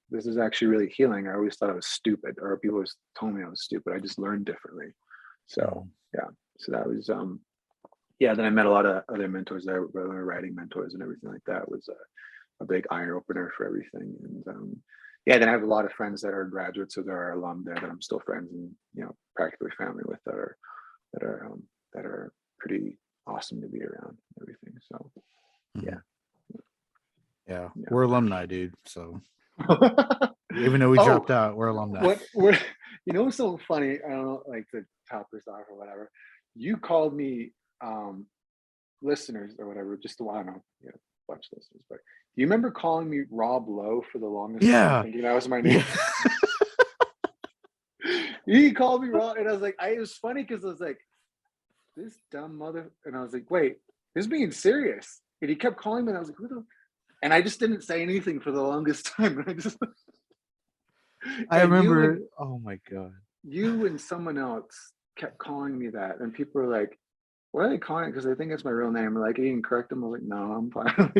this is actually really healing. I always thought I was stupid, or people always told me I was stupid. I just learned differently. So Mhm. yeah, so that was yeah. Then I met a lot of other mentors there, writing mentors and everything like that. It was a big eye opener for everything. And yeah, then I have a lot of friends that are graduates or that are alum there that I'm still friends and practically family with that are that are pretty awesome to be around and everything. So yeah. Mhm. Yeah, Yeah. we're alumni, dude. So even though we Oh, dropped out, we're alumni. what what's so funny? I don't know, like to top this off or whatever. You called me listeners or whatever, just a while ago, bunch of listeners, but do you remember calling me Rob Lowe for the longest time, Yeah, thinking that was my name? yeah. He called me Rob, and I was like, it was funny because I was like, this dumb mother, and I was like, wait, this is being serious. And he kept calling me, and I was like, who the and I just didn't say anything for the longest time. And I just I and remember. Oh my god. you and someone else kept calling me that, and people were like, "What are they calling it?" Because they think it's my real name. Like, you can correct them. I was like, "No, I'm fine."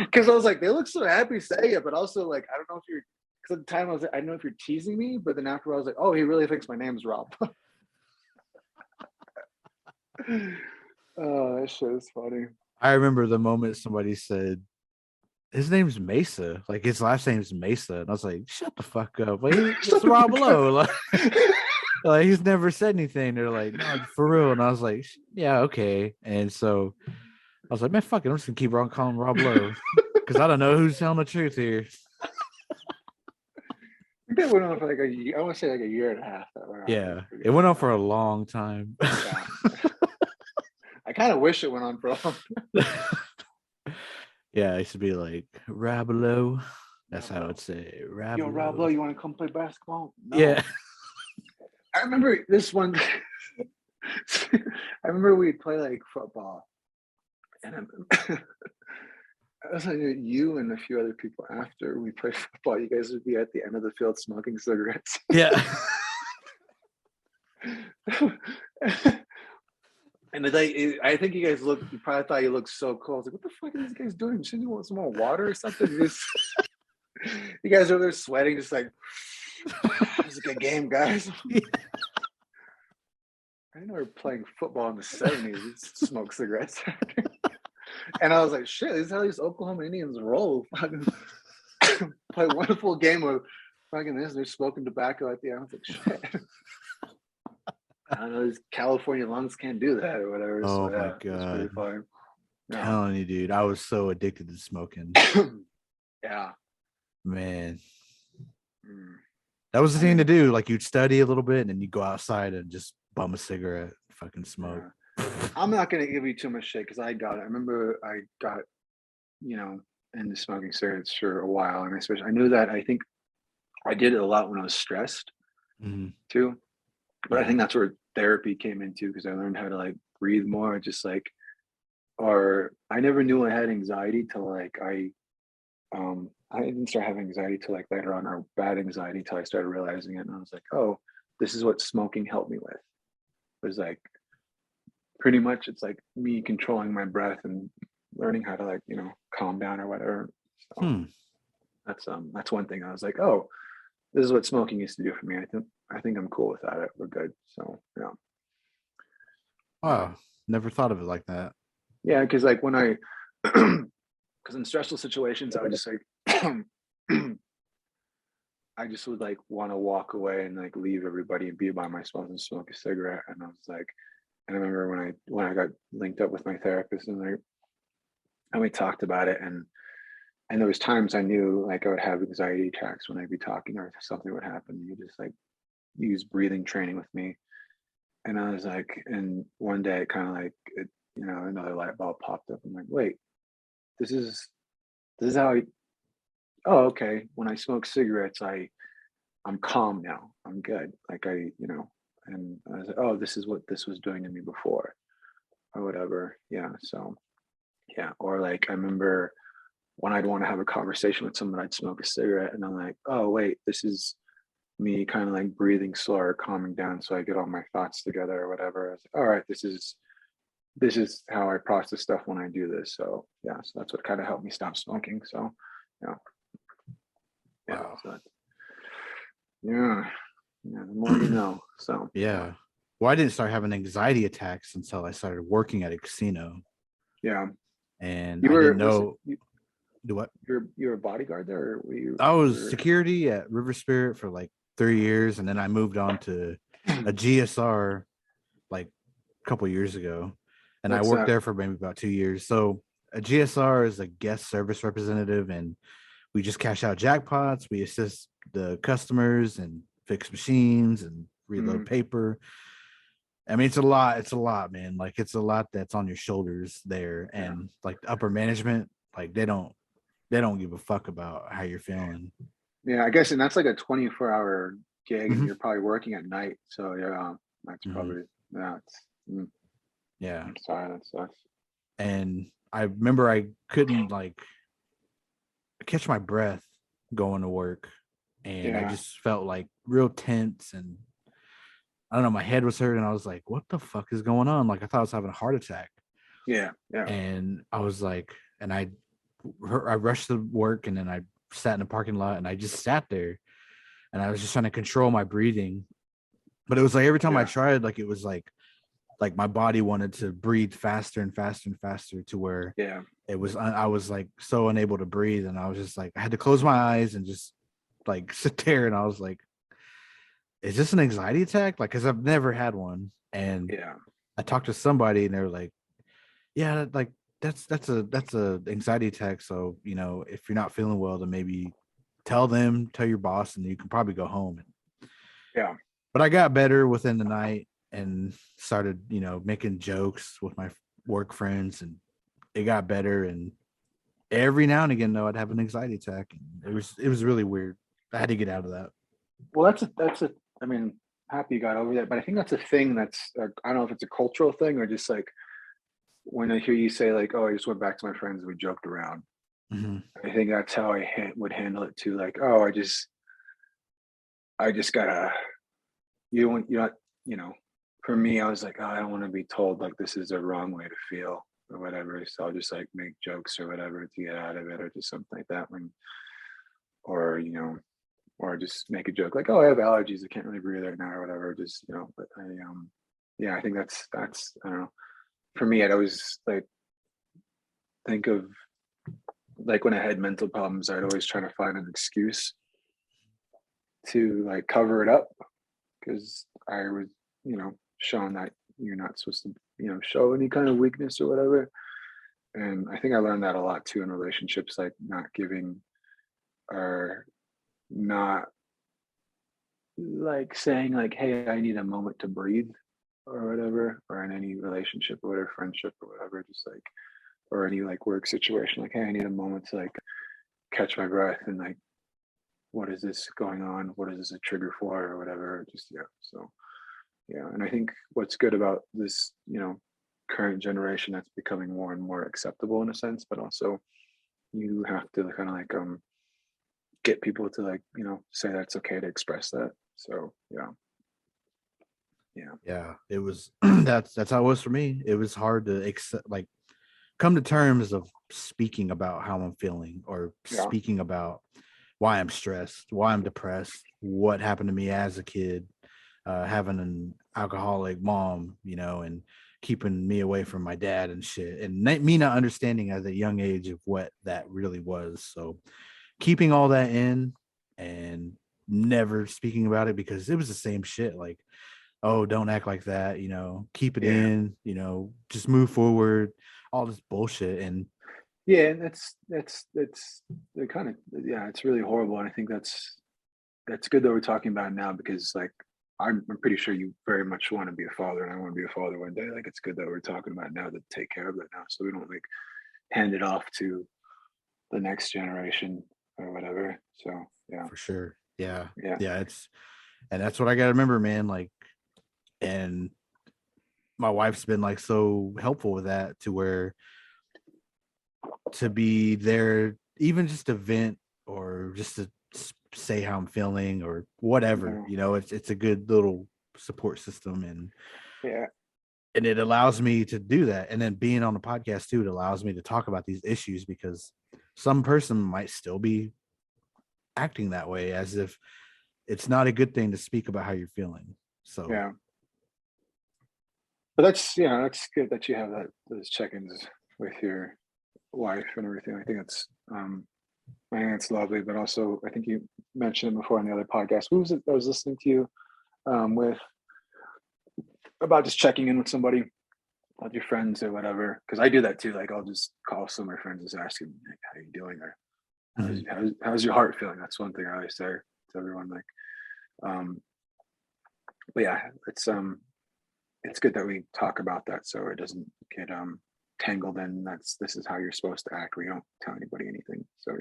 Because I was like, they look so happy saying it, but also like, I don't know if you're. Because at the time I was like, I don't know if you're teasing me, but then after I was like, oh, he really thinks my name's Rob. Oh, that shit is funny. I remember the moment somebody said his name's Mesa, like his last name's Mesa, and I was like, "Shut the fuck up!" Like it's Shut the Rob fuck up. Lowe. Like he's never said anything. They're like, "No, for real," and I was like, "Yeah, okay." And so I was like, "Man, fuck it, I'm just gonna keep on calling him Rob Lowe because I don't know who's telling the truth here." That went on for like a year. I want to say like a year and a half. That went on. It was Yeah, pretty it went on long for a time. long time. Yeah. I kind of wish it went on for a long time. Yeah, I used to be like Rob Lowe. That's Rob how Lowe. I'd say Rob Yo, Rob Lowe, Lowe. you want to come play basketball? Yeah. No. I remember this one. I remember we'd play like football, and I was like, you and a few other people after we played football, you guys would be at the end of the field smoking cigarettes. Yeah. And I think you guys you probably thought you looked so cool. I was like, what the fuck are these guys doing? Shouldn't you want some more water or something? You guys are over there sweating, just like, it's a good game, guys. Yeah. I didn't know we were playing football in the 70s. We smoke cigarettes. And I was like, shit, this is how these Oklahoma Indians roll. Play one full game of fucking this. They're smoking tobacco at the end. I was like, shit. I don't know, these California lungs can't do that or whatever. Oh So my yeah, it's pretty god. fun. Yeah. Telling you, dude, I was so addicted to smoking. Yeah. Man. Mm. That was the I thing to mean, do. Like you'd study a little bit and then you go outside and just bum a cigarette, fucking smoke. I'm not gonna give you too much shit because I got it. I remember I got, into smoking cigarettes for a while, and especially I knew that I think I did it a lot when I was stressed Mhm. too. But I Yeah. think that's where therapy came into because I learned how to like breathe more, just like, or I never knew I had anxiety till like I didn't start having anxiety till like later on, or bad anxiety till I started realizing it, and I was like, oh, this is what smoking helped me with. It was like pretty much it's like me controlling my breath and learning how to like calm down or whatever. So Hmm. that's one thing I was like, oh, this is what smoking used to do for me. I think I'm cool with that. We're good. So Wow. Never thought of it like that. yeah, because like when I because in stressful situations I would just like I just would like want to walk away and like leave everybody and be by myself and smoke a cigarette. And I was like, and I remember when I got linked up with my therapist and we talked about it, and there was times I knew like I would have anxiety attacks when I'd be talking or something would happen. You just like use breathing training with me. And I was like, and one day it kind of like another light bulb popped up. I'm like, wait, this is how I, oh, okay. When I smoke cigarettes, I'm calm now. I'm good. Like and I was like, oh, this is what this was doing to me before or whatever. Yeah. So yeah. Or like I remember when I'd want to have a conversation with someone, I'd smoke a cigarette and I'm like, oh wait, this is me kind of like breathing slower, calming down so I get all my thoughts together or whatever. I was like, all right, this is how I process stuff when I do this. So yeah, so that's what kind of helped me stop smoking. So yeah, yeah. Wow. So yeah, yeah. The more you know. So Yeah. Well, I didn't start having anxiety attacks until I started working at a casino, yeah. and You I didn't were was it know do what. you're a bodyguard there, or were you I was were security at River Spirit for like 3 years, and then I moved on to a GSR like a couple years ago, and I what's worked that? there for maybe about 2 years. So a GSR is a guest service representative, and we just cash out jackpots. We assist the customers and fix machines and reload Mm, paper. I mean, it's a lot. It's a lot, man. Like it's a lot that's on your shoulders there, yeah. and like the upper management, like they don't give a fuck about how you're feeling. Yeah, I guess, and that's like a 24-hour gig, and Mhm, you're probably working at night. So yeah, that's mhm. probably yeah. Yeah, I'm sorry, that sucks. and I remember I couldn't like catch my breath going to work, and I Yeah, just felt like real tense, and I don't know, my head was hurting. I was like, "What the fuck is going on?" Like I thought I was having a heart attack, yeah, yeah, and I was like, and I rushed to work, and then I sat in the parking lot, and I just sat there, and I was just trying to control my breathing. But it was like every time I yeah, tried, like it was like my body wanted to breathe faster and faster and faster to where yeah, I was like so unable to breathe, and I was just like I had to close my eyes and just like sit there, and I was like, is this an anxiety attack? Like, because I've never had one. And yeah, I talked to somebody, and they were like, yeah, like that's a anxiety attack. So if you're not feeling well, then maybe tell your boss, and you can probably go home. yeah, But I got better within the night and started making jokes with my work friends, and it got better. And every now and again, though, I'd have an anxiety attack, and it was really weird. I had to get out of that. well, that's a. I mean, happy you got over that, but I think that's a thing that's I don't know if it's a cultural thing or just like when I hear you say like, "Oh, I just went back to my friends and we joked around." Mhm. I think that's how I would handle it too. Like, "Oh, I just gotta you want you not you know." For me, I was like, "Oh, I don't want to be told like this is a wrong way to feel or whatever." So I'll just like make jokes or whatever to get out of it or just something like that. Or or just make a joke like, "Oh, I have allergies. I can't really breathe right now," or whatever. Just but yeah, I think that's I don't know. For me, I'd always like think of like when I had mental problems, I'd always try to find an excuse to like cover it up because I was shown that you're not supposed to show any kind of weakness or whatever. And I think I learned that a lot too in relationships, like not giving or not like saying like, "Hey, I need a moment to breathe." or whatever, or in any relationship or whatever, friendship or whatever, just like, or any like work situation, like, hey, I need a moment to like catch my breath and like, what is this going on? What is this a trigger for or whatever? Just, yeah. So, yeah. And I think what's good about this, current generation, that's becoming more and more acceptable in a sense, but also you have to kind of like, get people to like, say that's okay to express that. So, yeah. Yeah, it was that's how it was for me. It was hard to accept, like, come to terms of speaking about how I'm feeling, or Yeah. speaking about why I'm stressed, why I'm depressed, what happened to me as a kid, having an alcoholic mom, and keeping me away from my dad and shit, and me not understanding at a young age of what that really was. So keeping all that in and never speaking about it, because it was the same shit. Like, oh, don't act like that, keep it Yeah. in, just move forward, all this bullshit. And Yeah. And that's the kind of, yeah, it's really horrible. And I think that's good that we're talking about it now, because like, I'm pretty sure you very much want to be a father, and I want to be a father one day. Like, it's good that we're talking about it now, to take care of that now, so we don't like hand it off to the next generation or whatever. So, yeah. for sure. Yeah. Yeah. Yeah. And that's what I got to remember, man. Like, and my wife's been like so helpful with that, to where to be there, even just to vent, or just to say how I'm feeling or whatever, it's a good little support system. Yeah. And it allows me to do that. And then being on the podcast too, it allows me to talk about these issues, because some person might still be acting that way, as if it's not a good thing to speak about how you're feeling. So Yeah. But that's good that you have those check-ins with your wife and everything. I think it's lovely. But also, I think you mentioned it before on the other podcast. Who was it I was listening to you with, about just checking in with somebody, with your friends or whatever? Because I do that too. Like, I'll just call some of my friends, just asking, like, how you doing, or how's your heart feeling? That's one thing I always say to everyone. Like, but yeah, it's good that we talk about that, so it doesn't get tangled in. This is how you're supposed to act. We don't tell anybody anything. So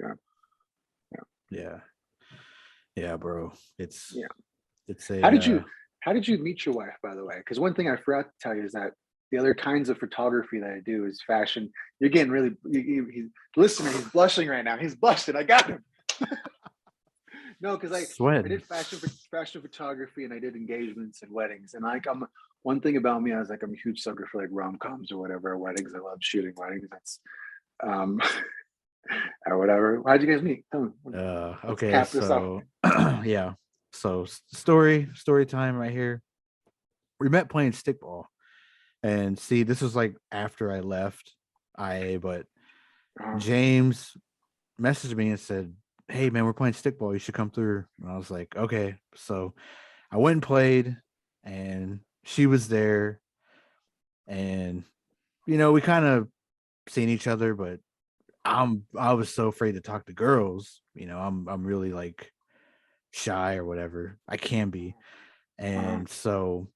yeah, bro. It's a How did you meet your wife, by the way? Because one thing I forgot to tell you is that the other kinds of photography that I do is fashion. You're getting really, listener, he's blushing right now. He's blushing. I got him. No, because I did fashion photography, and I did engagements and weddings. And like, one thing about me, I'm a huge sucker for like rom-coms or whatever, weddings. I love shooting weddings. That's or whatever. How'd you guys meet? Tell me. Okay, cap this off. yeah. So story time right here. We met playing stickball. And see, this was like after I left IA, but James messaged me and said, "Hey man, we're playing stickball. You should come through." And I was like, "Okay." So I went and played, and she was there, and we kind of seen each other, but I was so afraid to talk to girls. I'm really like shy or whatever. I can be. And so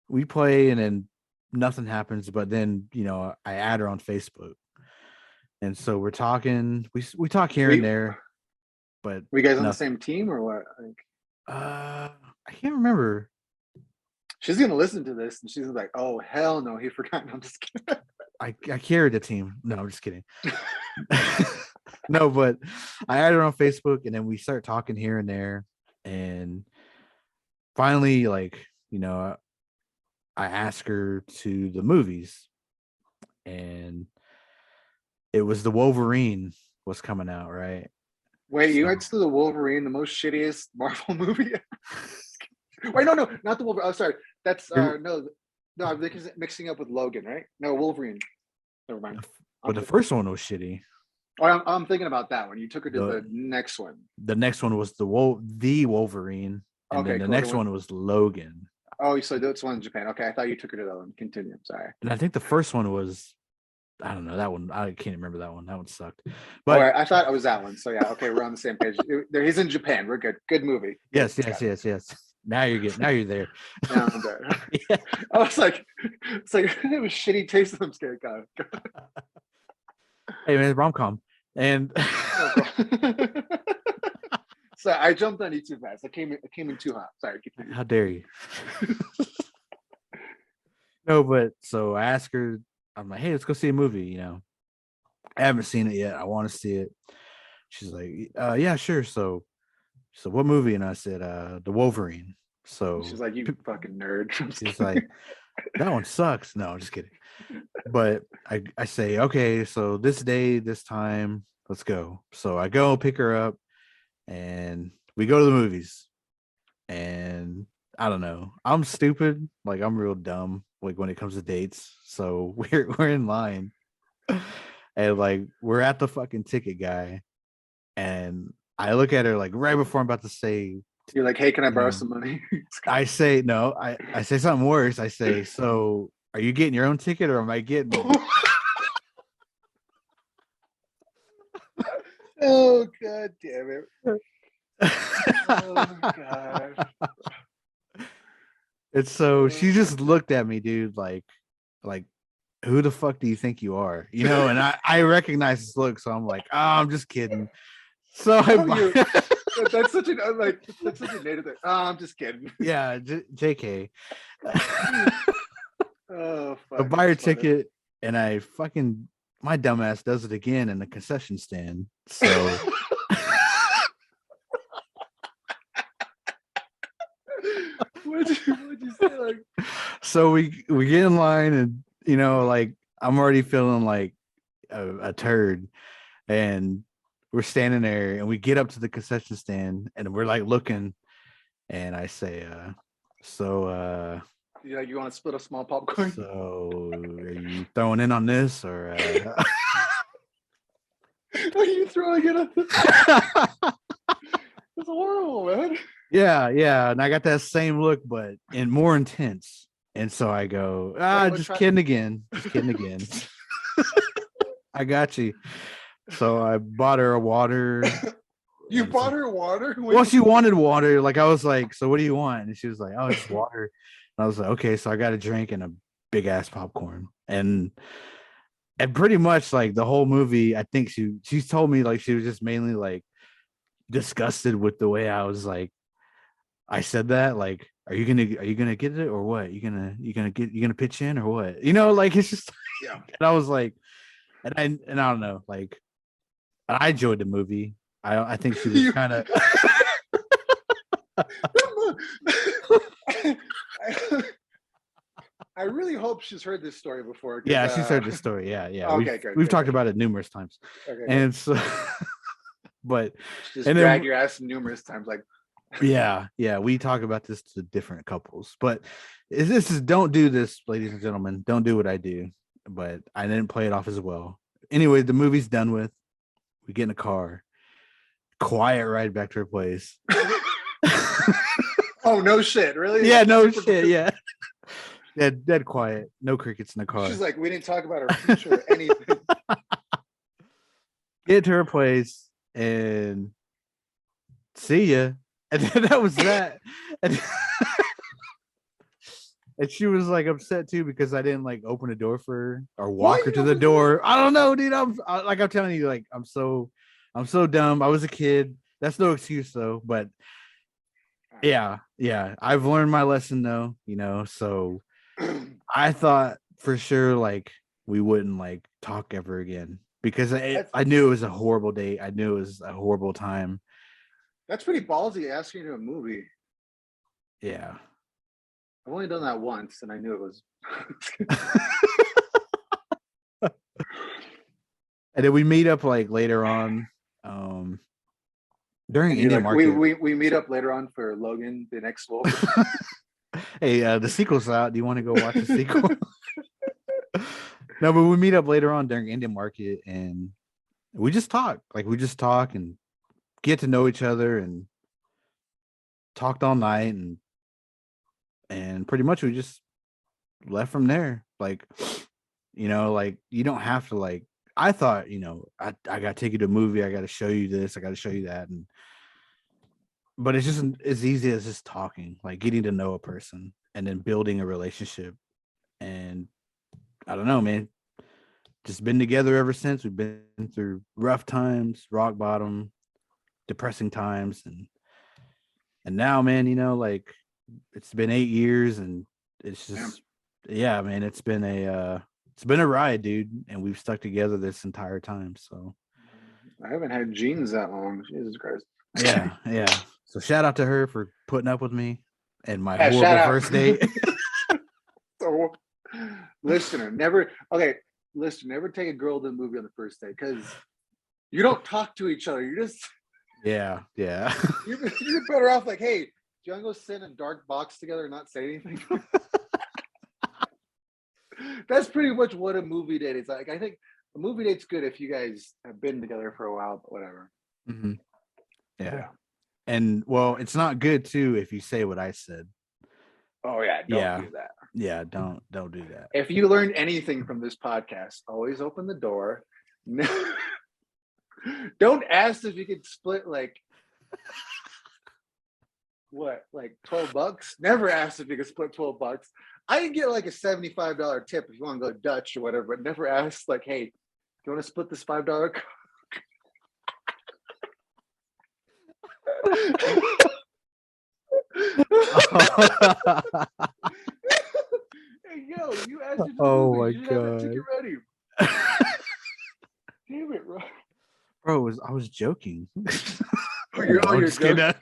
we play, and then nothing happens, but then I add her on Facebook, and so we're talking. We talk here and there, but were you guys on the same team or what? I can't remember. She's gonna listen to this and she's like, "Oh hell no, he forgot." No, I'm just kidding. I carried the team. No, I'm just kidding. No, but I added her on Facebook, and then we start talking here and there, and finally, like, I asked her to the movies, and it was the Wolverine was coming out, right? Wait, you went to the Wolverine, the most shittiest Marvel movie? Wait, no, not the Wolverine. Oh, sorry. That's no, I'm mixing up with Logan, right? No, Wolverine. Never mind. But the first one was shitty. Oh, I'm thinking about that one. You took her to the next one. The next one was the Wolverine, and then the next one was Logan. Oh, so that's one in Japan. Okay, I thought you took her to that one. Continue. I'm sorry. And I think the first one was, I don't know, that one. I can't remember that one. That one sucked. But I thought it was that one. So yeah, okay, we're on the same page. He's in Japan. We're good. Good movie. Yes. Now you're there. Now I'm there. Yeah. I was like, it's like it was shitty taste. I'm scared. God. Hey man, rom-com. And So I jumped on you too fast. I came in too hot. Sorry. how dare you? No, but so I asked her, I'm like, hey, let's go see a movie, you know. I haven't seen it yet. I want to see it. She's like, yeah, sure. So what movie? And I said, The Wolverine. So she's like, you fucking nerd. She's like, that one sucks. No, I'm just kidding. But I say, okay, so this day, this time, let's go. So I go pick her up and we go to the movies. And I don't know. I'm stupid. Like I'm real dumb. Like when it comes to dates. So we're in line. And like we're at the fucking ticket guy. And I look at her like right before I'm about to say, you're like, hey, can I borrow some money? I say no. I say something worse. I say, so are you getting your own ticket or am I getting it? Oh god damn it. Oh god. And so she just looked at me, dude, like who the fuck do you think you are? You know, and I recognize this look, so I'm like, oh, I'm just kidding. So that's such a native thing. Oh, I'm just kidding. Yeah, JK. Oh fuck. I buy her ticket and I fucking my dumbass does it again in the concession stand. So what'd you say? Like, so we get in line and you know, like I'm already feeling like a turd, and we're standing there and we get up to the concession stand and we're like looking, and I say, so yeah, you want to split a small popcorn? So are you throwing in on this or are you throwing it up? It's horrible, man. Yeah. And I got that same look, but in more intense. And so I go, just kidding again. I got you. So I bought her a water. You bought her water? Well, she wanted water. Like I was like, so what do you want? And she was like, oh, it's water. And I was like, okay, so I got a drink and a big ass popcorn. And pretty much like the whole movie, I think she told me like she was just mainly like disgusted with the way I was like, I said that, like, are you gonna get it or what? You gonna pitch in or what? You know, like it's just yeah. And I was like, and I don't know, like I enjoyed the movie. I think she was kind of I really hope she's heard this story before. Yeah, she's heard this story. Yeah. Okay, we've talked about it numerous times. Okay, and so but just drag your ass numerous times, like yeah, we talk about this to different couples, but this is don't do this, ladies and gentlemen. Don't do what I do. But I didn't play it off as well. Anyway, the movie's done with. We get in a car. Quiet ride back to her place. Oh no shit, really? Yeah, no shit. Yeah. Dead quiet. No crickets in the car. She's like, we didn't talk about our future or anything. Get to her place and see ya. And then that was that. And she was like upset too because I didn't like open the door for her or walk her to the door. I don't know, dude. I'm telling you, like I'm so dumb. I was a kid. That's no excuse though. But yeah. I've learned my lesson though, you know. So I thought for sure like we wouldn't like talk ever again because I knew it was a horrible date. I knew it was a horrible time. That's pretty ballsy asking you to a movie. Yeah. I've only done that once and I knew it was. And then we meet up like later on during Indian Market. We meet up later on for Logan, the next Wolf. Hey, the sequel's out. Do you want to go watch the sequel? No, but we meet up later on during Indian Market and we just talk. Like we just talk and get to know each other and talked all night and pretty much we just left from there. Like, you know, like you don't have to like, I thought, you know, I got to take you to a movie. I got to show you this. I got to show you that. but it's just as easy as just talking, like getting to know a person and then building a relationship. And I don't know, man. Just been together ever since. We've been through rough times, rock bottom, depressing times, and now, man, like it's been 8 years, and it's Damn. just, yeah, man, it's been a ride, dude, and we've stuck together this entire time. So I haven't had jeans that long. Jesus Christ. yeah. So shout out to her for putting up with me and my Yeah, shout horrible out. first date. So, listener, never take a girl to the movie on the first date, because you don't talk to each other. You just Yeah. you're better off like, hey, do you want to go sit in a dark box together and not say anything? That's pretty much what a movie date is like. I think a movie date's good if you guys have been together for a while, but whatever. Mm-hmm. Yeah. And well, it's not good too if you say what I said. Oh yeah, don't do that. Yeah, don't do that. If you learned anything from this podcast, always open the door. Don't ask if you could split like what, like $12. Never ask if you could split $12. I can get like a $75 tip if you want to go Dutch or whatever, but never ask like, hey, do you want to split this $5? Hey, yo, you asked me to Oh movie. my You should have that ticket God. ready. Damn it, Rob. Bro, I was joking. You're just kidding.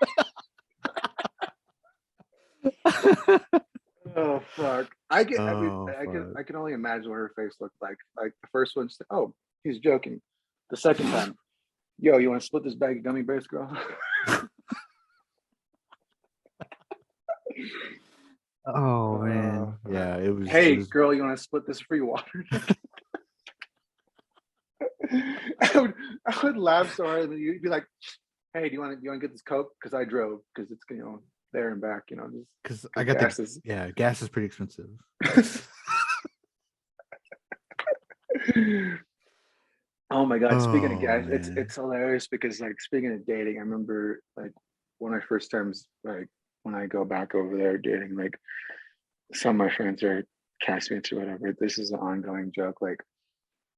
Oh fuck! I can only imagine what her face looked like. Like the first one, oh, he's joking. The second time, yo, you want to split this bag of gummy bears, girl? Oh man, yeah, it was. Hey, it was... girl, you want to split this free water? I would laugh so hard, and you'd be like, "Hey, do you want to get this Coke? Because I drove, because it's there and back, just because I got gases. Gas is pretty expensive." Oh my God! Speaking of gas, man. it's hilarious because like speaking of dating, I remember like one of my first times, like when I go back over there dating, like some of my friends are castmates or whatever. This is an ongoing joke. Like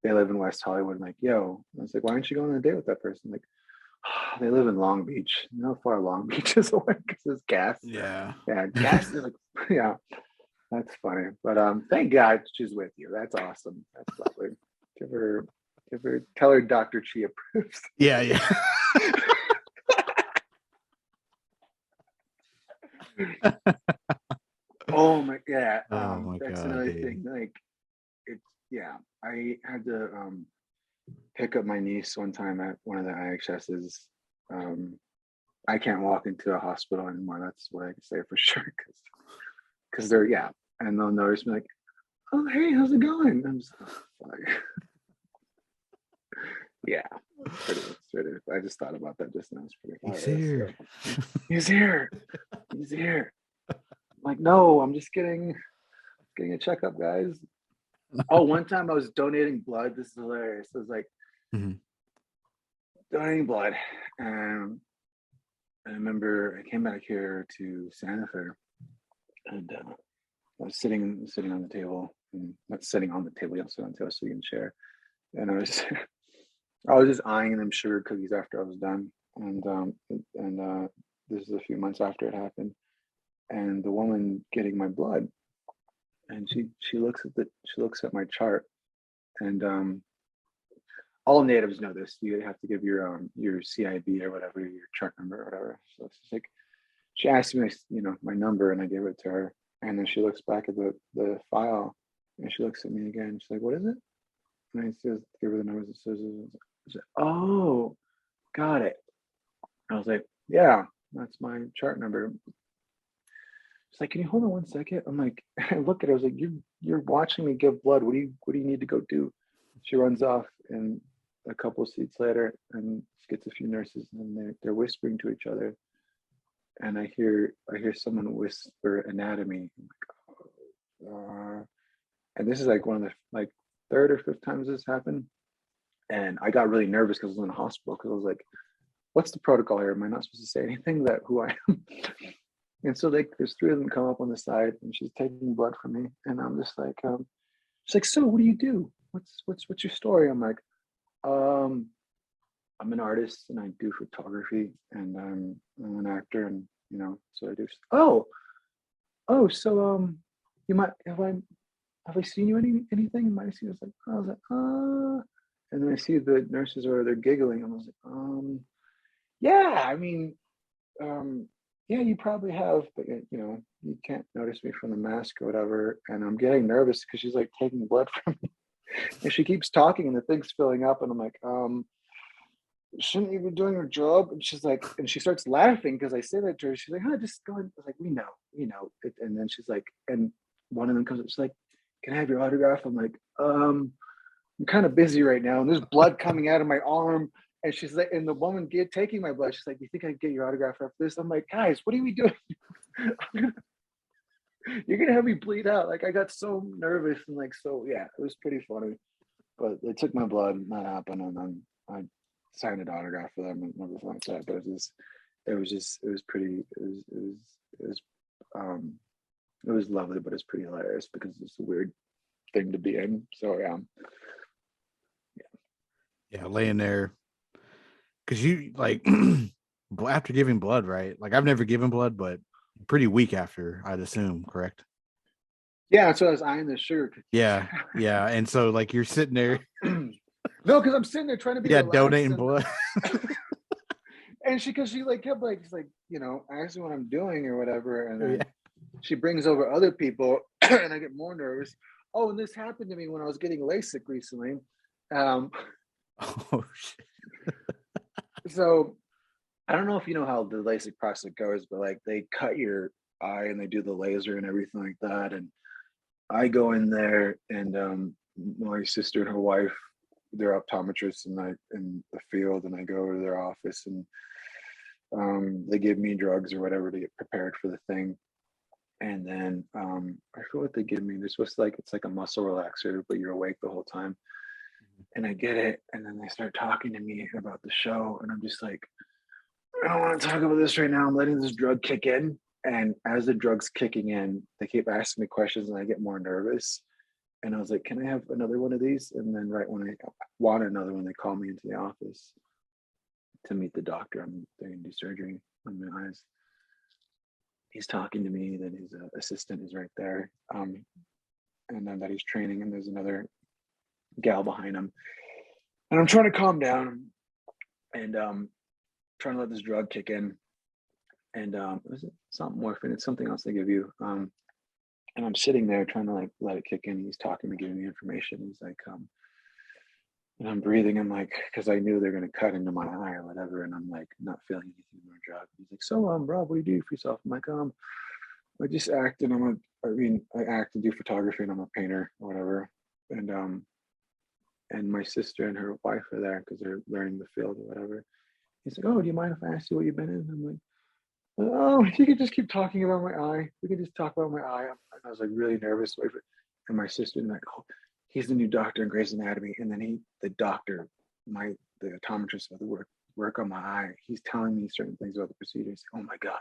they live in West Hollywood. I'm like, yo, I was like, why aren't you going on a date with that person? Like, oh, they live in Long Beach. You know how far Long Beach is away because there's gas. Yeah, gas is like, yeah, that's funny. But thank God she's with you. That's awesome. That's lovely. Give her, tell her Dr. Chi approves. Yeah. Oh my, yeah. That's God, another dude. thing. Like, it's, yeah. I had to pick up my niece one time at one of the IHSs. I can't walk into a hospital anymore. That's what I can say for sure. Because they're, and they'll notice me like, oh, hey, how's it going? I'm just, like, yeah, I just thought about that just now. It's pretty hilarious. He's here. He's here. I'm like, no, I'm just getting a checkup, guys. Oh, one time I was donating blood. This is hilarious. I was like, donating blood. And I remember I came back here to Santa Fe, and I was sitting on the table, and not sitting on the table, you don't sit on the table, so you can share. And I was just eyeing them sugar cookies after I was done, and this is a few months after it happened, and the woman getting my blood, and she looks at my chart, and all natives know this. You have to give your CIB or whatever, your chart number or whatever. So it's like she asked me, my number, and I gave it to her, and then she looks back at the file, and she looks at me again. She's like, "What is it?" And I says, give her the numbers. It says, "Oh, got it." I was like, "Yeah, that's my chart number." She's like, "Can you hold on 1 second?" I'm like, I look at her. I was like, "You're watching me give blood. What do you need to go do?" She runs off, and a couple of seats later, and she gets a few nurses, and they're whispering to each other, and I hear someone whisper anatomy. I'm like, oh, and this is like one of the like third or fifth times this happened, and I got really nervous because I was in the hospital, because I was like, what's the protocol here? Am I not supposed to say anything that who I am? And so there's three of them come up on the side, and she's taking blood from me, and I'm just like, she's like, so what do you do? What's your story? I'm like, um, I'm an artist and I do photography, and I'm an actor, and so I do. So you might have I seen you anything? You might have seen us like, I was like, and then I see the nurses over there giggling, and I was like, yeah, I mean, yeah, you probably have, but you can't notice me from the mask or whatever. And I'm getting nervous because she's like taking blood from me, and she keeps talking, and the thing's filling up, and I'm like, shouldn't you be doing your job? And she's like, and she starts laughing because I say that to her. She's like, just go ahead. I was like, we know. And then she's like, and one of them comes up, she's like, can I have your autograph? I'm like, I'm kind of busy right now, and there's blood coming out of my arm. And she's like, and the woman taking my blood, she's like, you think I can get your autograph after this? I'm like, guys, what are we doing? You're gonna have me bleed out. Like, I got so nervous, and like, so yeah, it was pretty funny. But they took my blood, and that happened, and then I signed an autograph for them and everything like that. But it was lovely, but it's pretty hilarious because it's a weird thing to be in. So Yeah, laying there because you like after giving blood, right? Like I've never given blood, but pretty weak after, I'd assume, correct? Yeah, so I was eyeing the shirt. Yeah, and so like you're sitting there, no, because I'm sitting there trying to be donating blood. And she like kept like just like asking what I'm doing or whatever, and then she brings over other people, and I get more nervous. Oh, and this happened to me when I was getting LASIK recently. Oh shit. So I don't know if you know how the LASIK process goes, but like they cut your eye and they do the laser and everything like that. And I go in there, and my sister and her wife, they're optometrists in the field, and I go over to their office, and they give me drugs or whatever to get prepared for the thing. And then I forget what they give me. They're supposed to it's like a muscle relaxer, but you're awake the whole time. And I get it, and then they start talking to me about the show, and I'm just like, I don't want to talk about this right now. I'm letting this drug kick in. And as the drug's kicking in, they keep asking me questions, and I get more nervous. And I was like, can I have another one of these? And then right when I want another one, they call me into the office to meet the doctor. They're going to do surgery on my eyes. He's talking to me, then his assistant is right there. And then that he's training, and there's another gal behind him. And I'm trying to calm down, and trying to let this drug kick in. And it's not morphine, it's something else they give you. And I'm sitting there trying to like let it kick in. He's talking to me, giving me information. He's like, and I'm breathing. I'm like, because I knew they're gonna cut into my eye or whatever, and I'm like not feeling anything more drug. He's like, so Rob, what do you do for yourself? I'm like, I just act, and I act and do photography, and I'm a painter or whatever. And my sister and her wife are there because they're learning the field or whatever. He's like, oh, do you mind if I ask you what you've been in? I'm like, oh, you could just keep talking about my eye. We could just talk about my eye. I was like really nervous. And my sister like, oh, he's the new doctor in Grey's Anatomy. And then the doctor, the optometrist with the work on my eye, he's telling me certain things about the procedure. He's like, oh my God,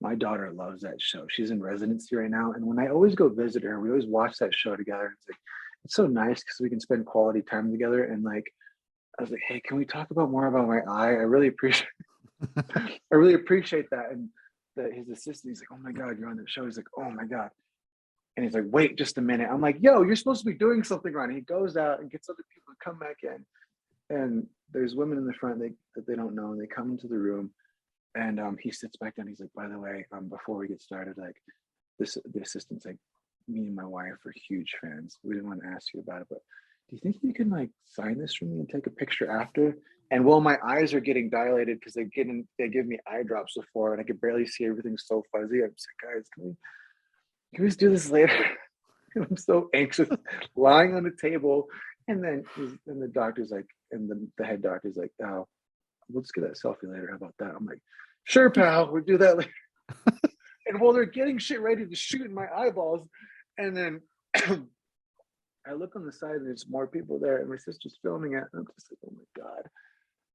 my daughter loves that show. She's in residency right now. And when I always go visit her, we always watch that show together. It's like, it's so nice because we can spend quality time together. And like, I was like, hey, can we talk about more about my eye? I really appreciate that. And his assistant, he's like, oh my God, you're on the show. He's like, oh my God. And he's like, wait just a minute. I'm like, yo, you're supposed to be doing something right. And he goes out and gets other people to come back in. And there's women in the front that they don't know. And they come into the room, and he sits back down. He's like, by the way, before we get started, like the assistant's like, me and my wife are huge fans. We didn't want to ask you about it, but do you think you can like sign this for me and take a picture after? And while my eyes are getting dilated because they give me eye drops before, and I could barely see, everything's so fuzzy. I'm just like, guys, can we just do this later? I'm so anxious, lying on the table. And then the doctor's like, and the head doctor's like, oh, we'll just get that selfie later. How about that? I'm like, sure, pal, we'll do that later. And while they're getting shit ready to shoot in my eyeballs, and then I look on the side and there's more people there, and my sister's filming it. And I'm just like, oh my God.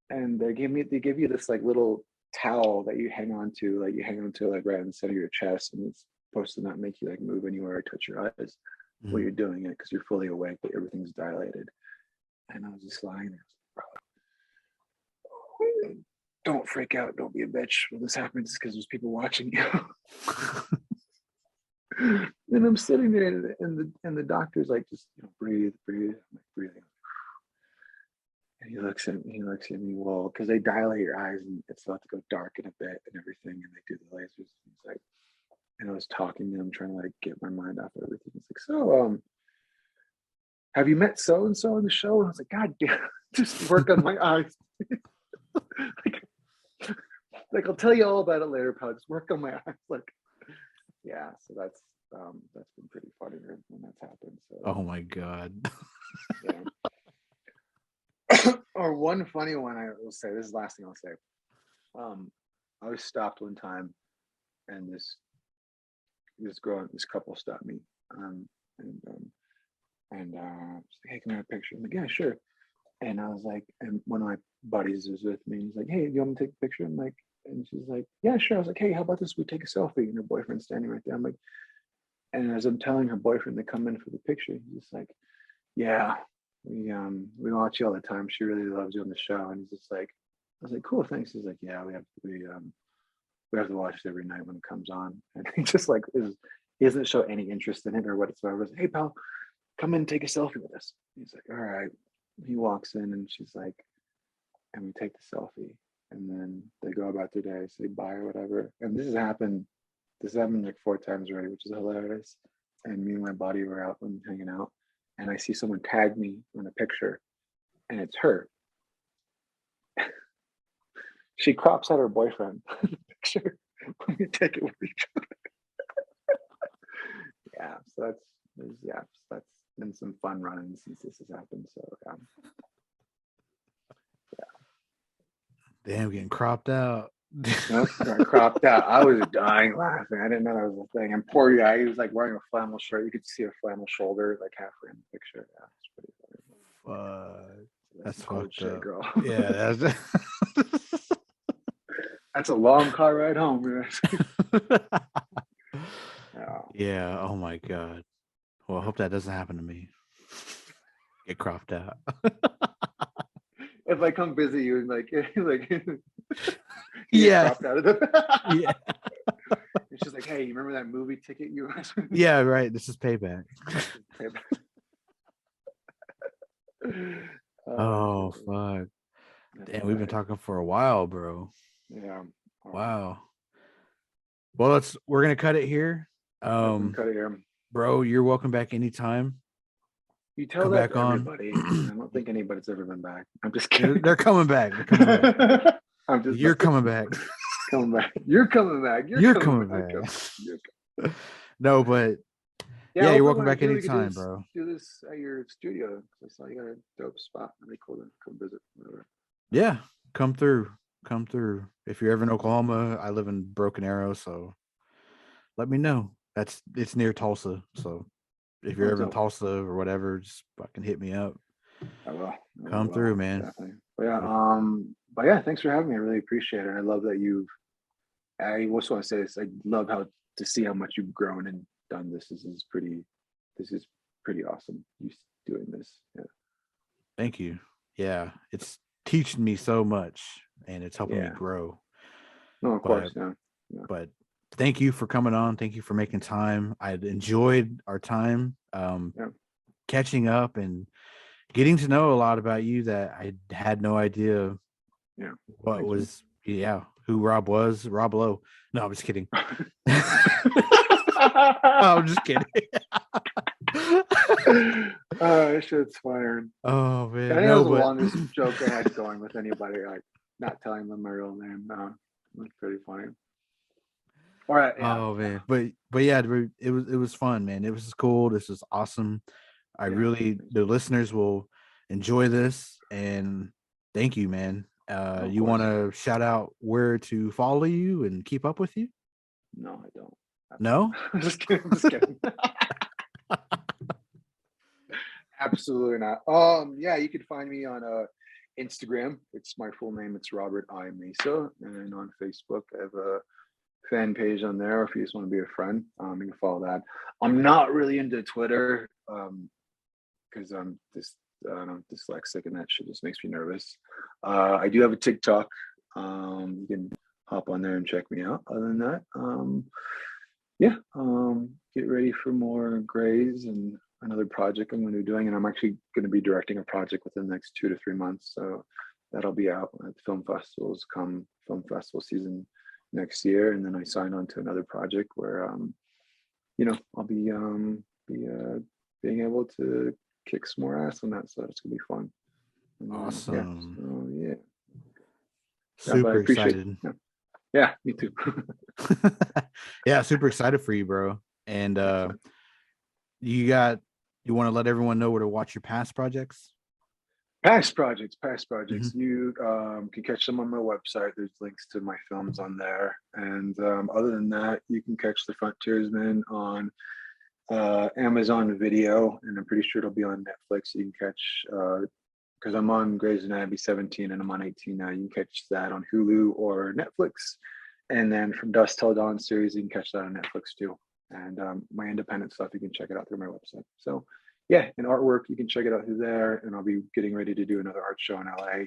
and they give you this like little towel that you hang on to, like like right in the center of your chest, and it's supposed to not make you like move anywhere or touch your eyes while you're doing it because you're fully awake, but everything's dilated. And I was just lying there. Don't freak out. Don't be a bitch when this happens because there's people watching you. And I'm sitting there, and the doctor's like, just breathe. I'm like breathing. And he looks at me. Well, because they dilate your eyes and it's about to go dark in a bit and everything, and they do the lasers. He's like, and I was talking to him, trying to like get my mind off of everything. He's like, so have you met so and so on the show? And I was like, God damn, just work on my eyes. like I'll tell you all about it later, pal. Just work on my eyes. Like, yeah. So that's been pretty funny when that's happened. So. Oh my God. Yeah. Or one funny one I will say. This is the last thing I'll say. I was stopped one time, and this couple stopped me, and said, hey, can I have a picture? I'm like, yeah, sure. And I was like, and one of my buddies was with me. He's like, hey, do you want me to take a picture? I'm like, and she's like, yeah, sure. I was like, hey, how about this? We take a selfie. And her boyfriend's standing right there. I'm like, and as I'm telling her boyfriend to come in for the picture, he's like, yeah, we watch you all the time. She really loves you on the show. And he's just like, I was like, cool, thanks. He's like, yeah, we have to watch it every night when it comes on. And he just like he doesn't show any interest in it or whatsoever. I was like, hey, pal, come in and take a selfie with us. He's like, all right. He walks in and she's like, and we take the selfie, and then they go about their day, say bye or whatever. And this has happened like 4 times already, which is hilarious. And me and my buddy were out and hanging out, and I see someone tag me in a picture, and it's her. She crops out her boyfriend in the picture when we take it with each other. Yeah, so that's been some fun running since this has happened. So yeah. Damn, getting cropped out. Nope, got cropped out. I was dying laughing. I didn't know that was a thing. And poor guy, he was like wearing a flannel shirt. You could see a flannel shoulder like halfway in the picture. Yeah, it's pretty funny. That's fucked shit, up, girl. Yeah, that's a long car ride home. Yeah. Oh my God. Well, I hope that doesn't happen to me. Get cropped out. If I come visit you and like yeah, cropped out of the yeah. It's just like, hey, you remember that movie ticket you? Yeah, right. This is payback. Oh fuck! Damn, we've been talking for a while, bro. Yeah. Wow. Well, we're gonna cut it here. Cut it here, bro. You're welcome back anytime. You tell that to everybody. I don't think anybody's ever been back. I'm just kidding. They're coming back. You're coming back. Coming back. You're coming back. You're coming back. No, but yeah, you're welcome back anytime, bro. Do this at your studio. I saw you got a dope spot. Really cool to come visit. Whatever. Yeah, come through. If you're ever in Oklahoma, I live in Broken Arrow, so let me know. It's near Tulsa, so if you're ever in Tulsa or whatever, just fucking hit me up. I will. Come through, man. Definitely. But yeah, thanks for having me. I really appreciate it. I love that I also want to say this. I love to see how much you've grown and done this. This is pretty awesome. You doing this. Yeah. Thank you. Yeah, it's teaching me so much and it's helping me grow. No, of course. Yeah. But thank you for coming on. Thank you for making time. I enjoyed our time catching up and getting to know a lot about you that I had no idea who Rob was. Rob Lowe. No, I'm just kidding. I'm just kidding. This shit's fired. Oh man. I think that was the longest joke I had going with anybody, like not telling them my real name. It's pretty funny. All right. Yeah. Oh man. But yeah, it was fun, man. It was cool. This is awesome. The listeners will enjoy this, and thank you, man. You want to shout out where to follow you and keep up with you? No, I don't. No? I'm just kidding. Absolutely not. Yeah, you can find me on Instagram, it's my full name. It's Robert I. Mesa. And on Facebook, I have a fan page on there. If you just want to be a friend, you can follow that. I'm not really into Twitter because I'm dyslexic and that shit just makes me nervous. I do have a TikTok. You can hop on there and check me out. Other than that, get ready for more Grays and another project I'm going to be doing. And I'm actually going to be directing a project within the next 2 to 3 months. So that'll be out at film festivals come film festival season next year. And then I sign on to another project where, I'll be being able to kick some more ass on that. So it's going to be fun. Awesome. Super excited. Yeah, me too. Yeah, super excited for you, bro. And you want to let everyone know where to watch your past projects? Past projects. Mm-hmm. You can catch them on my website. There's links to my films on there. And other than that, you can catch The Frontiersman on Amazon Video, and I'm pretty sure it'll be on Netflix. You can catch, because I'm on Grey's Anatomy 17 and I'm on 18 now, you can catch that on Hulu or Netflix. And then From Dusk Till Dawn series, you can catch that on Netflix too. And my independent stuff, you can check it out through my website. So yeah, and artwork, you can check it out through there. And I'll be getting ready to do another art show in LA.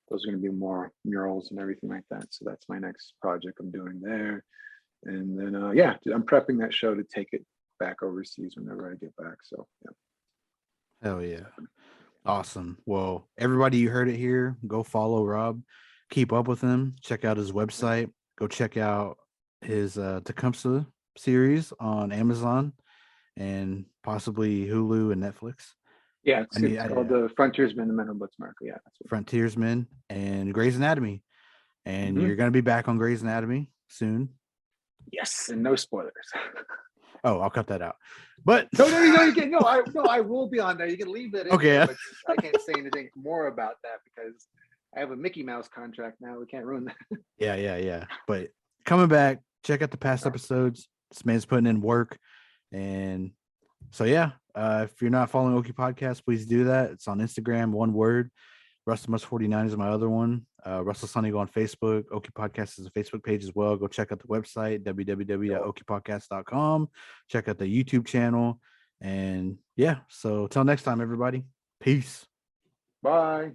Those are going to be more murals and everything like that. So that's my next project I'm doing there. And then, I'm prepping that show to take it back overseas whenever I get back. So yeah. Hell yeah. Awesome. Well, everybody, you heard it here. Go follow Rob. Keep up with him. Check out his website. Go check out his Tecumseh series on Amazon and possibly Hulu and Netflix. Yeah, it's called The Frontiersman, The Men Who Blitz America. Yeah, that's Frontiersman and Grey's Anatomy. And you're going to be back on Grey's Anatomy soon. Yes, and no spoilers. Oh, I'll cut that out. But no, you can. No, I will be on there. You can leave it in there, but I can't say anything more about that because I have a Mickey Mouse contract now. We can't ruin that. Yeah. But coming back, check out the past episodes. This man's putting in work. And so, if you're not following Okie Podcast, please do that. It's on Instagram, one word. Russell Must 49 is my other one. Russell Sunny on Facebook. Okie Podcast is a Facebook page as well. Go check out the website, www.okiepodcast.com. Check out the YouTube channel. And so till next time, everybody. Peace. Bye.